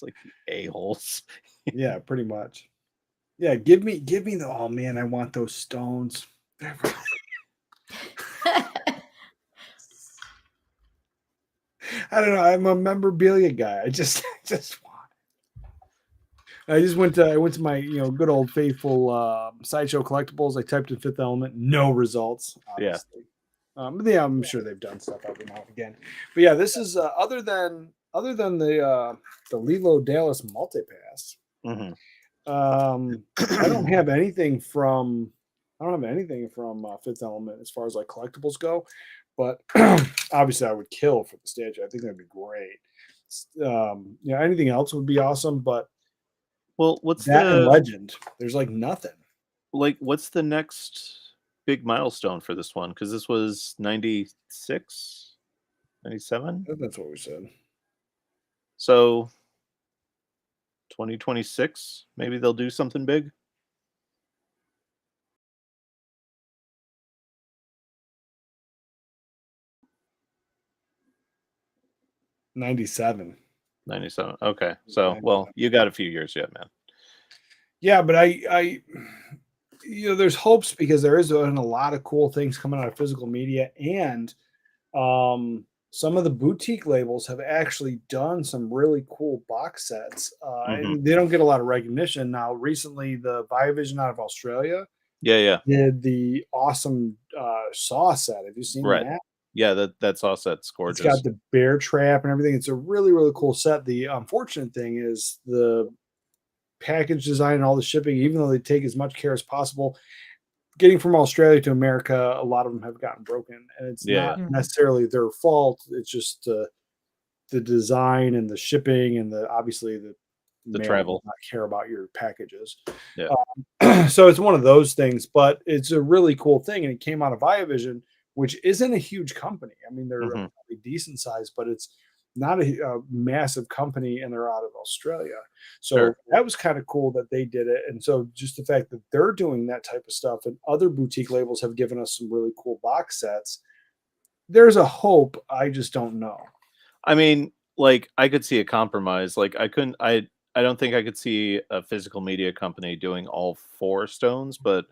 like the a-holes. Yeah, pretty much. Yeah, give me the. Oh man, I want those stones. I don't know. I'm a memorabilia guy. I just want. I went to my good old faithful Sideshow Collectibles. I typed in Fifth Element, no results. Yeah. Obviously. But yeah, I'm sure they've done stuff every now and again. But yeah, this is other than the Lilo Dallas multipass. Mhm. I don't have anything from Fifth Element as far as like collectibles go, but obviously I would kill for the stage. I think that'd be great. Anything else would be awesome, but Well, what's that and the Legend, there's like nothing. what's the next big milestone for this one? Because this was 96, 97? That's what we said. So 2026, maybe they'll do something big. '97. 97. Okay. So, well, you got a few years yet, man. Yeah, but I there's hopes because there is a lot of cool things coming out of physical media, and some of the boutique labels have actually done some really cool box sets. Mhm. And they don't get a lot of recognition now. Recently, the Viavision out of Australia Yeah. did the awesome Saw set. Have you seen Right. that? Yeah, that's awesome. It's It's gorgeous. got the bear trap and everything. It's a really, really cool set. The unfortunate thing is the package design and all the shipping, even though they take as much care as possible, getting from Australia to America, a lot of them have gotten broken, and it's Yeah. not necessarily their fault. It's just the design and the shipping and obviously the mail travel. does not care about your packages. Yeah. So it's one of those things, but it's a really cool thing, and it came out of Viavision, which isn't a huge company. I mean, they're Mhm. a decent size, but not a massive company, and they're out of Australia. So Sure. that was kind of cool that they did it. And so just the fact that they're doing that type of stuff, and other boutique labels have given us some really cool box sets. There's a hope. I just don't know. I mean, like I could see a compromise. Like I don't think I could see a physical media company doing all 4 stones, but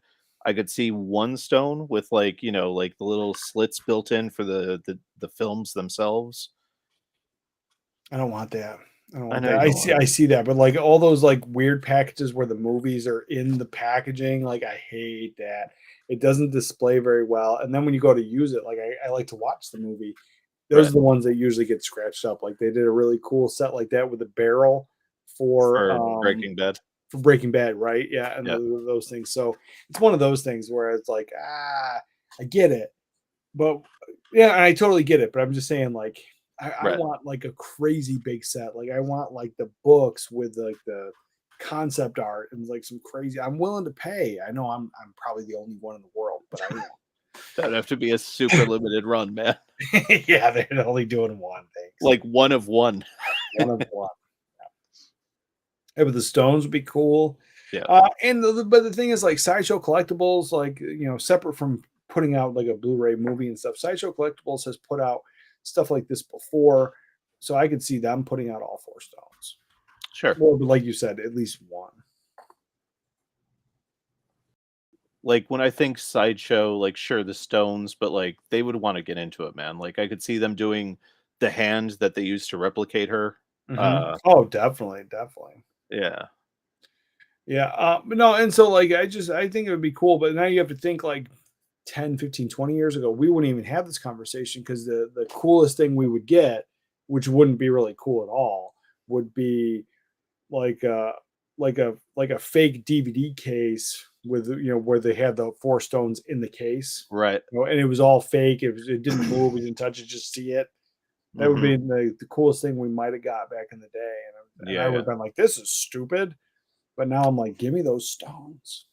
I could see 1 stone with like, like the little slits built in for the films themselves. I don't want that. I don't I want know that. you don't want I see that, but like all those like weird packages where the movies are in the packaging, like I hate that. It doesn't display very well. And then when you go to use it, like I like to watch the movie. Those Right. are the ones that usually get scratched up. Like they did a really cool set like that with a barrel for Breaking Bad. for Breaking Bad, right? Yeah, and Yeah. those things. So it's one of those things where it's like, I get it, but yeah, I totally get it. But I'm just saying, like, I Right. want like a crazy big set. Like, I want like the books with like the concept art and like some crazy. I'm willing to pay. I know I'm probably the only one in the world, but I know. That would have to be a super limited run, man. Yeah, they're only doing one thing. Like 1 of 1. One of one. Yeah, but the stones would be cool. Yeah. But the thing is, like Sideshow Collectibles, like separate from putting out like a Blu-ray movie and stuff, Sideshow Collectibles has put out stuff like this before, so I could see them putting out all 4 stones. Sure. Well, but like you said, at least one. Like when I think Sideshow, like sure the stones, but like they would want to get into it, man. Like I could see them doing the hand that they used to replicate her. Oh, definitely. Yeah. Yeah. But no, and so like I think it would be cool, but now you have to think like 10, 15, 20 years ago, we wouldn't even have this conversation because the coolest thing we would get, which wouldn't be really cool at all, would be like a fake DVD case with where they had the 4 stones in the case, Right. and it was all fake. It didn't move, we didn't touch it, just see it. That would be the coolest thing we might have got back in the day. And I would have been like, this is stupid. But now I'm like, give me those stones.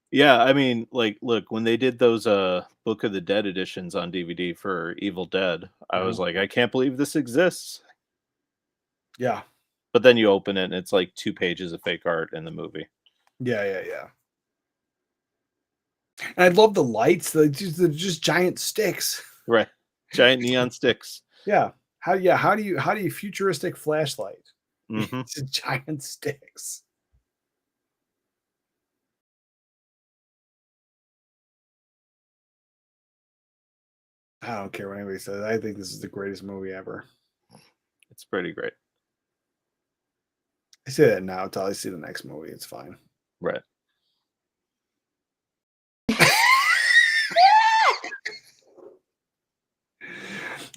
Yeah, I mean, like, look, when they did those Book of the Dead editions on DVD for Evil Dead, I was like, I can't believe this exists. Yeah. But then you open it and it's like 2 pages of fake art in the movie. Yeah. And I love the lights. They're just giant sticks. Right. Giant neon sticks. Yeah. How do you futuristic flashlight? Mm-hmm. It's giant sticks. I don't care what anybody says. I think this is the greatest movie ever. It's pretty great. I say that now until I see the next movie. It's fine. Right.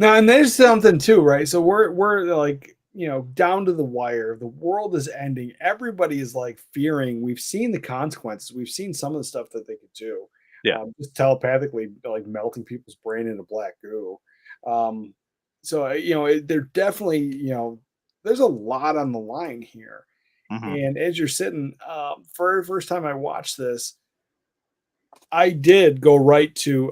Now, and there's something too, right? So we're like, down to the wire. The world is ending. Everybody is like fearing. We've seen the consequences. We've seen some of the stuff that they could do. Yeah. Just telepathically, like melting people's brain into black goo. So they're definitely, there's a lot on the line here. And as you're sitting, for the first time I watched this, I did go right to,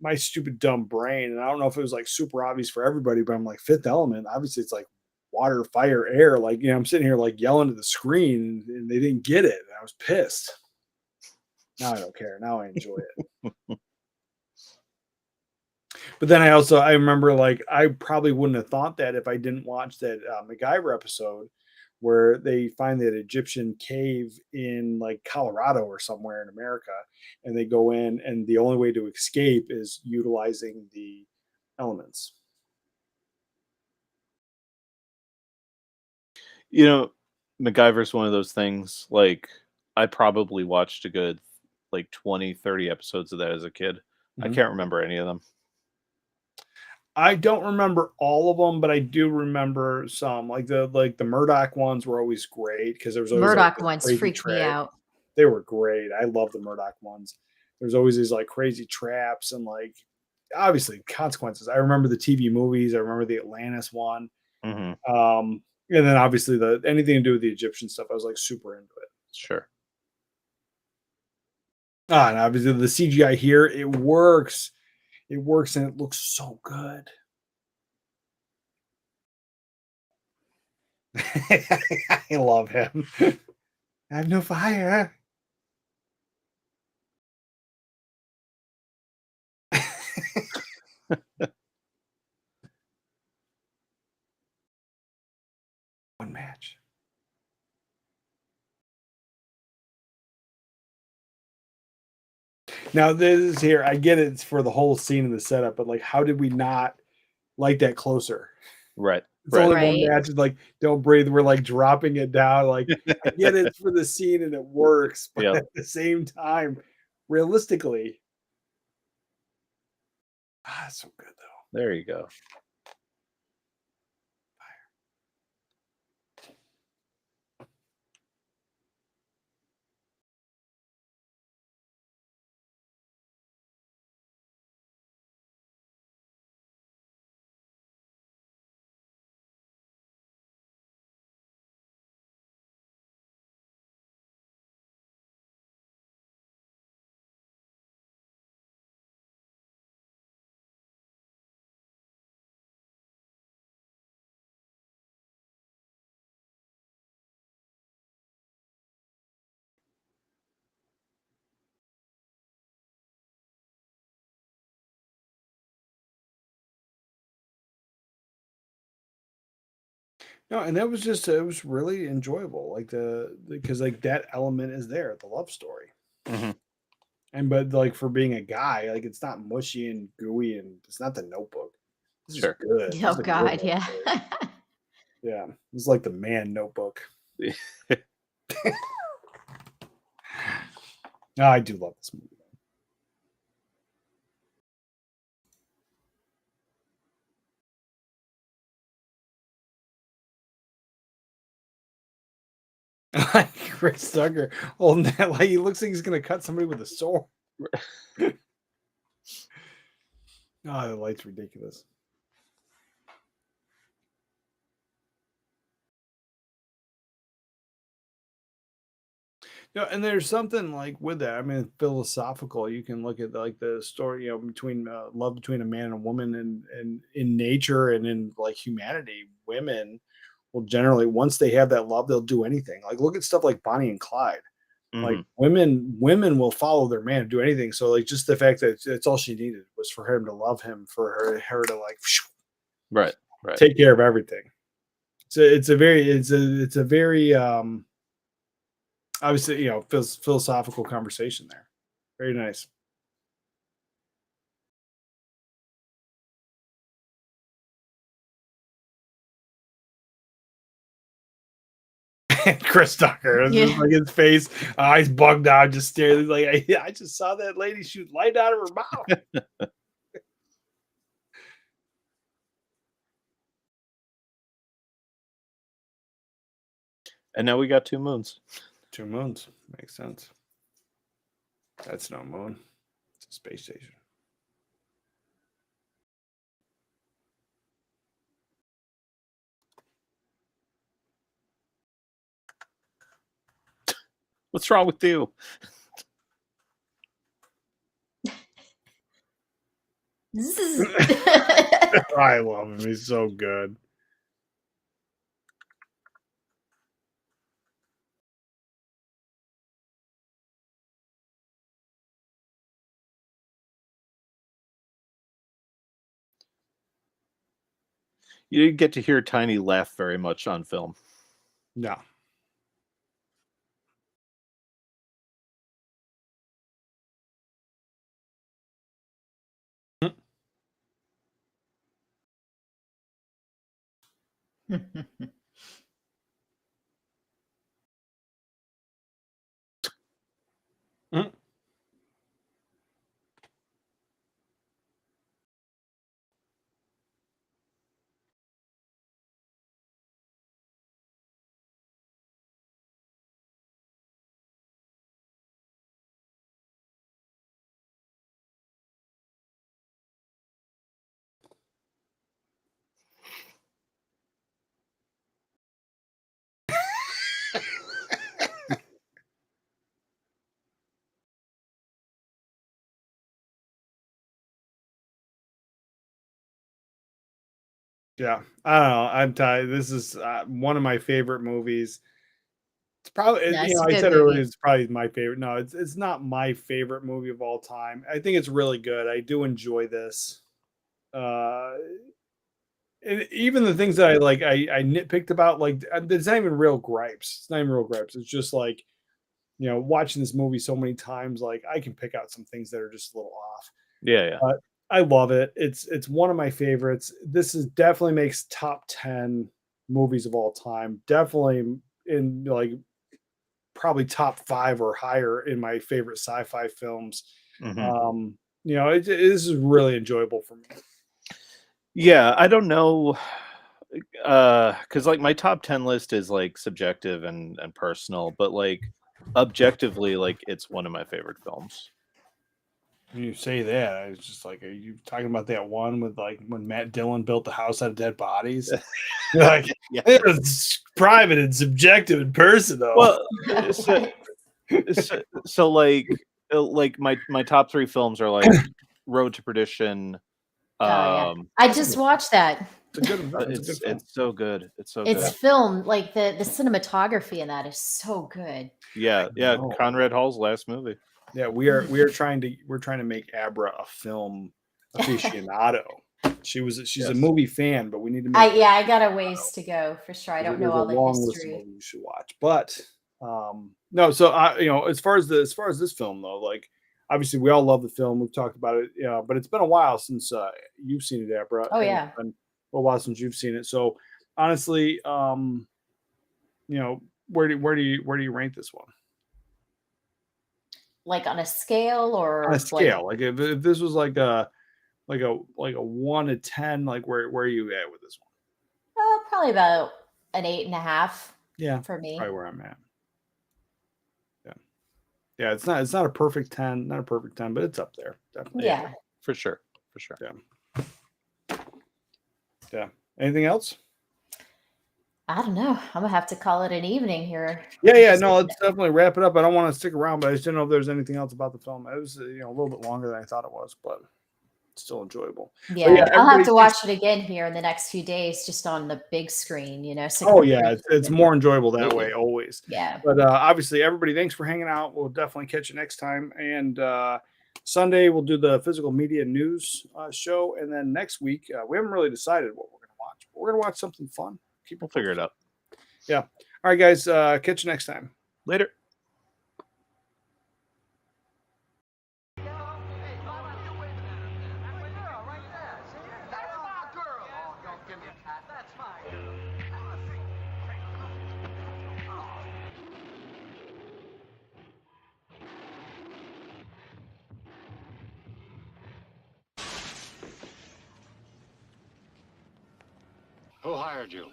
my stupid dumb brain. And I don't know if it was like super obvious for everybody, but I'm like, Fifth Element, obviously it's like water, fire, air. Like, I'm sitting here like yelling at the screen and they didn't get it. And I was pissed. Now I don't care. Now I enjoy it. But then I remember like, I probably wouldn't have thought that if I didn't watch that MacGyver episode where they find that Egyptian cave in like Colorado or somewhere in America, and they go in, and the only way to escape is utilizing the elements. MacGyver's one of those things, like I probably watched a good like 20, 30 episodes of that as a kid. I can't remember any of them. I don't remember all of them, but I do remember some. Like the Murdoch ones were always great because there was always Murdoch like, ones freaked me out. They were great. I love the Murdoch ones. There's always these like crazy traps and like obviously consequences. I remember the TV movies. I remember the Atlantis one. And then obviously anything to do with the Egyptian stuff, I was like super into it. Sure. And obviously the CGI here, it works. It works and it looks so good. I love him. I have no fire. One match. Now this is here. I get it. It's for the whole scene and the setup, but like, how did we not like that closer? Right. It's only Right. one match. It's like, don't breathe. We're like dropping it down. Like, I get it for the scene and it works, but Yep. at the same time, realistically, it's so good though. There you go. No, and that was just it was really enjoyable. Like because like that element is there, the love story. Mhm. And but like for being a guy, like it's not mushy and gooey, and it's not The Notebook. This Sure. is good. This Oh is a good God, love yeah. story. Yeah, it's like the Man Notebook. No, I do love this movie. Like Chris Tucker holding that, like he looks like he's gonna cut somebody with a sword. Oh, the light's ridiculous. No, and there's something like with that. I mean, philosophical. You can look at like the story, between love between a man and a woman, and in nature and in like humanity. Women will generally, once they have that love, they'll do anything. Like look at stuff like Bonnie and Clyde. Like Mhm. women will follow their man and do anything. So like just the fact that it's all she needed was for him to love him, for her to like Right. Right. take care of everything. So it's a very obviously philosophical conversation there. Very nice. Chris Tucker, it's just Yeah. like his face, eyes bugged out, just staring. Like I just saw that lady shoot light out of her mouth. And now we got 2 moons. 2 moons makes sense. That's no moon. It's a space station. What's wrong with you? Zzz. I love him. He's so good. You didn't get to hear Tiny laugh very much on film. No. Mm. Yeah, I don't know. I'm tired. This is one of my favorite movies. It's probably, No, you it's know, a I good said movie. earlier it's probably my favorite. No, it's not my favorite movie of all time. I think it's really good. I do enjoy this. And even the things that I like, I nitpicked about, like it's not even real gripes. It's not even real gripes. It's just like, you know, watching this movie so many times, like I can pick out some things that are just a little off. Yeah, yeah. But I love it. It's one of my favorites. This is definitely makes top 10 movies of all time. Definitely in like probably top 5 or higher in my favorite sci-fi films. Mhm. You know, this is really enjoyable for me. Yeah, I don't know, because like my top 10 list is like subjective and personal, but like objectively, like it's one of my favorite films. When you say that, I was just like, are you talking about that one with like when Matt Dillon built the house out of dead bodies? You're like, Yeah. it's private and subjective and personal. Well, so like my top 3 films are like Road to Perdition. Oh, yeah. I just watched that. It's a good film. It's so good. It's so It's good. filmed like the cinematography in that is so good. Yeah, yeah. know. Conrad Hall's last movie. Yeah, we're trying to make Abra a film aficionado. She's a movie fan, but we need to make I got a ways to go for sure. I don't know all the long list of history. movies you should watch. But no, so you know, as far as this film though, like obviously we all love the film. We've talked about it, but it's been a while since you've seen it, Abra. Oh, and yeah. it's been a while since you've seen it. So honestly, you know, where do you rank this one? Like on a scale or On a scale, like if this was like a 1 to 10, like where are you at with this one? probably about an 8.5. Yeah, for me. Probably where I'm at. Yeah, it's not a perfect 10, but it's up there. Definitely. Yeah. For sure. Yeah. Anything else? I don't know. I'm gonna have to call it an evening here. Yeah. No, let's definitely wrap it up. I don't want to stick around, but I just didn't know if there's anything else about the film. It was, you know, a little bit longer than I thought it was, but still enjoyable. Yeah, I'll have to watch it again here in the next few days, just on the big screen. You know. So oh yeah, it's more enjoyable that way always. Yeah. But obviously, everybody, thanks for hanging out. We'll definitely catch you next time. And Sunday we'll do the physical media news show, and then next week we haven't really decided what we're going to watch. But we're going to watch something fun. We'll figure it out. Yeah. All right, guys. Catch you next time. Later. Who hired you?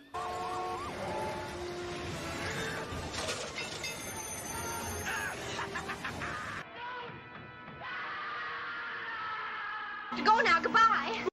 To go now. Goodbye.